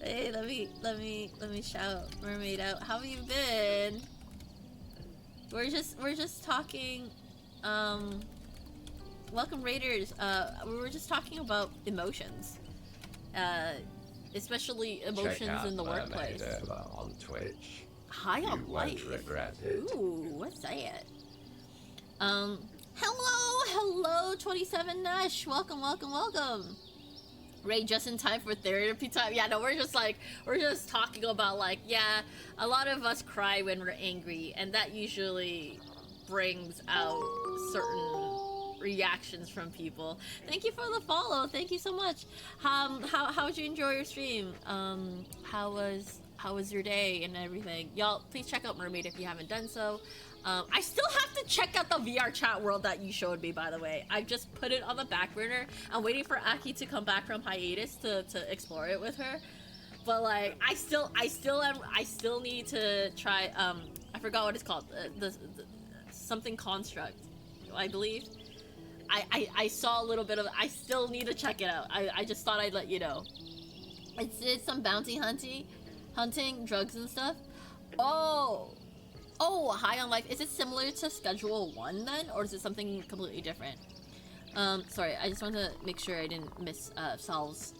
Speaker 1: Hey, let me shout Mermaid out. How have you been? We're just talking, welcome, Raiders. We were just talking about emotions. Especially emotions in the workplace.
Speaker 2: On Twitch.
Speaker 1: High on life.
Speaker 2: You won't regret it.
Speaker 1: Ooh, what's that? Hello, 27 Nash. Welcome. Ray, just in time for therapy time. Yeah, no, we're just talking about, like, yeah, a lot of us cry when we're angry, and that usually brings out certain reactions from people. Thank you for the follow. Thank you so much. How would you enjoy your stream? How was your day and everything? Y'all, please check out Mermaid if you haven't done so. I still have to check out the VR chat world that you showed me, by the way. I just put it on the back burner. I'm waiting for Aki to come back from hiatus to explore it with her. But like, I still need to try. I forgot what it's called. The something construct, I believe. I saw a little bit of. I still need to check it out. I just thought I'd let you know. It's some bounty hunting, drugs and stuff. Oh, High on Life. Is it similar to Schedule 1 then, or is it something completely different? Sorry, I just wanted to make sure I didn't miss Sal's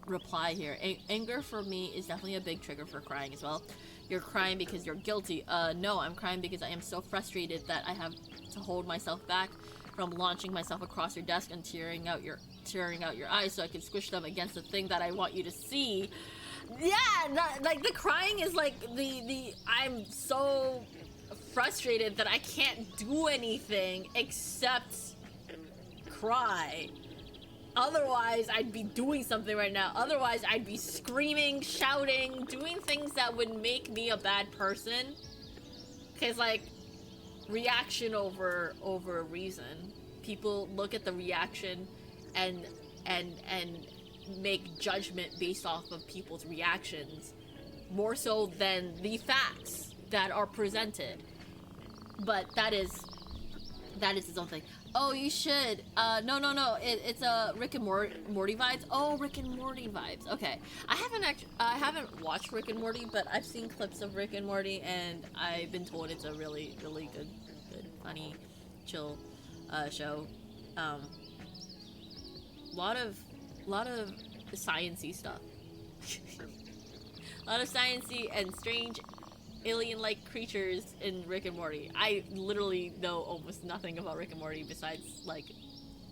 Speaker 1: reply here. Anger for me is definitely a big trigger for crying as well. You're crying because you're guilty. No, I'm crying because I am so frustrated that I have to hold myself back from launching myself across your desk and tearing out your eyes so I can squish them against the thing that I want you to see. Yeah, like the crying is like the I'm so frustrated that I can't do anything except cry. Otherwise, I'd be doing something right now. Otherwise, I'd be screaming, shouting, doing things that would make me a bad person. Cause like, reaction over reason. People look at the reaction and make judgment based off of people's reactions, more so than the facts that are presented. But that is its own thing. Oh, you should. No. It's a Rick and Morty vibes. Oh, Rick and Morty vibes. Okay. I haven't watched Rick and Morty, but I've seen clips of Rick and Morty, and I've been told it's a really, really good, funny, chill, show. Lot of science-y stuff. A lot of science-y and strange alien-like creatures in Rick and Morty. I literally know almost nothing about Rick and Morty besides like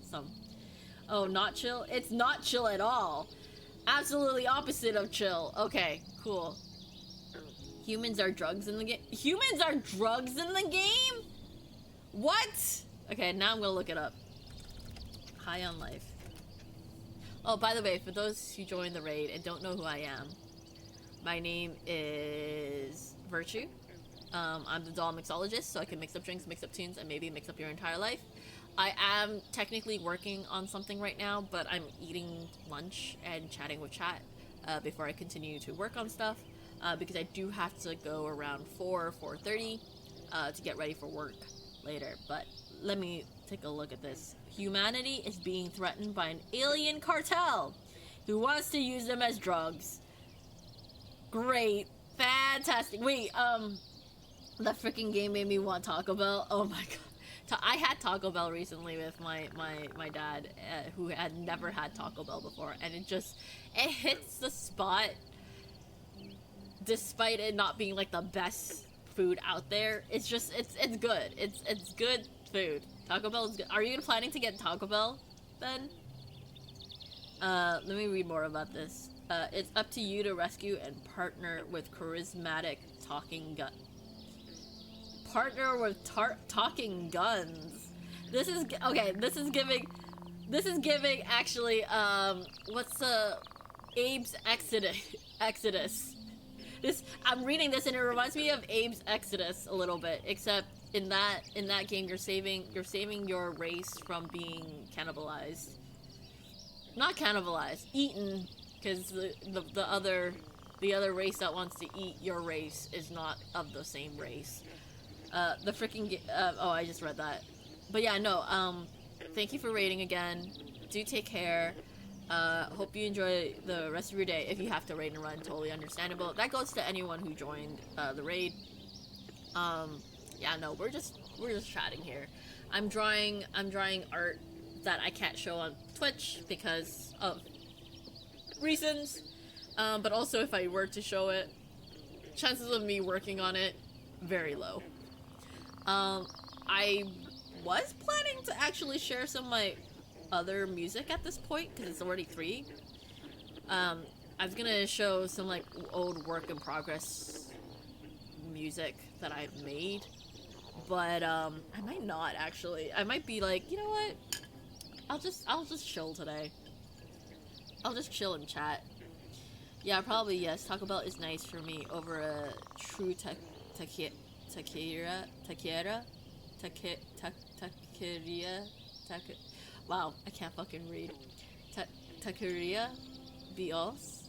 Speaker 1: some. Oh, not chill? It's not chill at all. Absolutely opposite of chill. Okay, cool. Humans are drugs in the game? Humans are drugs in the game? What? Okay, now I'm gonna look it up. High on Life. Oh, by the way, for those who joined the raid and don't know who I am, my name is Virtue. I'm the doll mixologist, so I can mix up drinks, mix up tunes, and maybe mix up your entire life. I am technically working on something right now, but I'm eating lunch and chatting with chat before I continue to work on stuff, because I do have to go around 4:30 to get ready for work later. But let me take a look at this. Humanity is being threatened by an alien cartel who wants to use them as drugs. Great. Fantastic. Wait, that freaking game made me want Taco Bell. Oh my god. I had Taco Bell recently with my dad, who had never had Taco Bell before, and it hits the spot despite it not being like the best food out there. It's good. It's good food. Taco Bell is good. Are you planning to get Taco Bell then? Let me read more about this. It's up to you to rescue and partner with charismatic talking gun. Partner with talking guns. This is okay. This is giving actually. What's the Abe's Exodus? I'm reading this and it reminds me of Abe's Exodus a little bit, except in that game you're saving your race from being cannibalized. Not cannibalized, eaten, because the other race that wants to eat your race is not of the same race. The freaking oh, I just read that. But yeah, no, thank you for raiding again. Do take care. Hope you enjoy the rest of your day. If you have to raid and run, totally understandable. That goes to anyone who joined the raid. Yeah, no, we're just chatting here. I'm drawing art that I can't show on Twitch because of reasons. But also if I were to show it, chances of me working on it, very low. I was planning to actually share some of my other music at this point because it's already 3. I was gonna show some like old work in progress music that I've made, But I might not actually. I might be like, you know what? I'll just chill today. I'll just chill and chat. Yeah, probably yes. Taco Bell is nice for me over a true taqueria. Wow, I can't fucking read. Taqueria Bios.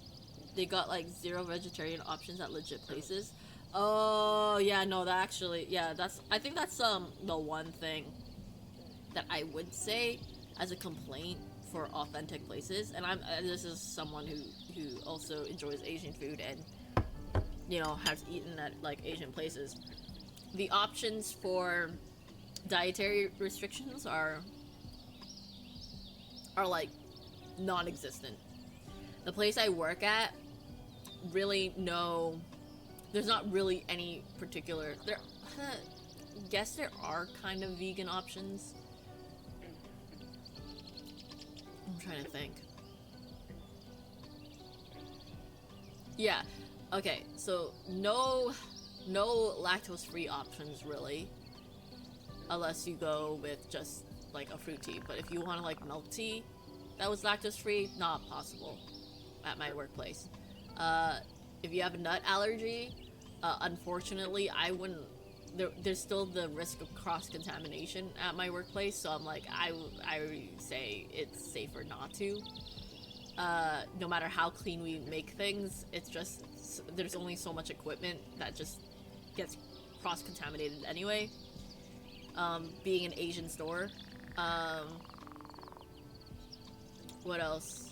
Speaker 1: They got like 0 vegetarian options at legit places. Oh yeah, no, that actually, yeah, I think that's the one thing that I would say as a complaint for authentic places. And this is someone who also enjoys Asian food and, you know, has eaten at like Asian places. The options for dietary restrictions are like non-existent. The place I work at, really there's not really any particular, guess there are kind of vegan options. I'm trying to think. Yeah, okay, so no lactose-free options really, unless you go with just like a fruit tea. But if you want to like milk tea that was lactose-free, not possible at my workplace. If you have a nut allergy, unfortunately I wouldn't, there's still the risk of cross-contamination at my workplace, so I'm like, I say it's safer not to. No matter how clean we make things, it's just, there's only so much equipment that just gets cross-contaminated anyway. Being an Asian store. What else?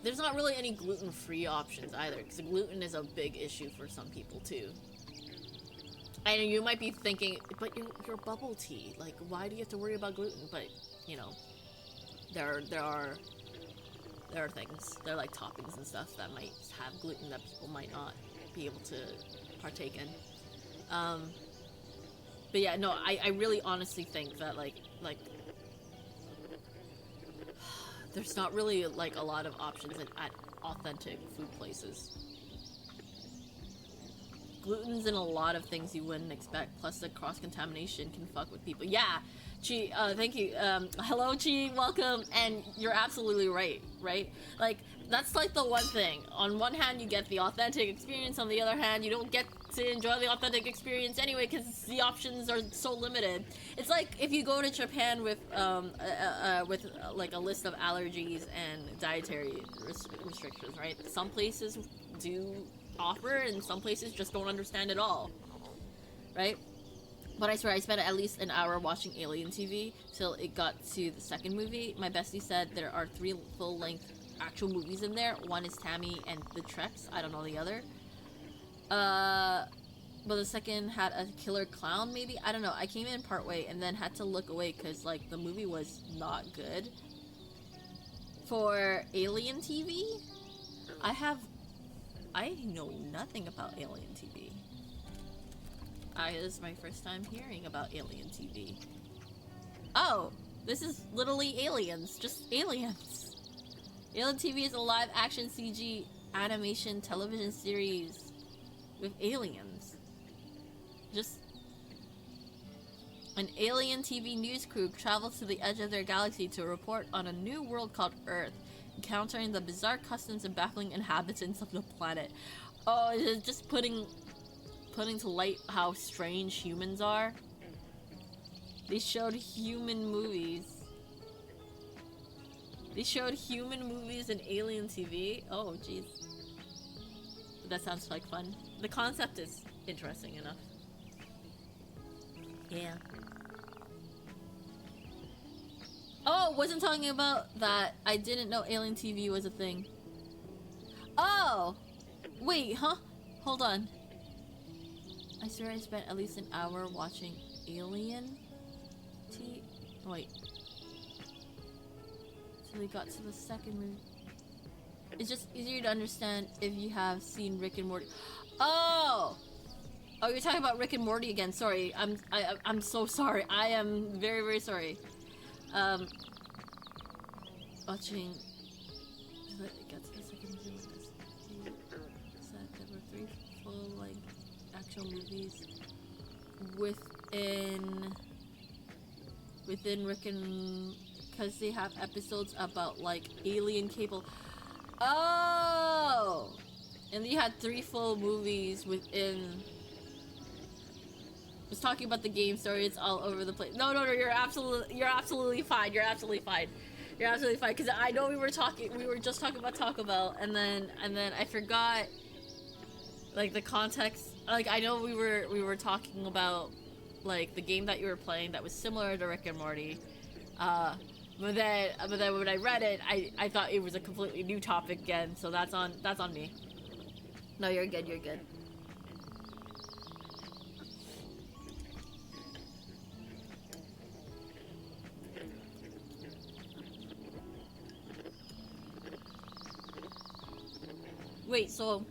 Speaker 1: There's not really any gluten-free options either, because gluten is a big issue for some people too. And you might be thinking, but you're bubble tea, like why do you have to worry about gluten? But you know, there are things, there are like toppings and stuff that might have gluten that people might not be able to partake in. But yeah, no, I really honestly think that like there's not really like a lot of options at authentic food places. Gluten's in a lot of things you wouldn't expect, plus the cross-contamination can fuck with people. Yeah, Chi, thank you. Hello, Chi, welcome. And you're absolutely right? Like, that's like the one thing. On one hand, you get the authentic experience. On the other hand, you don't get to enjoy the authentic experience anyway because the options are so limited. It's like if you go to Japan with like a list of allergies and dietary restrictions, right? Some places do offer and some places just don't understand at all, right? But I swear I spent at least an hour watching Alien TV till it got to the second movie. My bestie said there are 3 full-length actual movies in there. One is Tammy and the Treks. I don't know the other. But the second had a killer clown, maybe? I don't know. I came in partway and then had to look away because, like, the movie was not good. For Alien TV, I know nothing about Alien TV. This is my first time hearing about Alien TV. Oh, this is literally aliens, just aliens. Alien TV is a live-action CG animation television series with aliens. Just an alien TV news crew travels to the edge of their galaxy to report on a new world called Earth, encountering the bizarre customs and baffling inhabitants of the planet. Oh, it's just putting to light how strange humans are. They showed human movies. They showed human movies in Alien TV. Oh, jeez. That sounds like fun. The concept is interesting enough. Yeah. Oh, wasn't talking about that. I didn't know Alien TV was a thing. Oh! Wait, huh? Hold on. I swear I spent at least an hour watching Alien TV. Wait. So we got to the second movie. It's just easier to understand if you have seen Rick and Morty. Oh! Oh, you're talking about Rick and Morty again. Sorry. I'm so sorry. I am very, very sorry. Watching. Get to the second movie. Said there were 3 full-length actual movies within Rick and, because they have episodes about like alien cable. Oh, and they had 3 full movies within. Was talking about the game story. It's all over the place. No, you're absolutely fine. You're absolutely fine. Because I know we were just talking about Taco Bell, and then I forgot like the context. Like I know we were talking about like the game that you were playing that was similar to Rick and Morty. But then when I read it, I thought it was a completely new topic again. So that's on me. No, you're good. You're good. Wait, so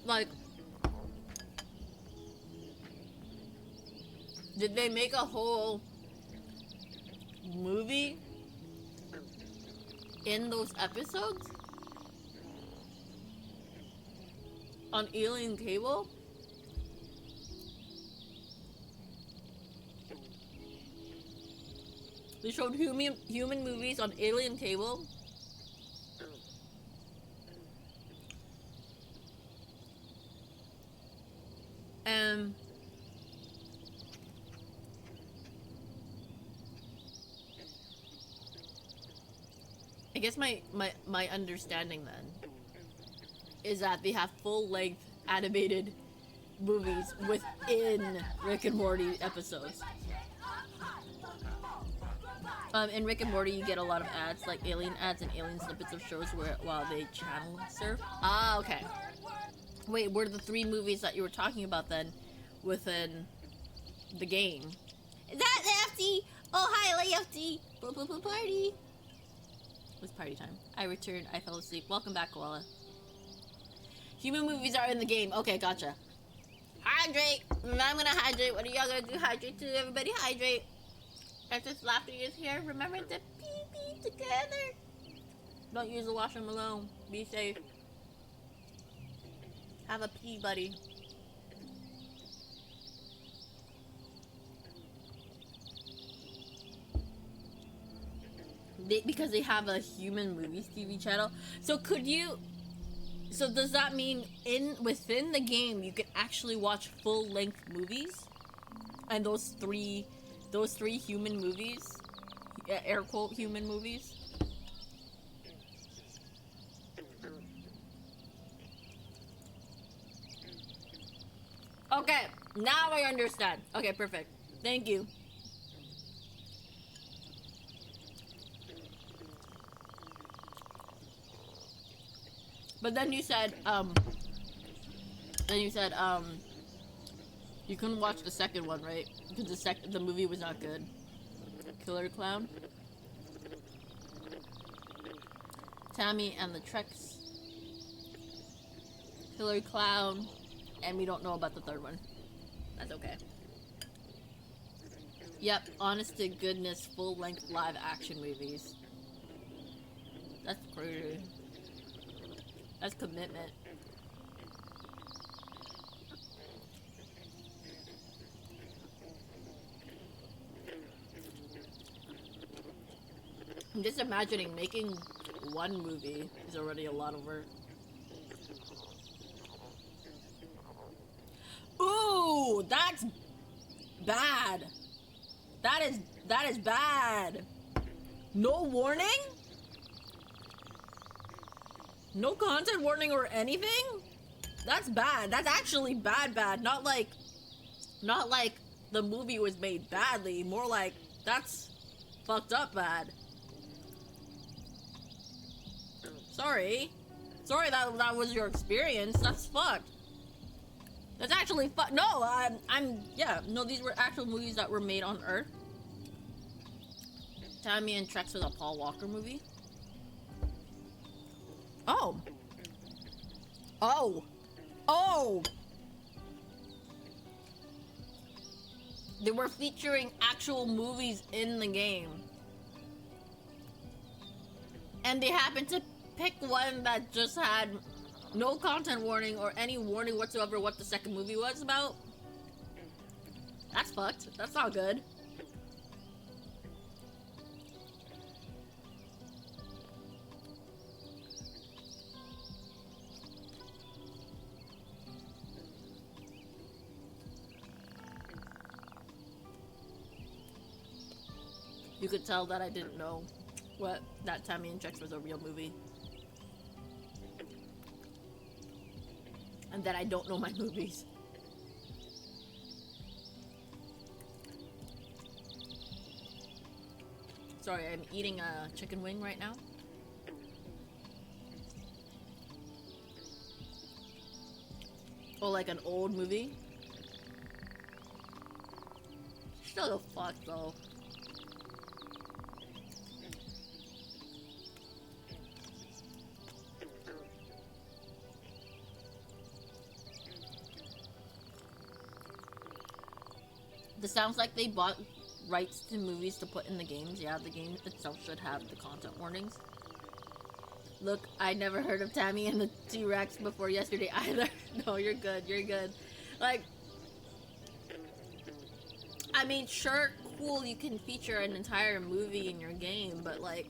Speaker 1: like did they make a whole movie in those episodes on Alien Cable? They showed human movies on Alien Cable. I guess my understanding then is that they have full-length animated movies within Rick and Morty episodes. In Rick and Morty, you get a lot of ads, like alien ads and alien snippets of shows while they channel surf. Ah, okay. Wait, were the 3 movies that you were talking about then within the game? Is that Lefty? Oh, hi, Lefty. Party. It was party time. I returned. I fell asleep. Welcome back, Koala. Human movies are in the game. Okay, gotcha. Hydrate. I'm gonna hydrate. What are y'all gonna do? Hydrate too. Everybody hydrate. Princess Laughter is here. Remember to pee together. Don't use the washroom alone. Be safe. Have a pee, buddy. Because they have a human movies TV channel. So so does that mean within the game you could actually watch full-length movies? And those three human movies, air quote human movies? Okay, now I understand. Okay, perfect. Thank you. But then you said, you couldn't watch the second one, right? Because the movie was not good. Killer Clown. Tammy and the Treks. Killer Clown. And we don't know about the third one. That's okay. Yep, honest to goodness, full-length live action movies. That's crazy. That's commitment. I'm just imagining making one movie is already a lot of work. Ooh, that's bad. That is bad. No warning? No content warning or anything? That's bad. That's actually bad. Not like the movie was made badly. More like that's fucked up bad. Sorry that was your experience. That's fucked. That's actually no, no, these were actual movies that were made on Earth. Tammy and Trex was a Paul Walker movie. Oh. They were featuring actual movies in the game. And they happened to pick one that just had No content warning or any warning whatsoever what the second movie was about. That's fucked. That's not good. You could tell that I didn't know that Tammy and Chex was a real movie. And that I don't know my movies. Sorry, I'm eating a chicken wing right now. Oh, like an old movie? Shut the fuck though. This sounds like they bought rights to movies to put in the games. Yeah, the game itself should have the content warnings. Look, I never heard of Tammy and the T-Rex before yesterday either. No, you're good, you're good. Like, I mean, sure, cool, you can feature an entire movie in your game, but like,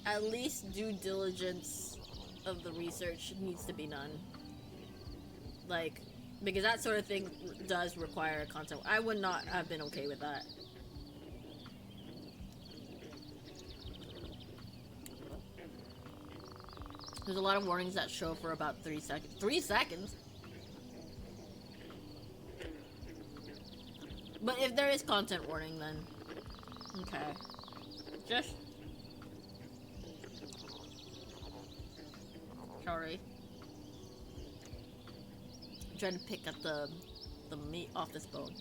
Speaker 1: at least due diligence of the research needs to be done. Like, because that sort of thing does require content. I would not have been okay with that. There's a lot of warnings that show for about 3 seconds. 3 seconds? But if there is content warning, then... Okay. Just... Sorry. I'm trying to pick up the meat off this bone.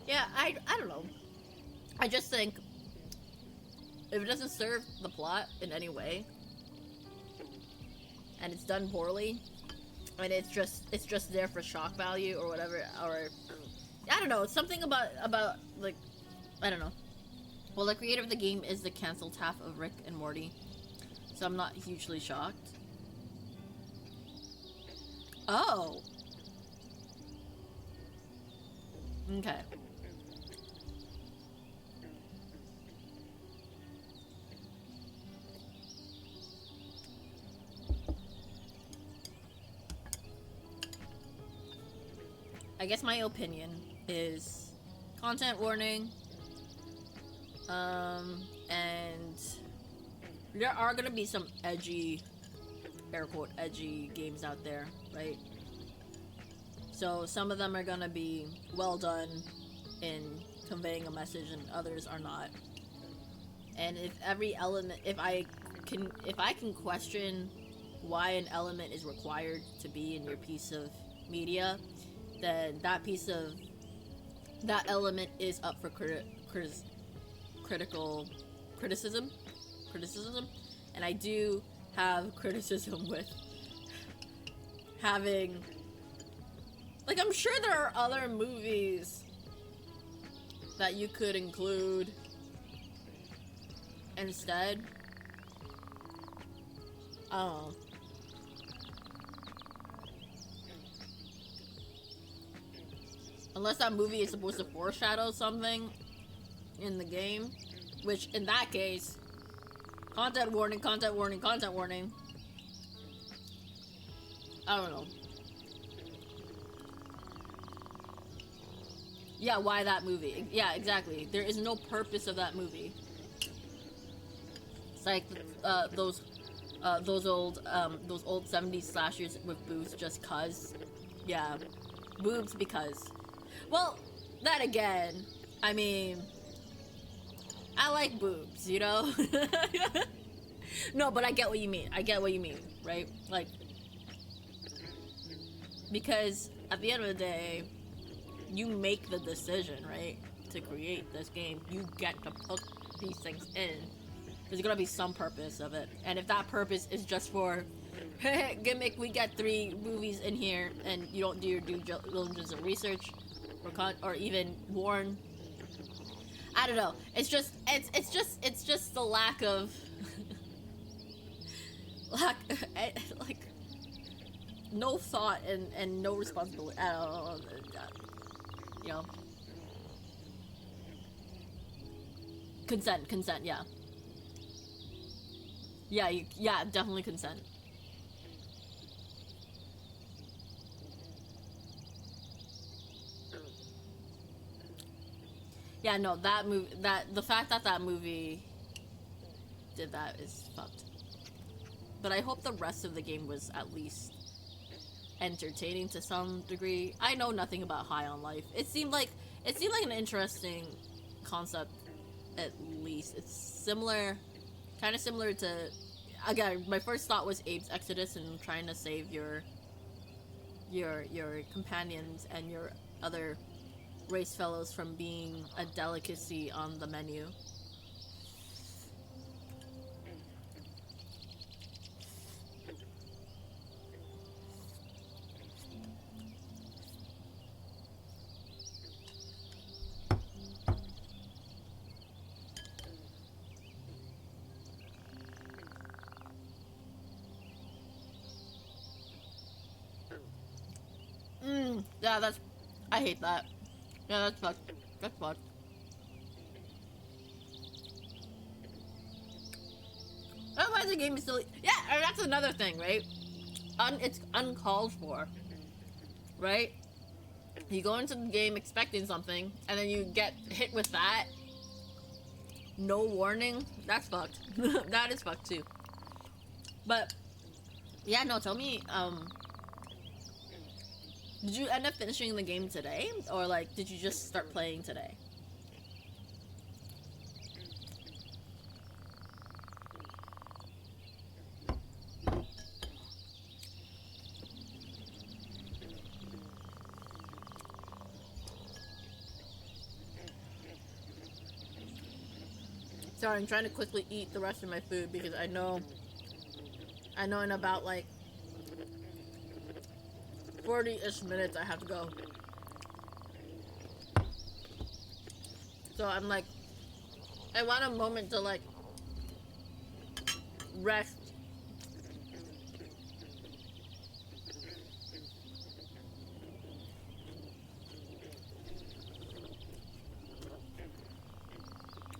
Speaker 1: Yeah, I don't know. I just think if it doesn't serve the plot in any way, and it's done poorly, and it's just there for shock value or whatever, or I don't know, it's something about like, I don't know. Well, the creator of the game is the canceled half of Rick and Morty, so I'm not hugely shocked. Oh. Okay. I guess my opinion is content warning, and there are gonna be some edgy, air quote, edgy games out there, right? So some of them are gonna be well done in conveying a message and others are not. And if every element, if I can question why an element is required to be in your piece of media, then that element is up for criticism, and I do have criticism with having, like, I'm sure there are other movies that you could include instead. I don't know. Unless that movie is supposed to foreshadow something in the game, which in that case, content warning, content warning, content warning. I don't know. Yeah, why that movie? Yeah, exactly. There is no purpose of that movie. It's like those old 70s slashers with boobs just cuz. Yeah, boobs because. Well, that again, I mean, I like boobs, you know? No, but I get what you mean. I get what you mean, right? Like, because at the end of the day, you make the decision, right? To create this game. You get to put these things in. There's gonna be some purpose of it. And if that purpose is just for, hey, gimmick, we got 3 movies in here, and you don't do your due diligence and research, or even warn I don't know. It's just the lack of like no thought and no responsibility. I don't know. You know. Consent, yeah. Yeah, definitely consent. Yeah, no, the fact that that movie did that is fucked. But I hope the rest of the game was at least entertaining to some degree. I know nothing about High on Life. It seemed like an interesting concept. At least it's similar, kind of similar to. Again, my first thought was Abe's Exodus and trying to save your companions and your other race fellows from being a delicacy on the menu. Yeah, that's. I hate that. Yeah, that's fucked. That's fucked. Otherwise, the game is still. Yeah, and that's another thing, right? It's uncalled for, right? You go into the game expecting something, and then you get hit with that. No warning. That's fucked. That is fucked too. But yeah, no. Tell me, did you end up finishing the game today? Or, like, did you just start playing today? Sorry, I'm trying to quickly eat the rest of my food because I know in about, like, 40-ish minutes I have to go. So I'm like, I want a moment to like rest.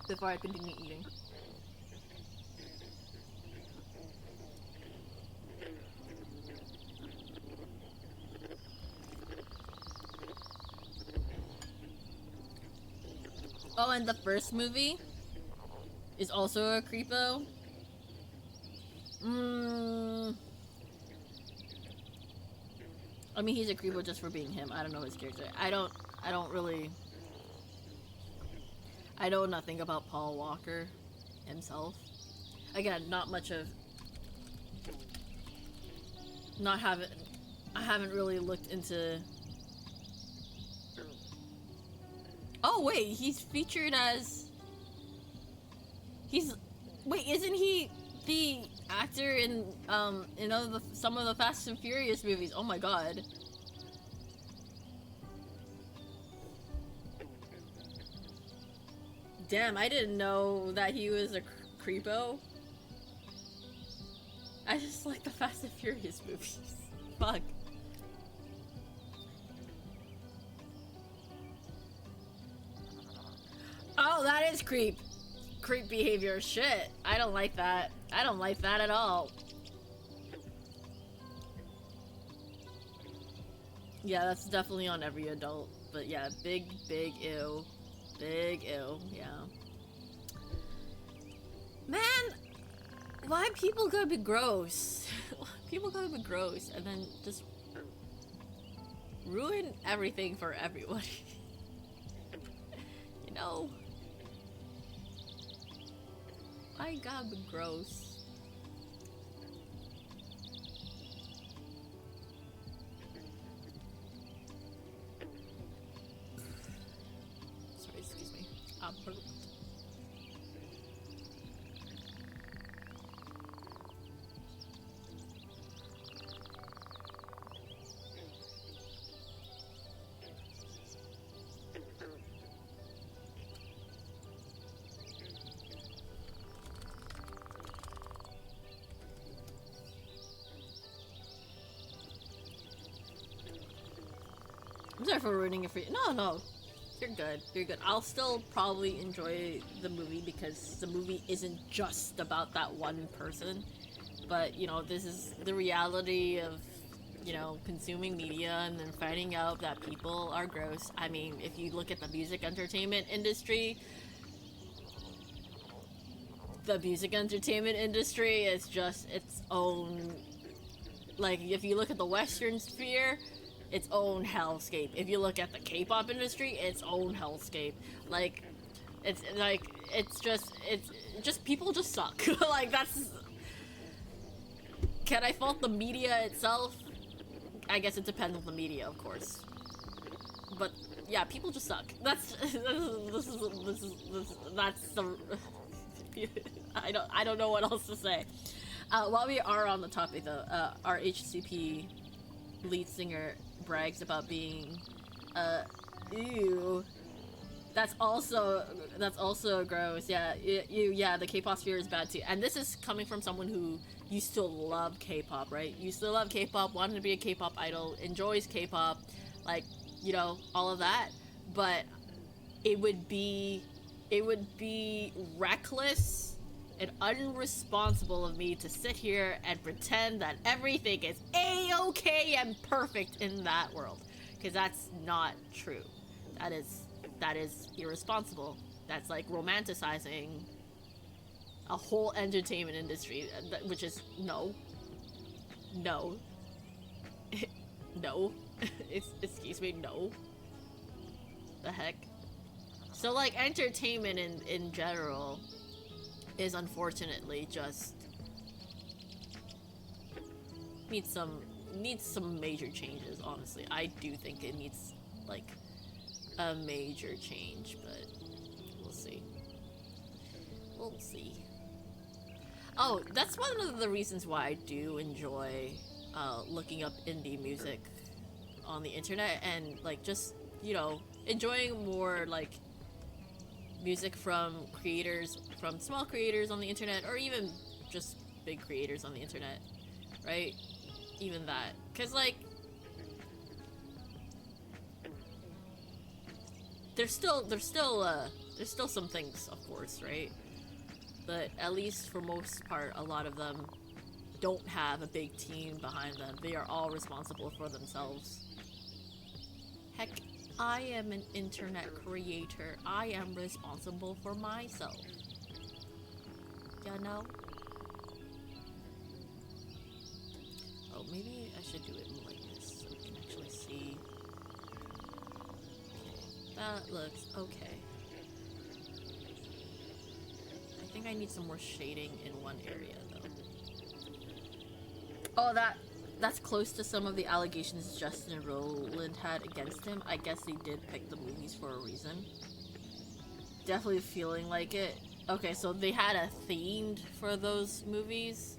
Speaker 1: Before I continue eating. Oh, and the first movie is also a creepo. I mean, he's a creepo just for being him. I don't know his character. I don't really. I know nothing about Paul Walker himself. Again, not much of. I haven't really looked into. Oh wait, he's featured as. Wait, isn't he the actor in some of the Fast and Furious movies? Oh my god. Damn, I didn't know that he was a creepo. I just like the Fast and Furious movies. Fuck. Oh, that is creep behavior. Shit. I don't like that. I don't like that at all. Yeah, that's definitely on every adult. But yeah, big ew. Big ew, yeah. Man, why people gotta be gross? People gotta be gross and then just ruin everything for everybody. You know? Why gotta be gross? Sorry, excuse me. I burped. I'm sorry for ruining it for you. No, no. You're good. You're good. I'll still probably enjoy the movie because the movie isn't just about that one person. But, you know, this is the reality of, you know, consuming media and then finding out that people are gross. I mean, if you look at the music entertainment industry, is just its own, like, if you look at the Western sphere, its own hellscape. If you look at the K-pop industry, its own hellscape. Like, it's just people just suck. Like, that's, can I fault the media itself? I guess it depends on the media, of course. But yeah, people just suck. That's that's the I don't know what else to say. While we are on the topic though, our HCP lead singer brags about being ew. That's also gross. Yeah, yeah, the K-pop sphere is bad too. And this is coming from someone who used to love K-pop, right? Used to love K-pop, wanted to be a K-pop idol, enjoys K-pop, like, you know, all of that. But it would be reckless and unresponsible of me to sit here and pretend that everything is a-okay and perfect in that world, because that's not true. That is irresponsible. That's like romanticizing a whole entertainment industry, which is no. No. Excuse me, no. The heck? So, like, entertainment in general is unfortunately just needs some major changes, honestly. I do think it needs, like, a major change, but we'll see. We'll see. Oh, that's one of the reasons why I do enjoy looking up indie music on the internet and, like, just, you know, enjoying more, like, music from small creators on the internet, or even just big creators on the internet, right? Even that, because, like, there's still some things, of course, right? But at least for most part, a lot of them don't have a big team behind them. They are all responsible for themselves. Heck, I am an internet creator. I am responsible for myself. You know? Oh, maybe I should do it like this so we can actually see. Okay, that looks okay. I think I need some more shading in one area, though. Oh, that's close to some of the allegations Justin Roiland had against him. I guess he did pick the movies for a reason. Definitely feeling like it. Okay, so they had a themed for those movies.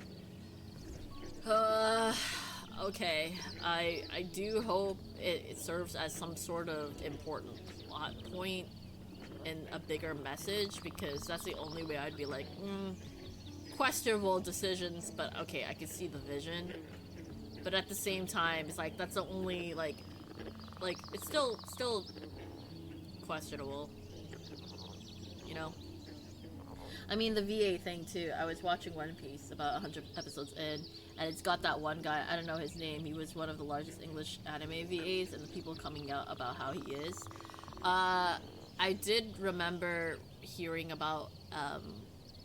Speaker 1: Okay. I do hope it serves as some sort of important plot point and a bigger message, because that's the only way I'd be like, questionable decisions, but okay, I can see the vision. But at the same time, it's like, that's the only, like, it's still questionable, you know? I mean, the VA thing, too. I was watching One Piece about 100 episodes in, and it's got that one guy, I don't know his name, he was one of the largest English anime VAs, and the people coming out about how he is. I did remember hearing about,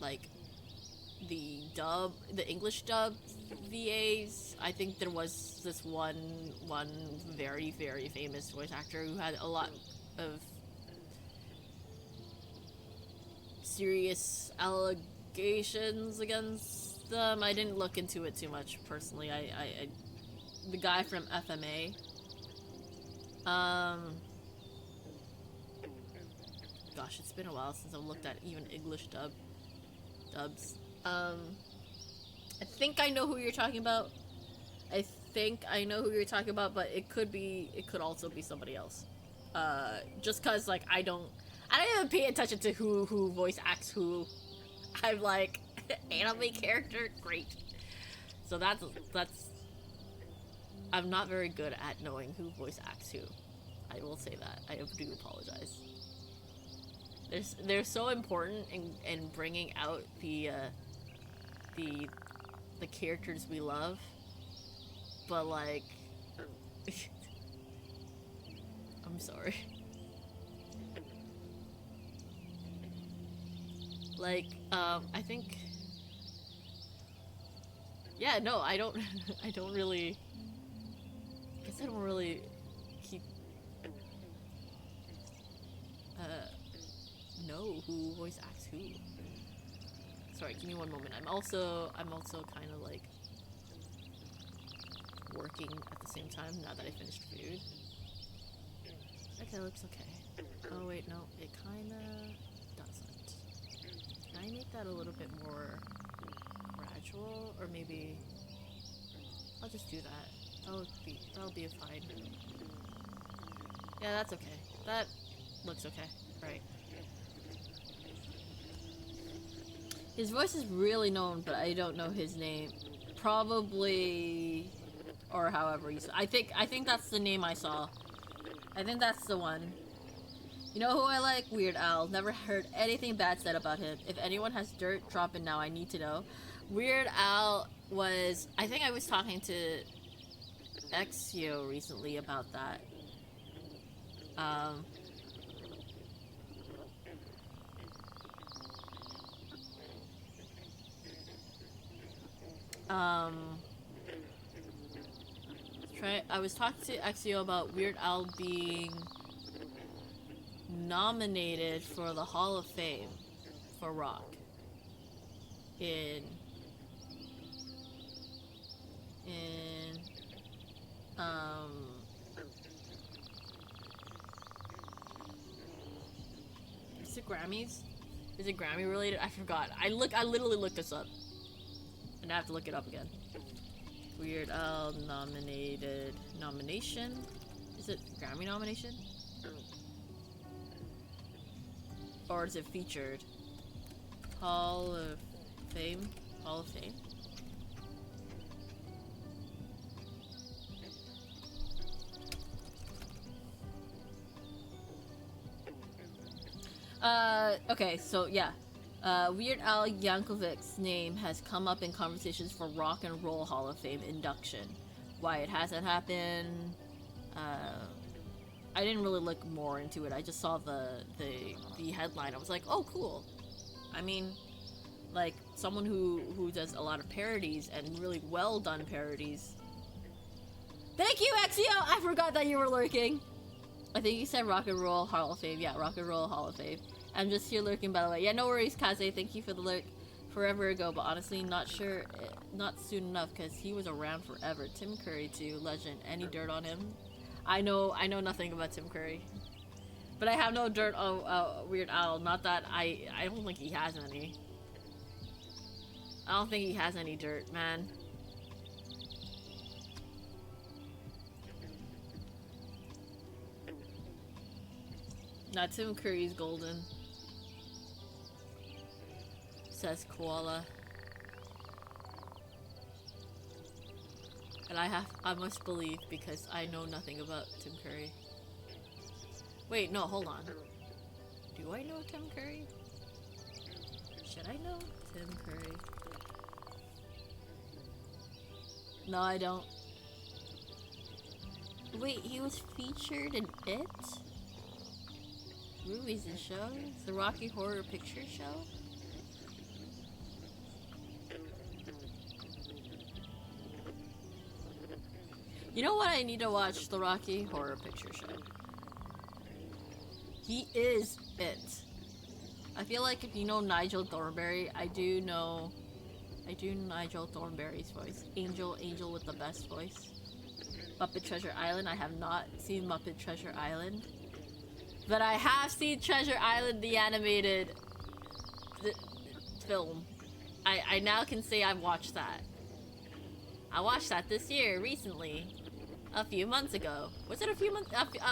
Speaker 1: like, the English dub VAs. I think there was this one very, very famous voice actor who had a lot of serious allegations against them. I didn't look into it too much personally. I the guy from FMA. Gosh, it's been a while since I've looked at even English dubs. I think I know who you're talking about. But it could also be somebody else. Just cause, like, I don't even pay attention to who voice acts who. I'm like, anime character, great. So that's I'm not very good at knowing who voice acts who. I will say that. I do apologize. They're so important in bringing out the characters we love, but like, I'm sorry. Like, I think, yeah, no, I don't, I don't really, I guess I don't really keep, know who voice acts who. Sorry, give me one moment. I'm also kind of like working at the same time now that I finished food. Okay, looks okay. Oh wait, no, it kind of doesn't. Can I make that a little bit more gradual, or maybe I'll just do that. That'll be a fine. Yeah, that's okay. That looks okay. Right. His voice is really known, but I don't know his name. Probably, or however you. I think that's the name I saw. I think that's the one. You know who I like? Weird Al. Never heard anything bad said about him. If anyone has dirt, drop it now. I need to know. Weird Al was. I think I was talking to Exio recently about that. I was talking to Exio about Weird Al being nominated for the Hall of Fame for rock in is it Grammys? Is it Grammy related? I forgot. I literally looked this up. And I have to look it up again. Weird Al nomination? Is it Grammy nomination? Or is it featured? Hall of Fame? Hall of Fame? Okay, so yeah. Weird Al Yankovic's name has come up in conversations for Rock and Roll Hall of Fame induction. Why it hasn't happened, I didn't really look more into it. I just saw the headline. I was like, oh, cool. I mean, like, someone who does a lot of parodies and really well done parodies. Thank you, Exio! I forgot that you were lurking. I think you said Rock and Roll Hall of Fame. Yeah, Rock and Roll Hall of Fame. I'm just here lurking, by the way. Yeah, no worries, Kaze. Thank you for the lurk forever ago, but honestly, not sure, not soon enough, because he was around forever. Tim Curry, too. Legend. Any dirt on him? I know nothing about Tim Curry. But I have no dirt on Weird Al. Not that I don't think he has any. I don't think he has any dirt, man. Nah, Tim Curry's golden. Says Koala. And I must believe because I know nothing about Tim Curry. Wait, no, hold on. Do I know Tim Curry? Should I know Tim Curry? No, I don't. Wait, he was featured in It? Movies and shows? The Rocky Horror Picture Show? You know what? I need to watch the Rocky Horror Picture Show. He is it. I feel like if you know Nigel Thornberry, I do Nigel Thornberry's voice. Angel with the best voice. Muppet Treasure Island. I have not seen Muppet Treasure Island. But I have seen Treasure Island, the animated film. I now can say I've watched that. I watched that this year, recently. A few months ago. Was it a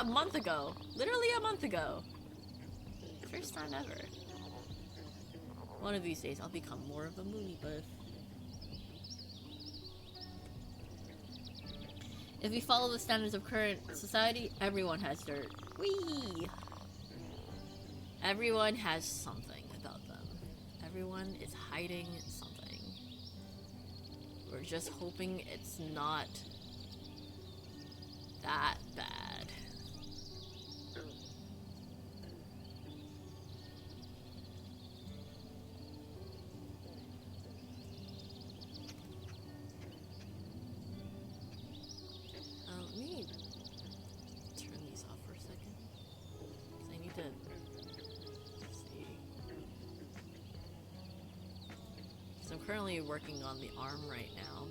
Speaker 1: month ago? Literally a month ago. First time ever. One of these days I'll become more of a movie buff. If we follow the standards of current society, everyone has dirt. Whee! Everyone has something about them. Everyone is hiding something. We're just hoping it's not that bad. Let me turn these off for a second. 'Cause I need to see. So I'm currently working on the arm right now.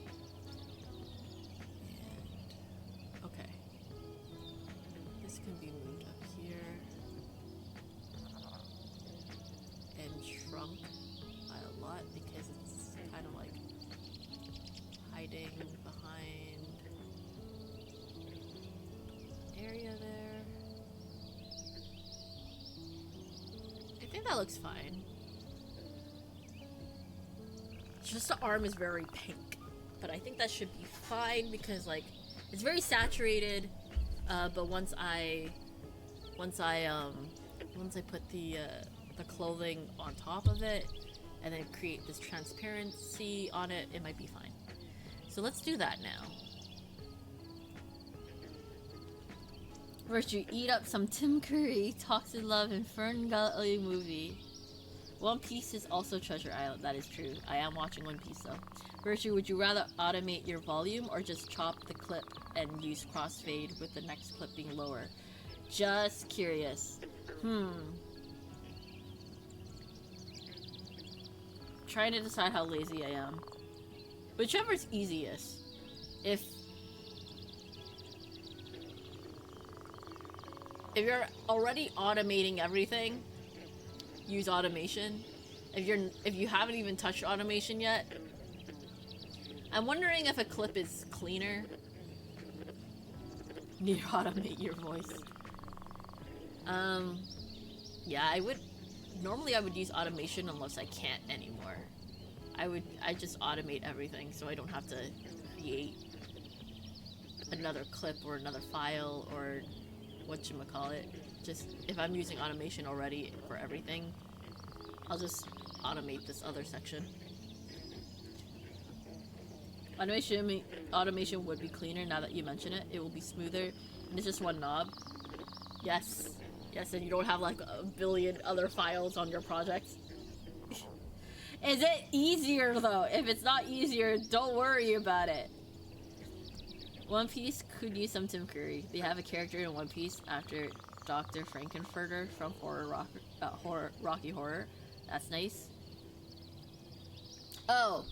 Speaker 1: And okay. This can be moved up here. And shrunk by a lot because it's kind of like hiding behind area there. I think that looks fine. Just the arm is very pink, but I think that should be fine because like it's very saturated. But once I put the clothing on top of it and then create this transparency on it, it might be fine. So let's do that now. Virtue, eat up some Tim Curry, Toxic Love, and Fern Gully movie. One Piece is also Treasure Island. That is true. I am watching One Piece though. Virtue, would you rather automate your volume or just chop the clip and use crossfade with the next clip being lower? Just curious. Trying to decide how lazy I am. Whichever's easiest. If you're already automating everything, use automation. If you haven't even touched automation yet, I'm wondering if a clip is cleaner. Need to automate your voice. Yeah, normally I would use automation unless I can't anymore. I just automate everything so I don't have to create another clip or another file or whatchamacallit. Just if I'm using automation already for everything, I'll just automate this other section. Automation would be cleaner now that you mention it. It will be smoother, and it's just one knob. Yes, and you don't have like a billion other files on your project. Is it easier though? If it's not easier, don't worry about it. One Piece could use some Tim Curry. They have a character in One Piece after Dr. Frankenfurter from Rocky Horror. That's nice. Oh,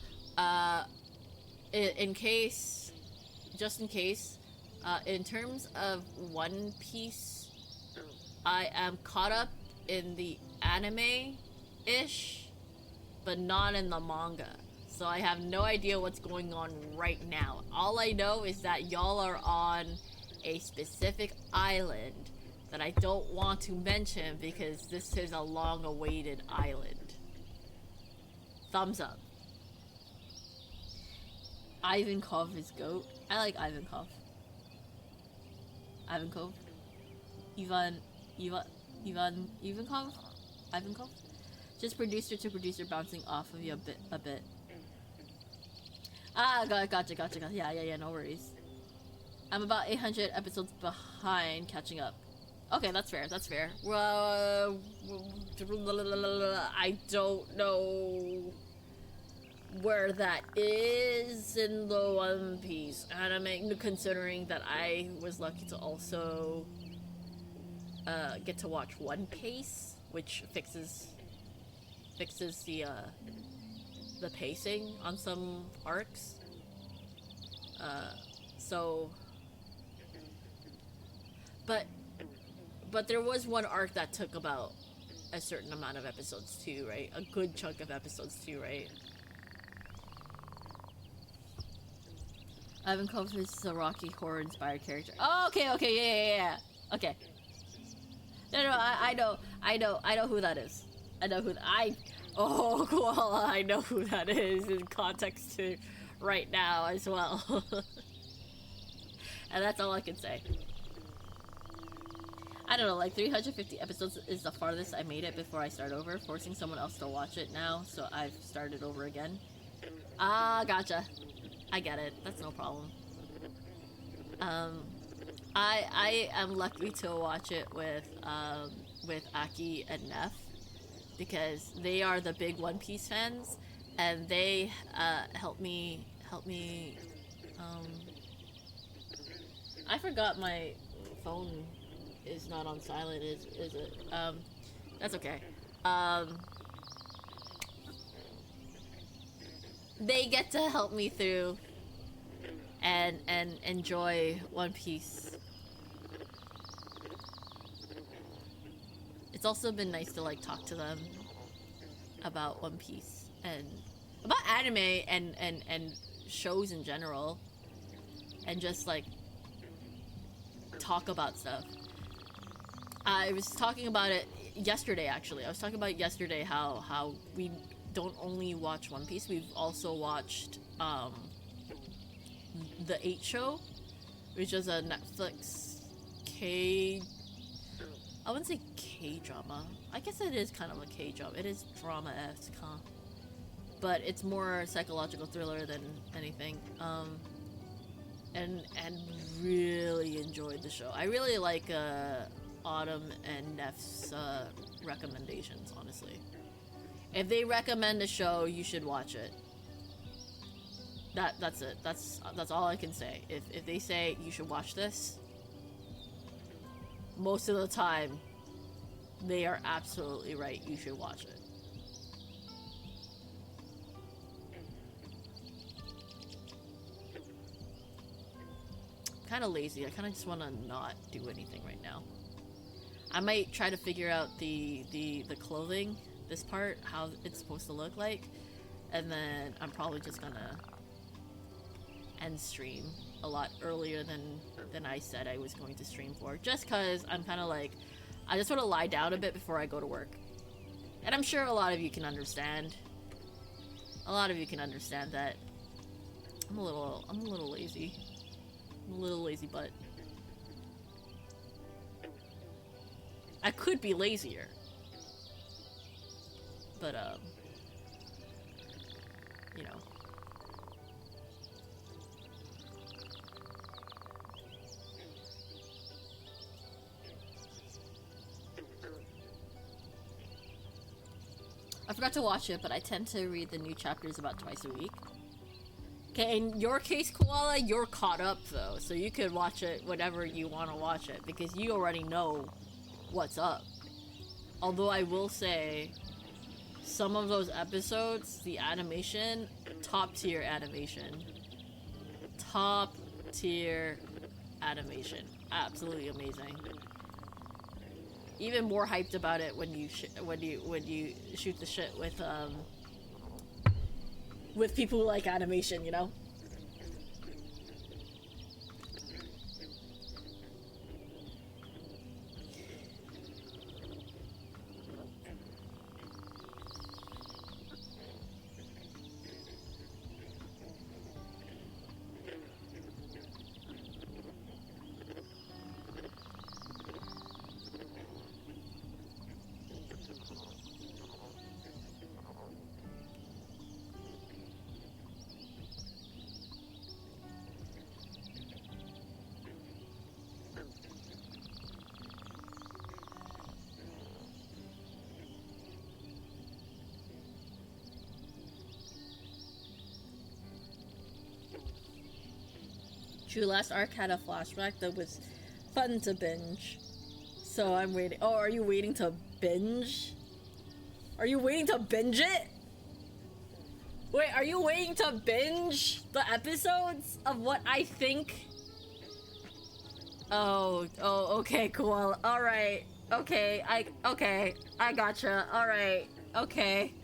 Speaker 1: just in case, in terms of One Piece, I am caught up in the anime-ish, but not in the manga. So I have no idea what's going on right now. All I know is that y'all are on a specific island that I don't want to mention because this is a long-awaited island. Thumbs up. Ivankov is GOAT. I like Ivankov. Ivankov? Ivankov? Ivankov? Just producer to producer bouncing off of you a bit. Ah, gotcha. Yeah, no worries. I'm about 800 episodes behind catching up. Okay, that's fair. Well, I don't know where that is in the One Piece anime, considering that I was lucky to also get to watch One Piece, which fixes the pacing on some arcs. But there was one arc that took about a certain amount of episodes too, right? A good chunk of episodes too, right? Ivankov is a Rocky Horror inspired character. Oh, okay, yeah. Okay. No, I know who that is. Oh, well, I know who that is in context to right now as well. And that's all I can say. I don't know, like 350 episodes is the farthest I made it before I start over, forcing someone else to watch it now, so I've started over again. Ah, gotcha. I get it. That's no problem. I am lucky to watch it with Aki and Neff, because they are the big One Piece fans, and they help me. I forgot my phone is not on silent. Is it? That's okay. They get to help me through and enjoy One Piece. It's also been nice to like talk to them about One Piece and about anime and shows in general, and just like talk about stuff. I was talking about it yesterday, actually. I was talking about yesterday how we don't only watch One Piece, we've also watched The 8 Show, which is a Netflix I wouldn't say K-drama. I guess it is kind of a K-drama. It is drama-esque, huh? But it's more psychological thriller than anything. And really enjoyed the show. I really like Autumn and Neff's recommendations, honestly. If they recommend a show, you should watch it. That's it. That's all I can say. If they say you should watch this, most of the time they are absolutely right. You should watch it. Kind of lazy. I kind of just want to not do anything right now. I might try to figure out the clothing, this part, how it's supposed to look like, and then I'm probably just gonna end stream a lot earlier than I said I was going to stream for, just cause I'm kind of like, I just want to lie down a bit before I go to work. And I'm sure a lot of you can understand. A lot of you can understand that I'm a little lazy. I'm a little lazy, but I could be lazier. But you know. I forgot to watch it, but I tend to read the new chapters about twice a week. Okay, in your case, Koala, you're caught up though, so you could watch it whenever you want to watch it, because you already know what's up. Although I will say, some of those episodes, the animation, top tier animation. Top tier animation. Absolutely amazing. Even more hyped about it when you shoot the shit with people who like animation, you know? True, last arc had a flashback that was fun to binge. So I'm waiting. Oh, are you waiting to binge? Are you waiting to binge it? Wait, are you waiting to binge the episodes of what I think? Oh, okay, cool. Alright. Okay, I gotcha. Alright. Okay.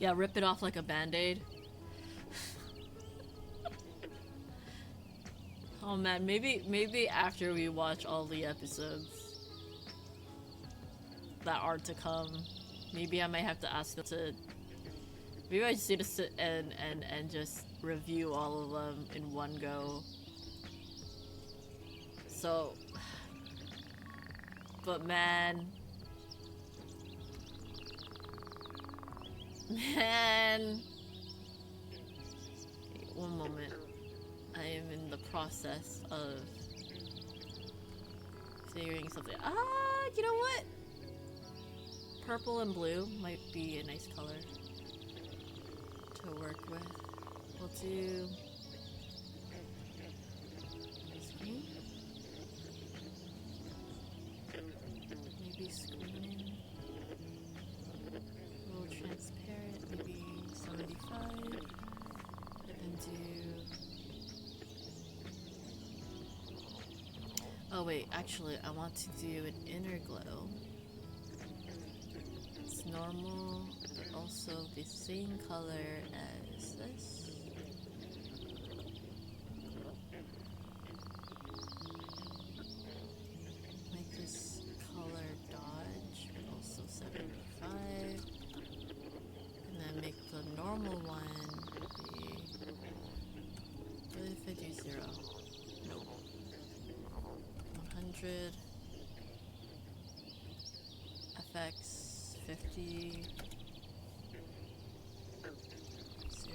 Speaker 1: Yeah, rip it off like a band-aid. Oh man, maybe after we watch all the episodes that are to come, maybe I might have to ask them to. Maybe I just need to sit and just review all of them in one go. So, but man, wait, one moment. I am in the process of figuring something. You know what? Purple and blue might be a nice color to work with. We'll do screen. Maybe screen. A little transparent, maybe 75. And then do. Oh wait, actually, I want to do an inner glow. It's normal, but also the same color as this. Make this color dodge, but also 75. And then make the normal one be. What if I do 0? Nope. 100. FX 50. 0.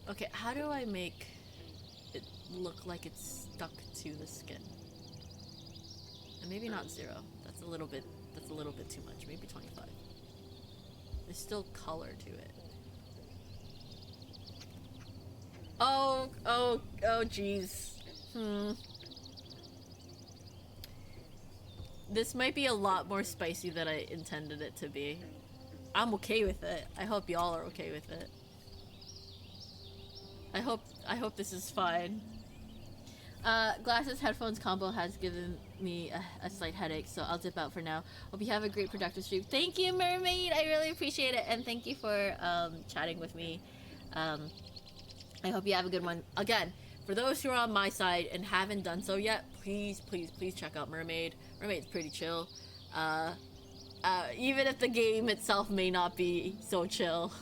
Speaker 1: Okay, how do I make it look like it's stuck to the skin? And maybe not 0. That's a little bit too much. Maybe 25. There's still color to it. Oh, jeez. This might be a lot more spicy than I intended it to be. I'm okay with it. I hope y'all are okay with it. I hope this is fine. Glasses headphones combo has given me a slight headache, so I'll dip out for now. Hope you have a great productive stream. Thank you, Mermaid! I really appreciate it, and thank you for chatting with me. I hope you have a good one. Again, for those who are on my side and haven't done so yet, please check out Mermaid. Mermaid's pretty chill. Even if the game itself may not be so chill.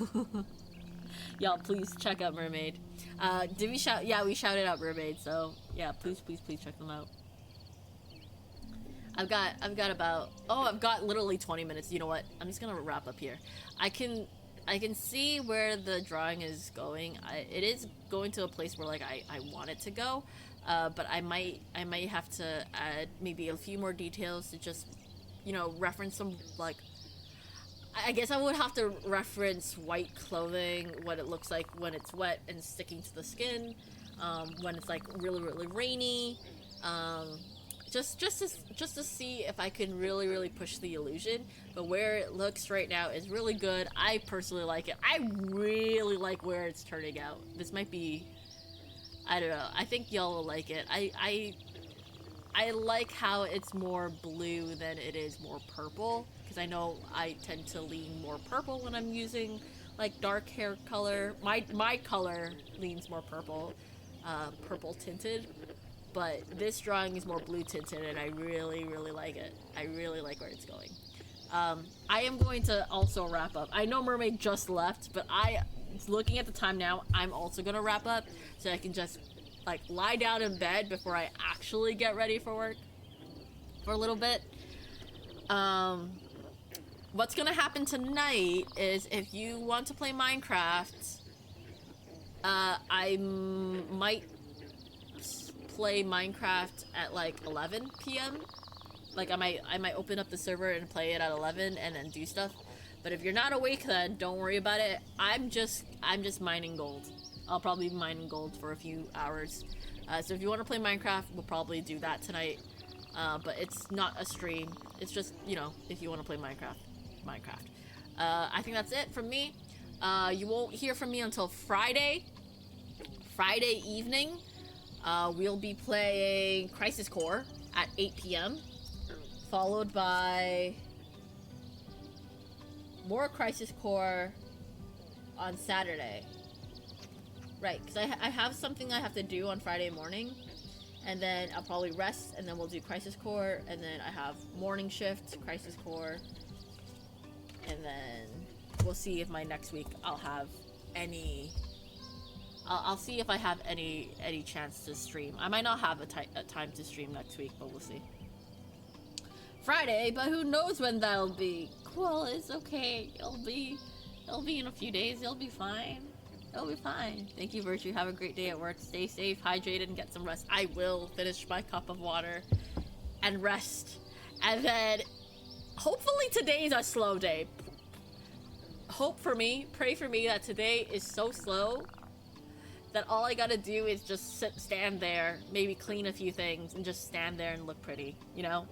Speaker 1: Y'all, please check out Mermaid. Did we shout? Yeah, we shouted out Mermaid, so yeah, please check them out. I've got about, I've got literally 20 minutes. You know what? I'm just gonna wrap up here. I can see where the drawing is going. It is going to a place where like I want it to go, but I might have to add maybe a few more details to just, you know, reference some, like, I guess I would have to reference white clothing, what it looks like when it's wet and sticking to the skin, when it's like really rainy, just to see if I can really push the illusion. But where it looks right now is really good. I personally like it. I really like where it's turning out. This might be, I don't know, I think y'all will like it. I like how it's more blue than it is more purple, because I know I tend to lean more purple when I'm using like dark hair color. My color leans more purple, purple tinted, but this drawing is more blue tinted, and I really like it. I really like where it's going. I am going to also wrap up. I know Mermaid just left, but looking at the time now, I'm also gonna wrap up so I can just like lie down in bed before I actually get ready for work for a little bit. What's gonna happen tonight is, if you want to play Minecraft, I might play Minecraft at like 11 p.m. Like I might open up the server and play it at 11 and then do stuff. But if you're not awake, then don't worry about it. I'm just mining gold. I'll probably be mining gold for a few hours. So if you want to play Minecraft, we'll probably do that tonight. But it's not a stream. It's just, you know, if you want to play Minecraft. I think that's it from me. You won't hear from me until Friday evening. We'll be playing Crisis Core at 8 p.m. Followed by more Crisis Core on Saturday. Right, because I have something I have to do on Friday morning. And then I'll probably rest, and then we'll do Crisis Core. And then I have morning shift, Crisis Core. And then we'll see if my next week I'll have any... I'll see if I have any chance to stream. I might not have a time to stream next week, but we'll see. Friday, but who knows when that'll be. Cool, it's okay. It'll be in a few days. It'll be fine. It'll be fine. Thank you, Virtue. Have a great day at work. Stay safe, hydrated, and get some rest. I will finish my cup of water and rest. And then hopefully today's a slow day. Hope for me, pray for me that today is so slow that all I gotta do is just stand there, maybe clean a few things, and just stand there and look pretty, you know?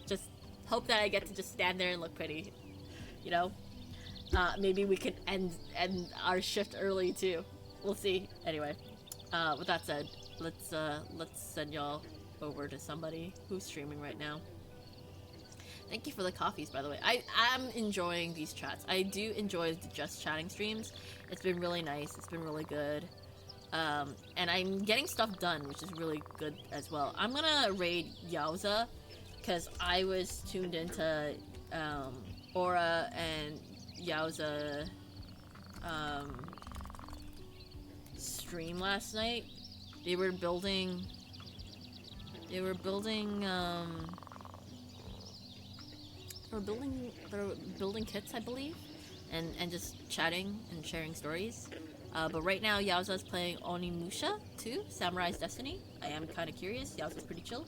Speaker 1: Just hope that I get to just stand there and look pretty, you know? Maybe we could end our shift early too. We'll see. Anyway, with that said, let's send y'all over to somebody who's streaming right now. Thank you for the coffees, by the way. I am enjoying these chats. I do enjoy the just chatting streams. It's been really nice. It's been really good. And I'm getting stuff done, which is really good as well. I'm gonna raid Yowza, because I was tuned into Aura and Yowza stream last night. They were building kits, I believe, and just chatting and sharing stories. But right now, Yowza's playing Onimusha 2, Samurai's Destiny. I am kind of curious. Yowza's pretty chill.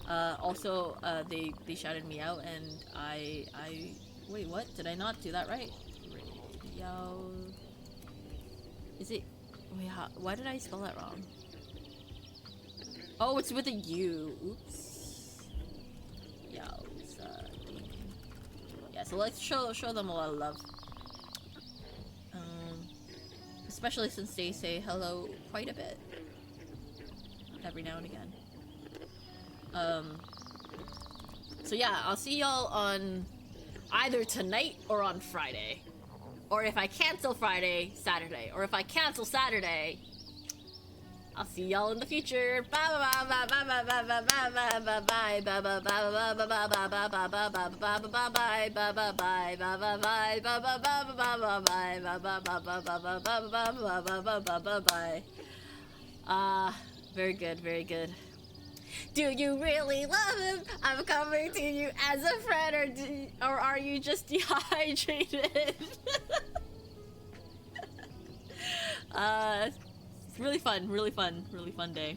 Speaker 1: Also, they shouted me out, and I wait, what? Did I not do that right? Is it? Wait, why did I spell that wrong? Oh, it's with a U. Oops. Yowza Gaming. Yeah, so let's show them a lot of love. Especially since they say hello quite a bit. Every now and again. So yeah, I'll see y'all on either tonight or on Friday. Or if I cancel Friday, Saturday. Or if I cancel Saturday, I'll see y'all in the future. Bye bye bye bye bye bye bye bye bye bye bye bye bye bye bye bye. Very good, very good. Do you really love him? I'm coming to you as a friend, or are you just dehydrated? It's really fun, really fun day.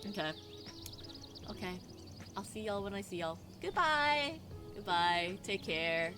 Speaker 1: Okay. I'll see y'all when I see y'all. Goodbye. Take care.